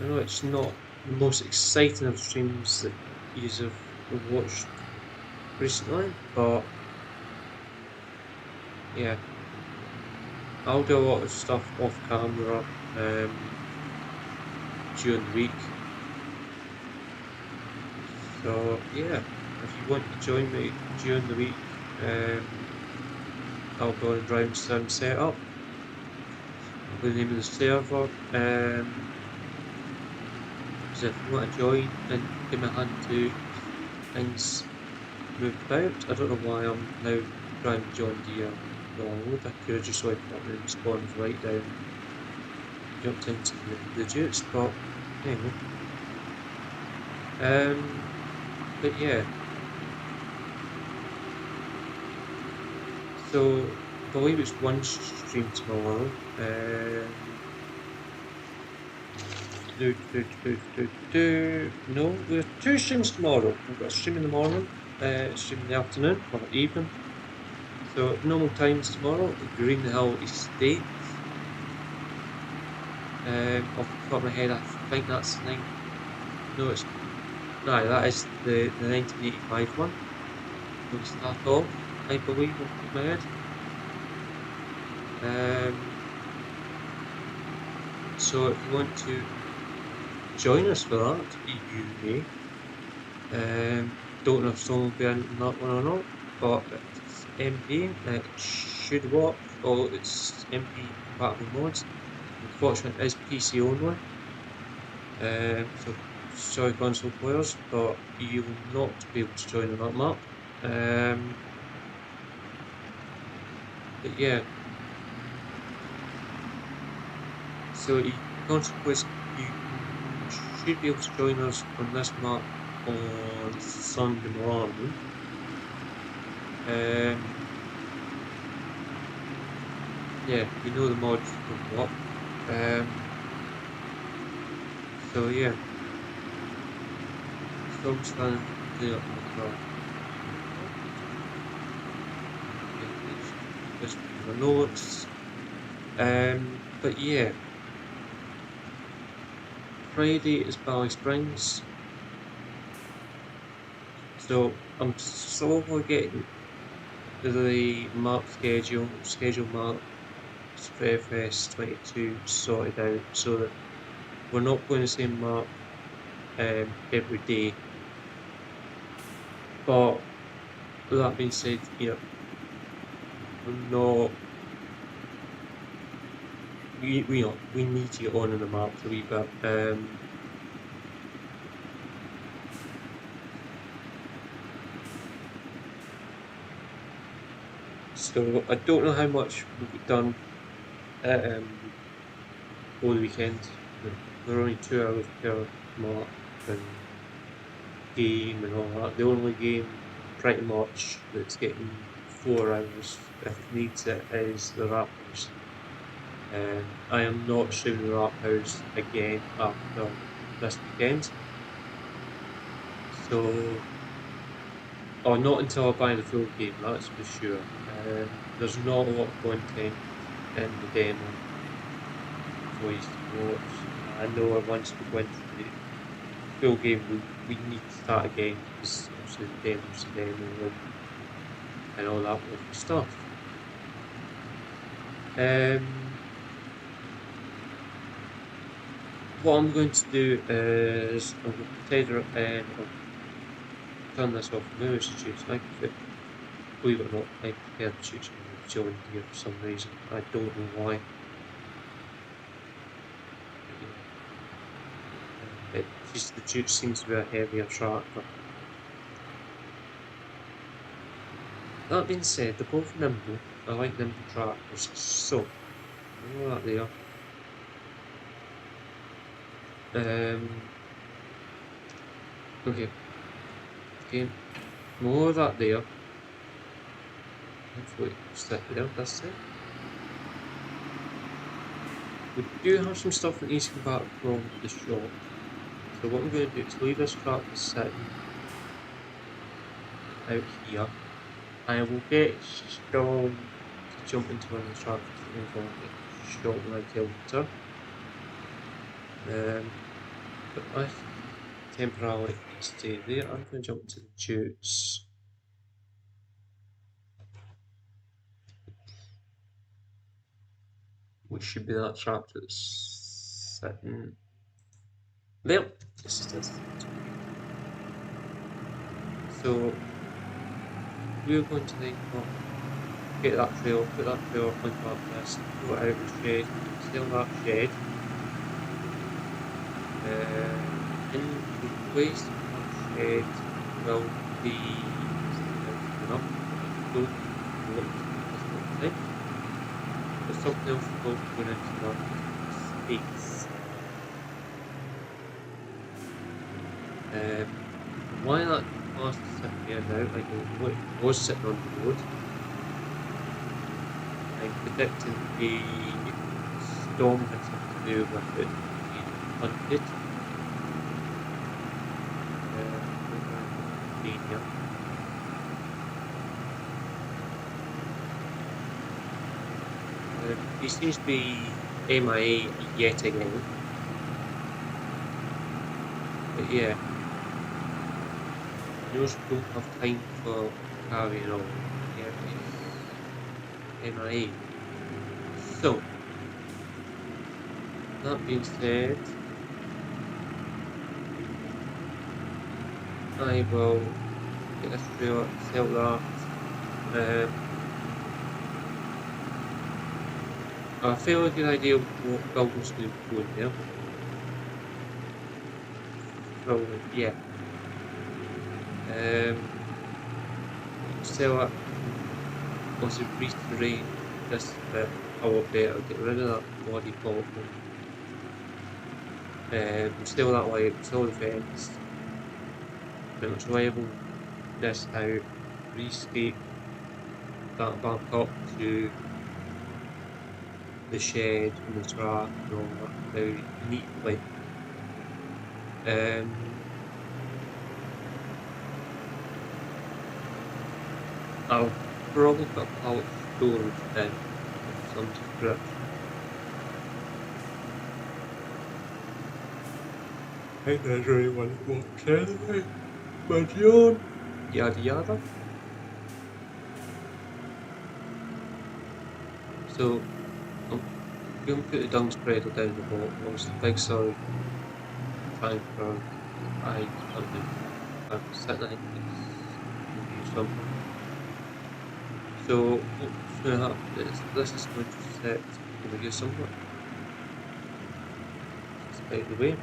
I know it's not the most exciting of streams that you have watched recently, but yeah, I'll do a lot of stuff off camera during the week. So yeah, if you want to join me during the week, I'll go and drive some setup. I'll put the name of the server. Because if you want to join and give me a hand to things moved about, I don't know why I'm now driving John Deere road. I could have just left that in spawns right down, jumped into the Dukes, but anyway. But yeah, so I believe it's one stream tomorrow. No, we have two streams tomorrow. We've got a stream in the morning, a stream in the afternoon, or evening. So normal times tomorrow, Green Hill Estate. Off the top of my head, I think that's nine. No, it's no, that is the 1985 one. We start off, I believe, off the top of my head. So if you want to join us for that, you may. Don't know if someone will be in that one or not, but it's MP, it should work, or it's MP compatible mods. Unfortunately, it is PC only, so sorry console players, but you will not be able to join on that map. But yeah, so consequently, you should be able to join us on this map on Sunday morning. Yeah, you know the mods will work. So yeah, Storm Stand clear up my car. Just my notes. But yeah, Friday is Valley Springs. So I'm slowly getting the map schedule map for FS22 sorted out so that we're not playing the same map every day. But with that being said, we're not. We need to get on in the maps a wee bit. So I don't know how much we've done over the weekend. There are only 2 hours per map and game and all that. The only game pretty much that's getting 4 hours if it needs it is the Rap House. I am not streaming the Rap House again after this weekend. So, or not until I buy the full game, that's for sure. There's not a lot of content in the demo for you to watch. I know once we go into the full game, we need to start again because obviously the demo's the demo and all that lovely stuff. What I'm going to do is I'm going to tether it in. I'll turn this off. Maybe I should choose. Believe it or not, I prefer to choose John Deere for some reason. I don't know why. But yeah. It just the Duke seems to be a heavier tractor. That being said, they're both nimble. I like nimble tractors. So, all that there. Okay. Okay. More of that there. Hopefully, stick there. That's it. We do have some stuff that needs to come back from the shop. So what I'm going to do is leave this tractor sitting out here. I will get Sean to jump into one of the tractors over at the shop when I tell him to. But if temporarily stay there, I'm going to jump to the Jutes, which should be that tractor that's sitting there. This is this. So we're going to then get that trailer, put that trailer onto our list, throw it out the shed, sell that shed. In the waste of that shed will be something else coming up. Don't look this whole time. But something else will go into that space. Why that car's sitting here now, like it was sitting on the road. I'm predicting a storm had something to do with it being hunted. He seems to be MIA yet again. But yeah, those don't have time for carrying on. Yeah, it's MIA. So, that being said, I will get this trailer, sell that. I feel like a good idea what building's going to go in there. Probably, yeah. Sell it. Once it reaches the rain, this bit a lot better. Get rid of that bloody polygon. Sell that light, sell the fence. Pretty much level this out. Rescape that back up to the shed and the track and all that very neatly. I'll probably put a pallet storage in of some description. I think that's really what it wants anyway. But yada yada. So I'm going to put the dung spreader down the bottom. There's the big sorry tanker. I'm sitting in something. So what's going to happen is this is going to sit over here somewhere. It's out of the way.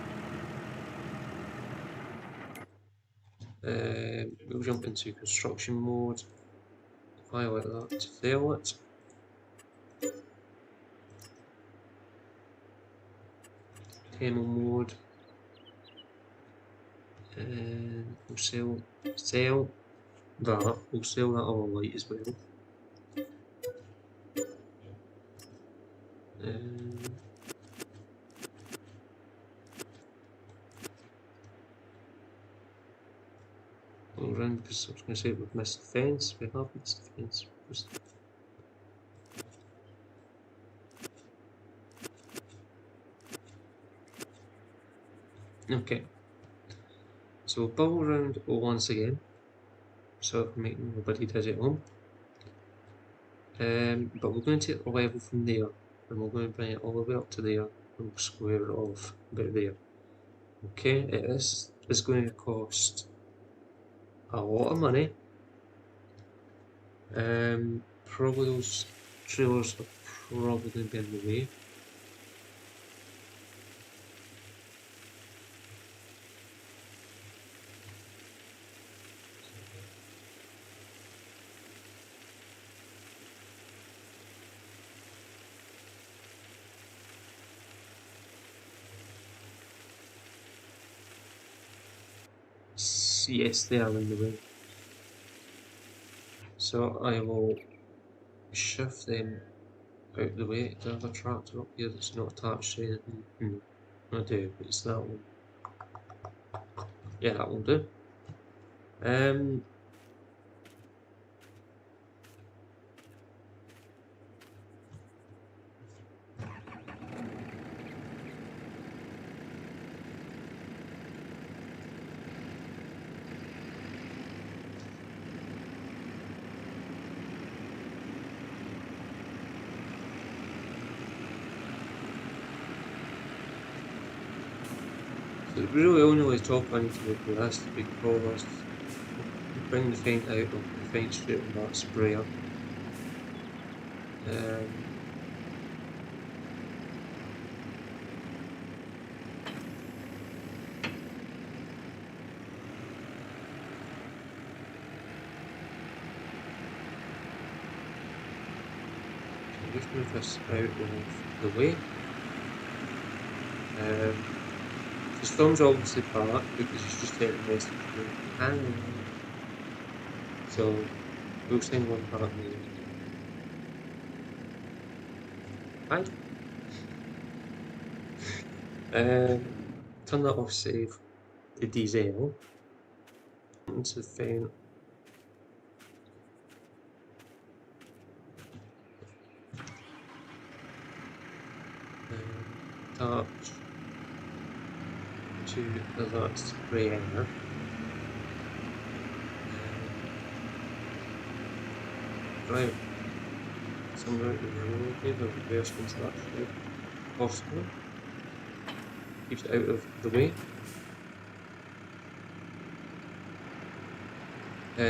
We'll jump into construction mode. Highlight that to sell it. Demo mode. And we'll sell that. We'll sell that other light as well. We'll run because I was going to say we've missed the fence. We have missed the fence. Okay. So we'll bubble around once again. So I can make nobody did it home. But we're going to take the level from there and we're going to bring it all the way up to there and we'll square it off about there. Okay, it's going to cost a lot of money. Probably those trailers are probably going to be in the way. Yes, they are in the way. So I will shift them out the way. Do I have a tractor up here that's not attached to anything? I do, but it's that one. Yeah, that will do. So really only talk I need to do this because bring the paint out of the paint strip on that sprayer. Just move this out of the way. His thumb's obviously back because he's just taking the message from so we'll send one back now. Turn that off, save the diesel into the fan. Touch to that sprayer. Drive somewhere in the road, maybe reverse into that shape possible. Keeps it out of the way. I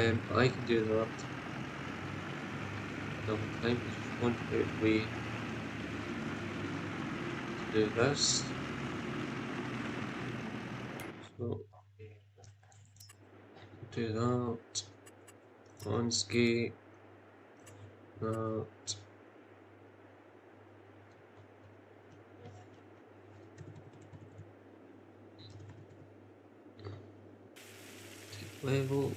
can do that another time. I just want it out of the way to do this. So do that. On skate. That. Take level.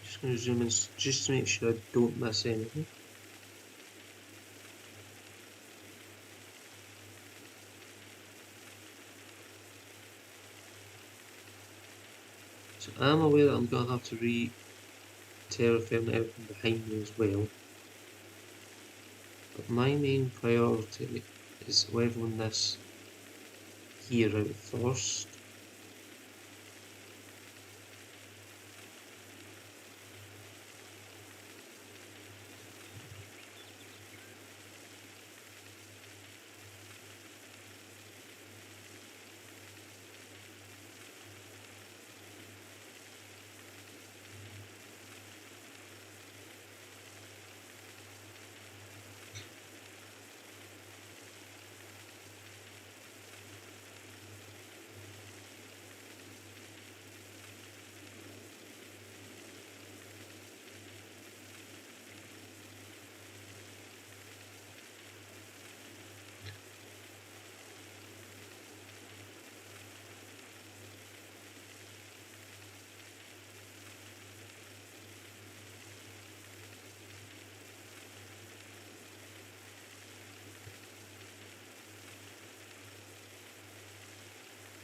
Just going to zoom in just to make sure I don't miss anything. So I'm aware that I'm going to have to re-terraform everything behind me as well. But my main priority is leveling this here out first.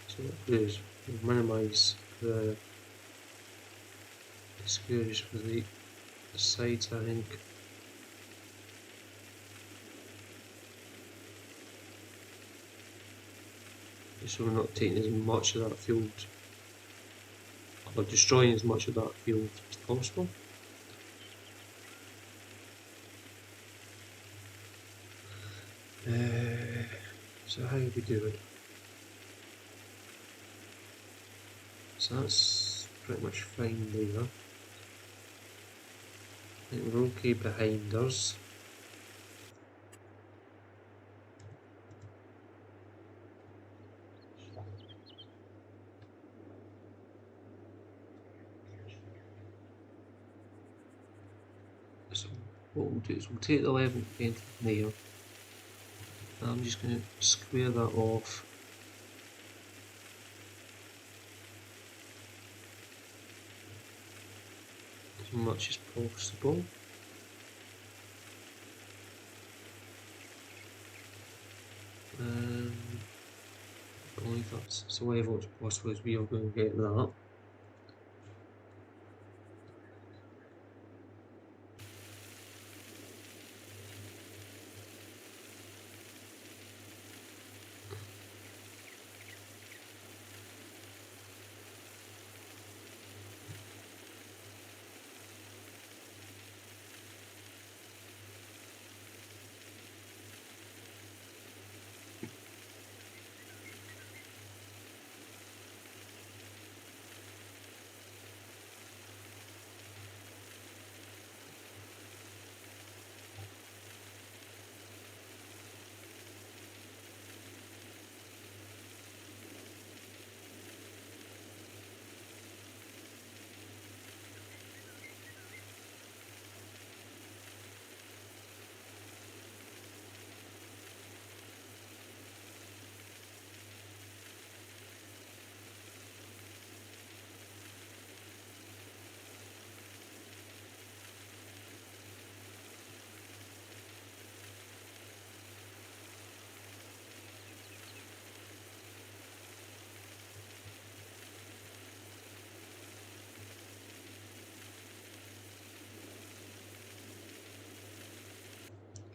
So what we'll do is we'll minimise the squares for the sides, I think. So we're not taking as much of that field, or destroying as much of that field as possible. So how are we doing? So that's pretty much fine there. I think we're okay behind us. So what we'll do is we'll take the level paint from there. And I'm just going to square that off. As much as possible. I believe that's the level as possible as we are going to get that.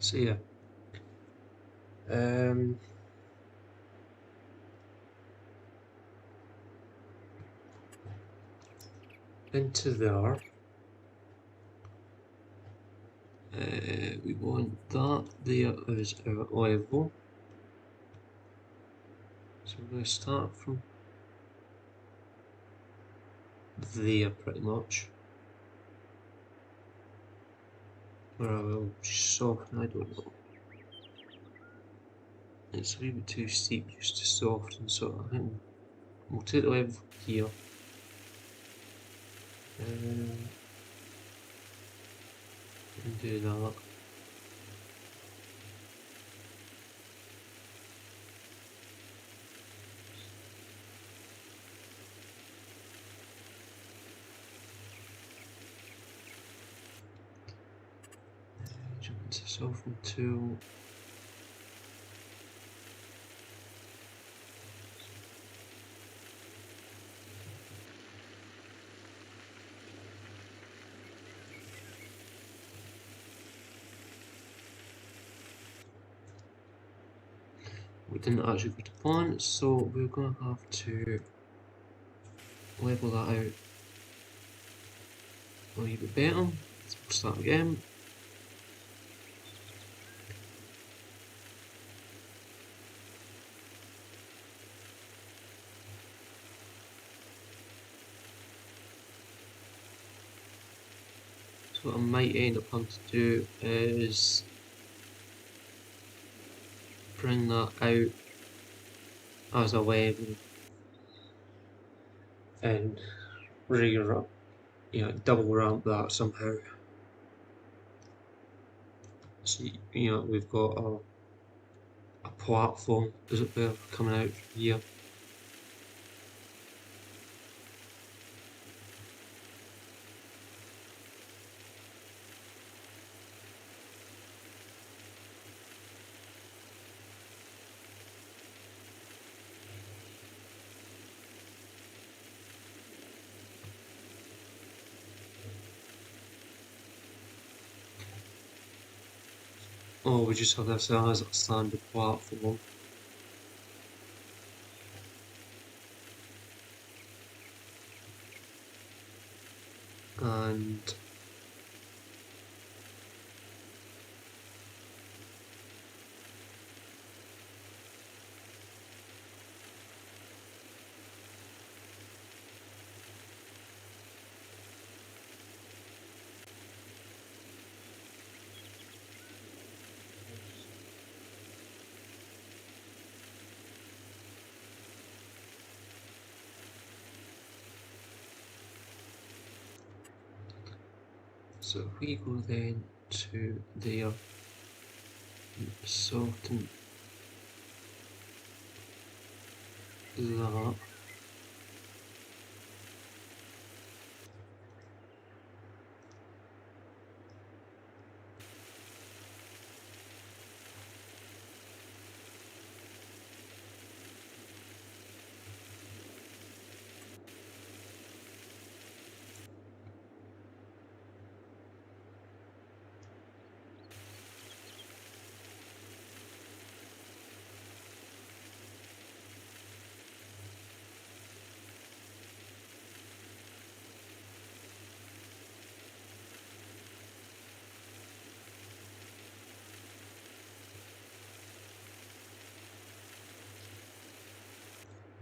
So yeah, into there. We want that there as our level. So we're going to start from there pretty much. Or I will soften, I don't know. It's a wee bit too steep just to soften, so I think we'll take the level from here. And do that. Jump into soften tool. We didn't actually go to plan, so we're going to have to level that out a wee bit better. So we'll start again. So what I might end up having to do is bring that out as a level and double ramp that somehow. So we've got a platform, as it were, coming out from here. Or we just have this as a standard platform. And so if we go then to there, soften that.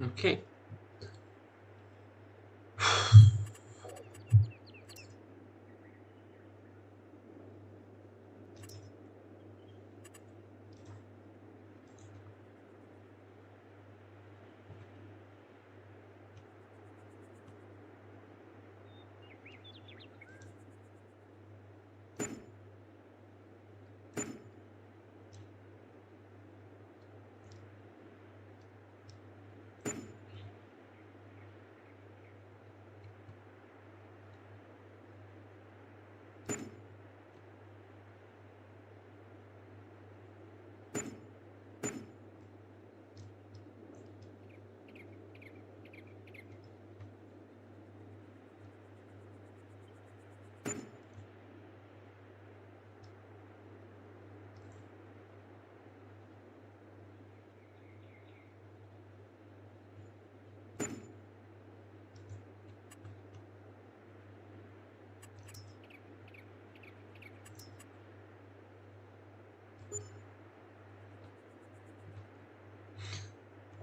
Okay.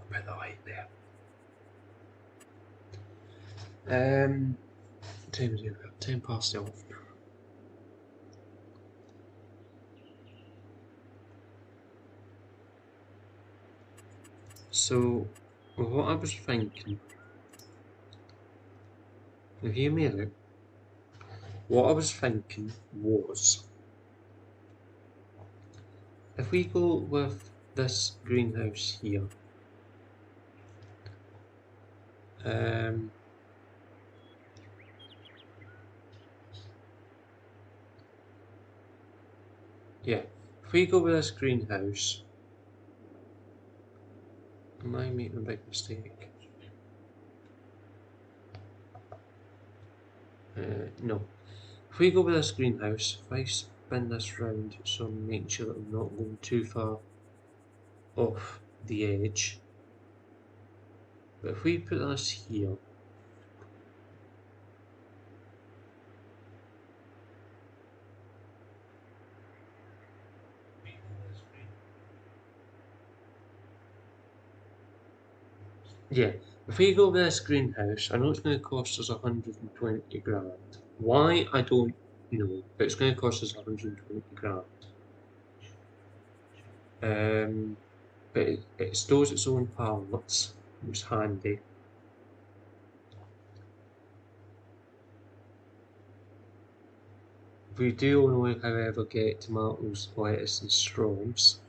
Put the light there. Time is it? 10 past 11. So, what I was thinking, now hear me out. What I was thinking was, if we go with this greenhouse here, yeah, if we go with this greenhouse, am I making a big mistake? No. If we go with this greenhouse, if I spin this round, so I'm making sure that I'm not going too far off the edge. But if we put this here, yeah, if we go with this greenhouse, I know it's going to cost us 120 grand. Why, I don't know, but it's going to cost us 120 grand. But it stores its own pallets, which is handy. We do only, however, get tomatoes, lettuce, and strawberries.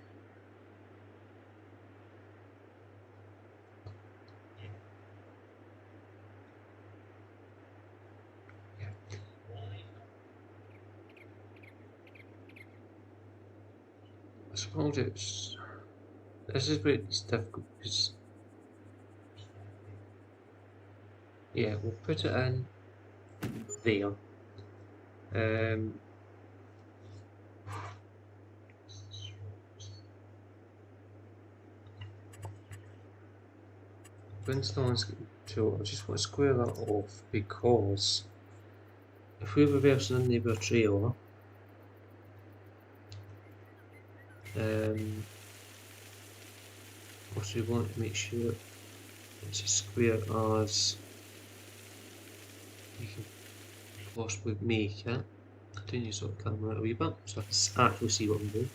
I suppose it's. This is where it's difficult because. Yeah, we'll put it in there. Flintstones tool, I just want to square that off because if we reverse the neighbour trailer, also we want to make sure it's as square as we can possibly make it. Continue sort of camera out a wee bit so I can actually see what I'm doing.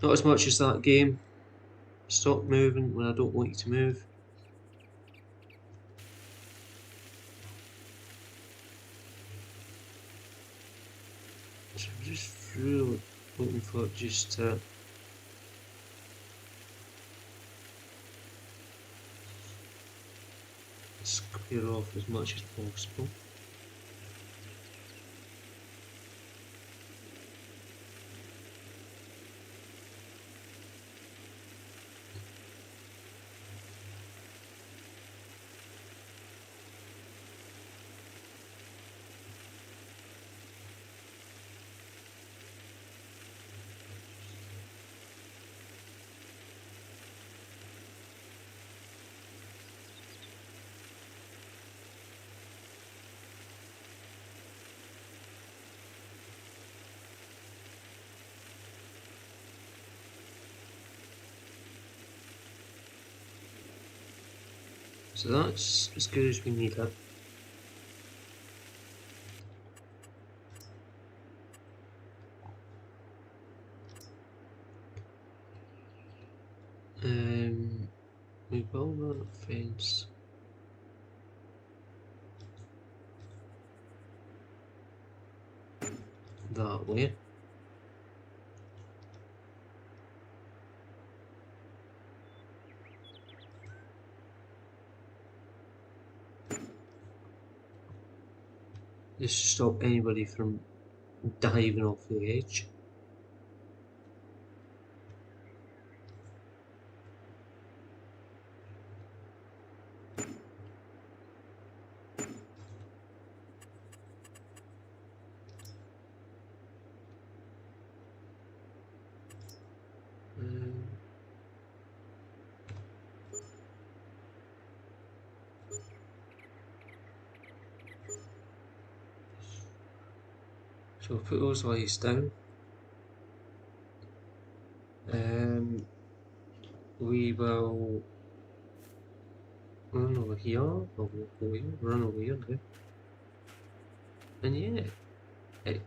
Not as much as that game. Stop moving when I don't want you to move. So I'm just really looking for just square off as much as possible. So that's as good as we need it. We will run a fence that way. Just to stop anybody from diving off the edge. So we'll put those lights down. we will run over here, or we'll go here, run over here now. And yeah, it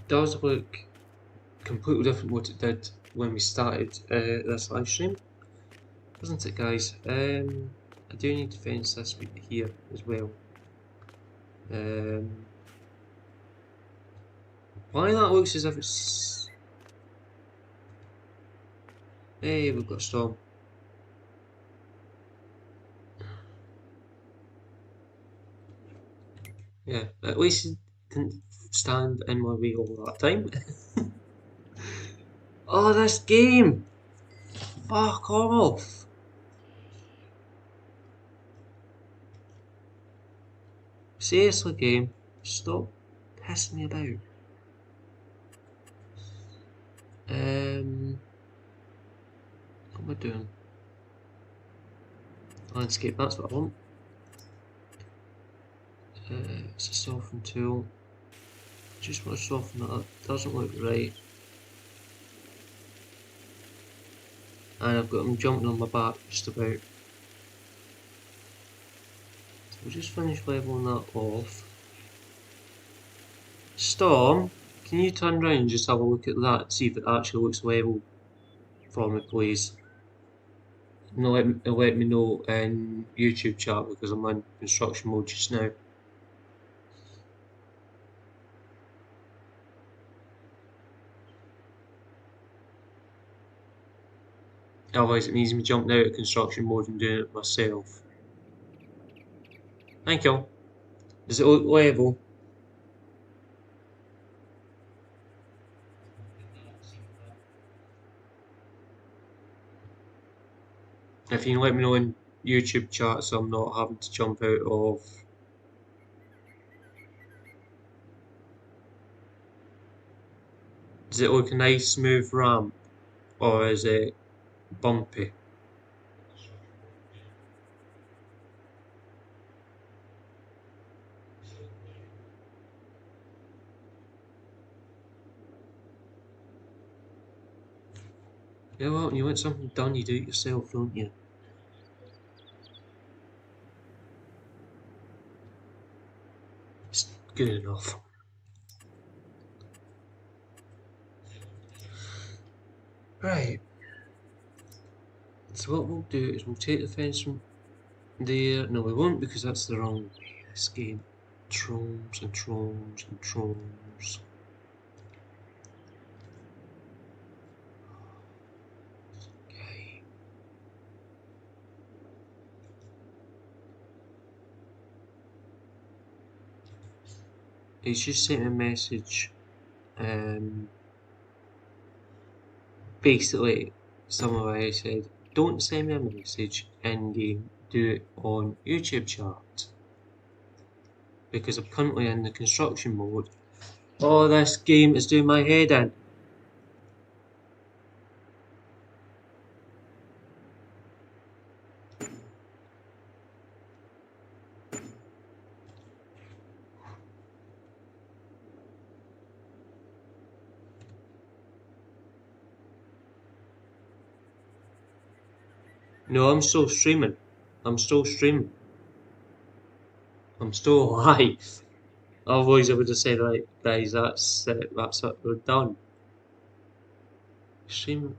does look completely different what it did when we started this live stream, doesn't it, guys? I do need to fence this bit here as well. Why that looks as if it's... Hey, we've got a storm. Yeah, at least it didn't stand in my way all that time. Oh, this game! Fuck off! Seriously, game, stop pissing me about. What am I doing? Landscape, that's what I want. It's a soften tool. Just want to soften that up. Doesn't look right. And I've got him jumping on my back just about. So we'll just finish leveling that off. Storm, can you turn around and just have a look at that and see if it actually looks level for me, please? No, let me know in YouTube chat because I'm in construction mode just now. Otherwise it means me jumping out of construction mode and doing it myself. Thank you. Does it look level? If you can let me know in YouTube chat so I'm not having to jump out of... Does it look a nice smooth ramp or is it bumpy? Yeah, well, you want something done, you do it yourself, don't you? It's good enough. Right. So what we'll do is we'll take the fence from there. No, we won't because that's the wrong way. This game. Trolls and trolls and trolls. Okay. He's just sent me a message. Basically, I said, don't send me a message in game, do it on YouTube chat. Because I'm currently in the construction mode. Oh, this game is doing my head in. No, I'm still streaming. I'm still streaming. I'm still live. Otherwise, I would have said, right, guys, that's it. That's it. We're done. Streaming.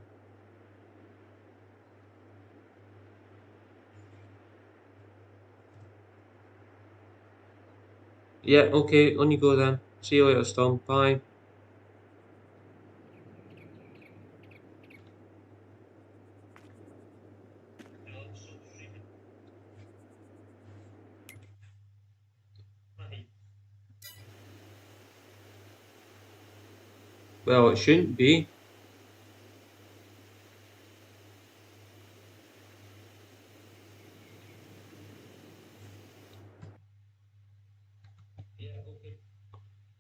Yeah, okay. On you go then. See you later, Storm. Bye. Well, it shouldn't be.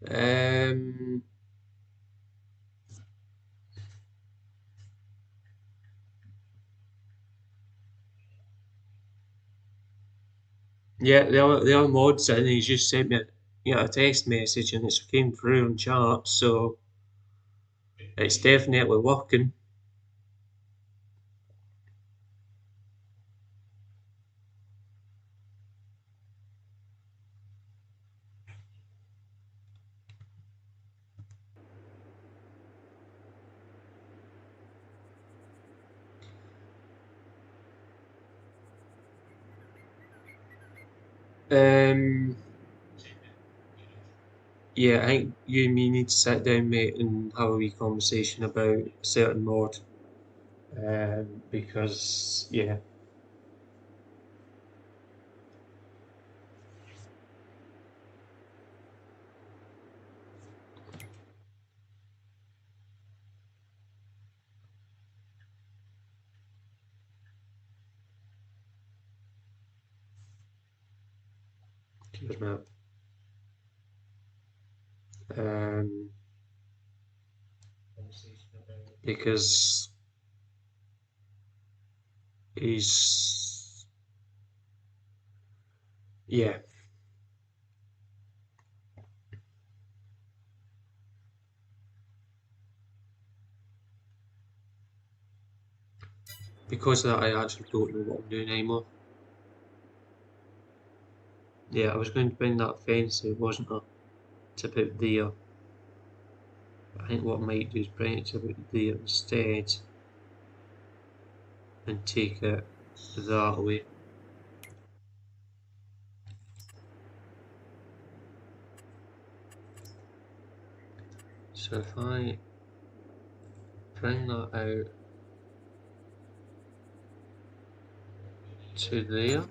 Um. Yeah, the other mods in. He's just sent me a text message and it's came through on chat, so it's definitely working. Um, yeah, I think you and me need to sit down, mate, and have a wee conversation about a certain mod. Because yeah, cheers, mate. Um, because he's yeah, because of that, I actually don't know what I'm doing anymore. Yeah, I was going to bring that fence out, wasn't I? To put there. I think what I might do is bring it to about there instead and take it that way. So if I bring that out to there,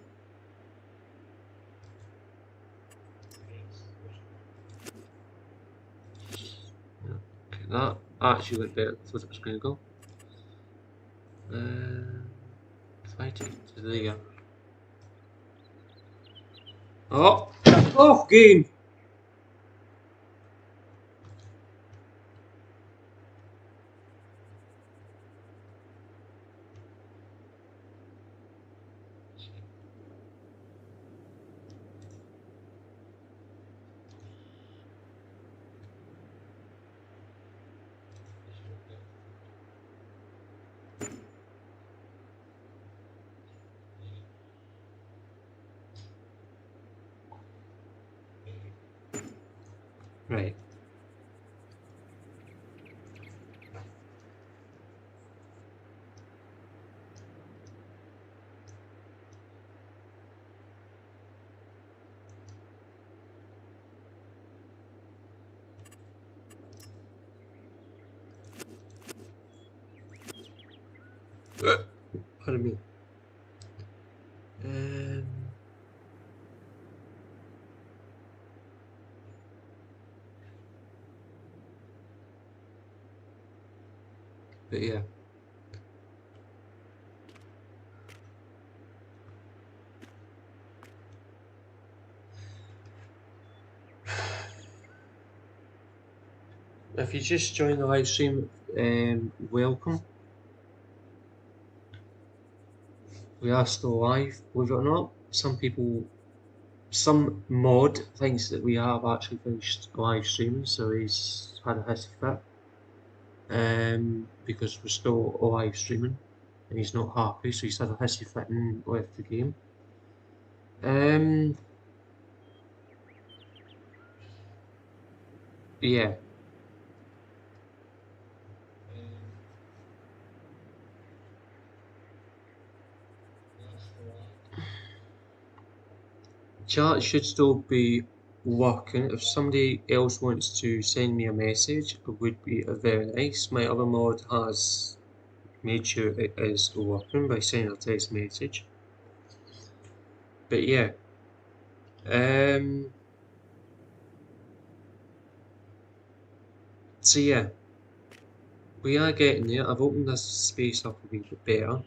okay, that actually went better than I thought it was going to go. If I take it to there. Oh! Off game! Right. Pardon me. Um, but yeah. If you just joined the live stream, welcome. We are still live, believe it or not. Some mod thinks that we have actually finished live streaming, so he's had a hissy fit. Because we're still live streaming, and he's not happy, so he's had a hissy fit and left the game. Um, yeah. Chat should still be working. If somebody else wants to send me a message, it would be very nice. My other mod has made sure it is working by sending a text message. But yeah, um, so yeah, we are getting there. I've opened this space up a wee bit better.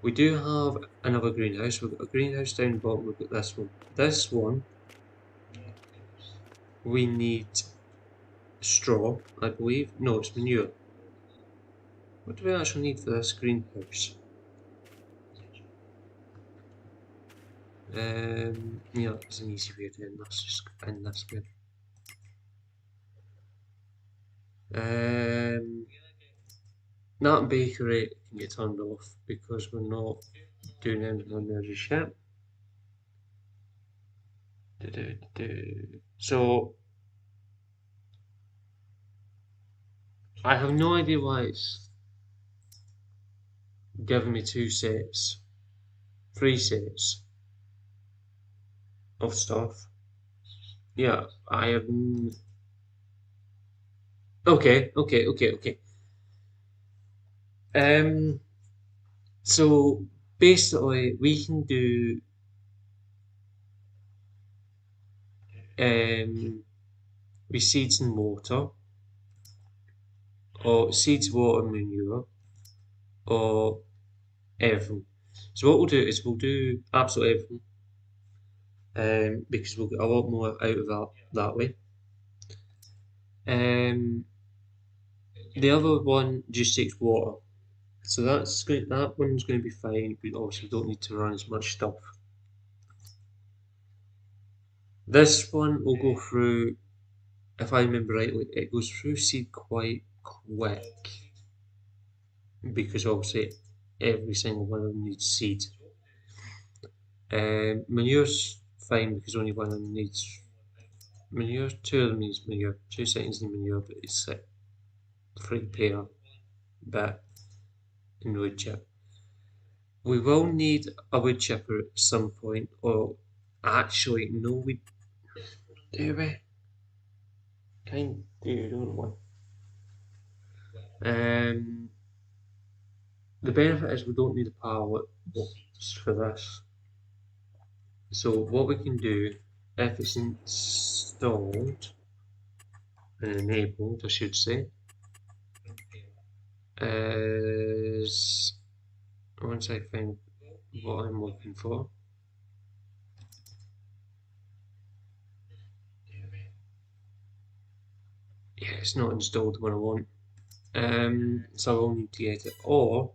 We do have another greenhouse. We've got a greenhouse down the bottom. We've got this one. This one, we need straw, I believe. No, it's manure. What do we actually need for this greenhouse? Yeah, there's an easy way of doing this. Just in this bit. That bakery can get turned off because we're not doing anything on there just yet. So I have no idea why it's giving me two sets, three sets. of stuff. Yeah, I have. Okay, okay, okay, okay. Um, so basically, we can do with seeds and water, or seeds, water, manure, or everything. So what we'll do is we'll do absolutely everything, because we'll get a lot more out of that way. The other one just takes water, so that one's going to be fine. But obviously, we don't need to run as much stuff. This one will go through, if I remember rightly, it goes through seed quite quick because obviously every single one of them needs seed. Manure's fine because only one of them needs manure. Two of them needs manure. Two seconds need manure, but it's like three pair bit in wood chip. We will need a wood chipper at some point, or actually, no, we do we? Kind do, don't we? Um, the benefit is we don't need a pallet box for this. So what we can do, if it's installed and enabled, I should say, is once I find what I'm looking for. Yeah, it's not installed when I want. So I will need to get it. Or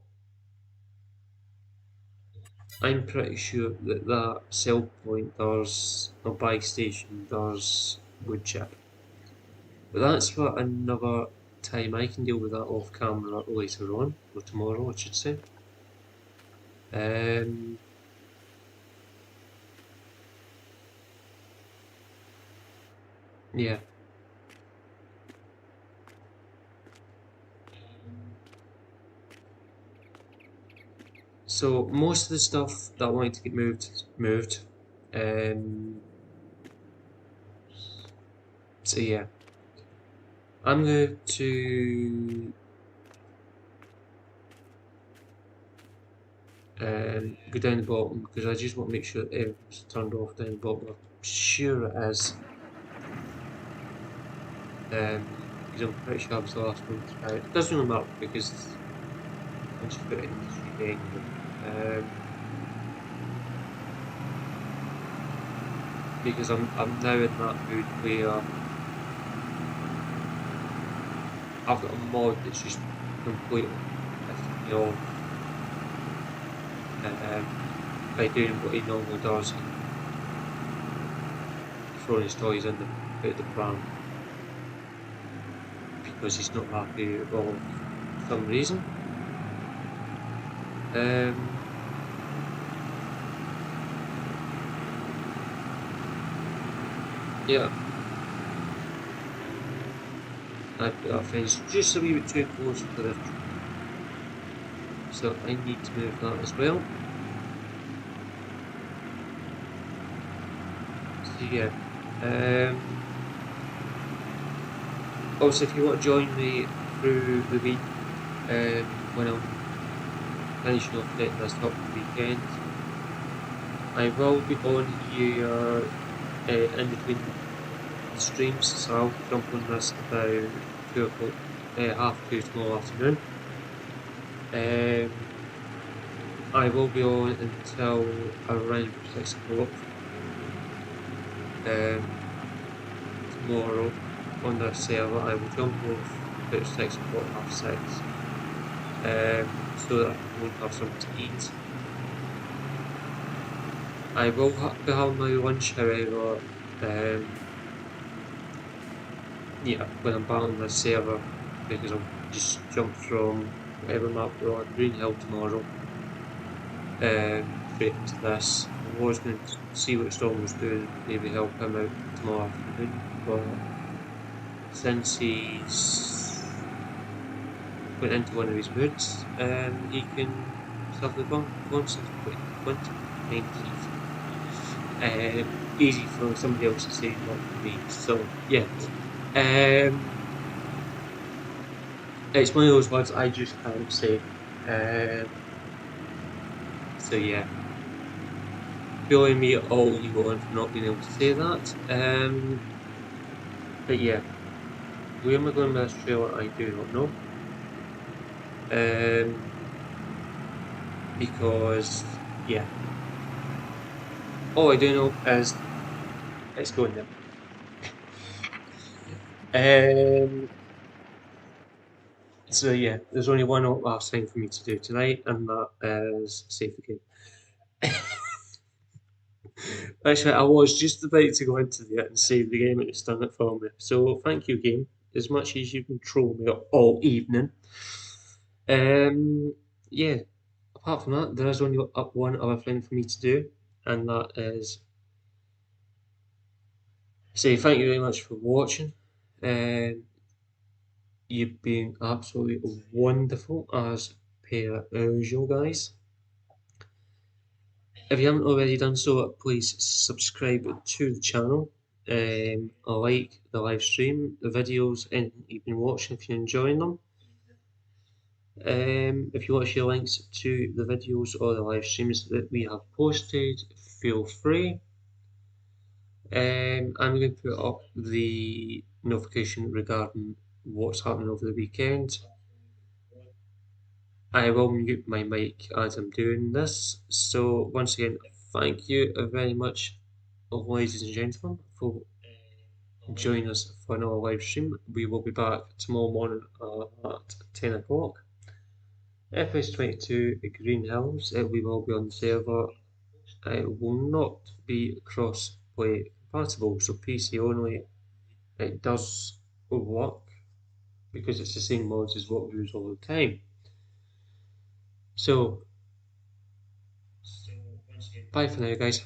I'm pretty sure that that sell point does, or buy station does wood chip. But that's for another time. I can deal with that off camera later on, or tomorrow, I should say. Um, yeah. So most of the stuff that I wanted to get moved. Um, so yeah, I'm going to go down the bottom because I just want to make sure that everything's turned off down the bottom. I'm sure it is. Because I'm pretty sure I was the last one to try it. It doesn't really matter because once you put it in the street anyway. Because I'm now in that mood where I've got a mod that's just completely pissing me off by doing what he normally does and throwing his toys in out the pram because he's not happy at all for some reason. Yeah, I put that fence just a wee bit too close to the tree, so I need to move that as well. So yeah, also if you want to join me through the week when I'm finishing off getting this up for the weekend, I will be on here in between streams, so I'll jump on this about 2 o'clock, half 2 tomorrow afternoon. I will be on until around 6 o'clock tomorrow on the server. I will jump off about 6 o'clock, half 6, so that I won't have something to eat. I will be having my lunch, however, yeah, when I'm back on the server, because I'll just jump from whatever map we're on, Green Hill tomorrow, straight into this. I was going to see what Storm was doing, maybe help him out tomorrow afternoon, but since he's went into one of his moods, he can suffer the consequences. 2019. easy for somebody else to say, not me. So yeah, um, it's one of those words I just can't say. Um, so yeah, blame me all you want for not being able to say that. But yeah, where am I going with this trailer? I do not know. Um, because yeah, all I do know is it's going there. So yeah, there's only one last thing for me to do tonight, and that is save the game. Actually, I was just about to go into it and save the game, and it's done it for me. So thank you, game. As much as you can troll me all evening. Um, yeah. Apart from that, there is only up one other thing for me to do, and that is say thank you very much for watching. Um, you've been absolutely wonderful as per usual, guys. If you haven't already done so, please subscribe to the channel. Like the live stream, the videos, and you've been watching if you're enjoying them. If you want to share links to the videos or the live streams that we have posted, feel free. I'm going to put up the notification regarding what's happening over the weekend. I will mute my mic as I'm doing this. So once again, thank you very much, ladies and gentlemen, for joining us for another live stream. We will be back tomorrow morning at 10 o'clock. FS22 Green Hills, we will be on the server. It will not be cross-play compatible, so PC only. It does work because it's the same mods as what we use all the time. So, bye for now, guys.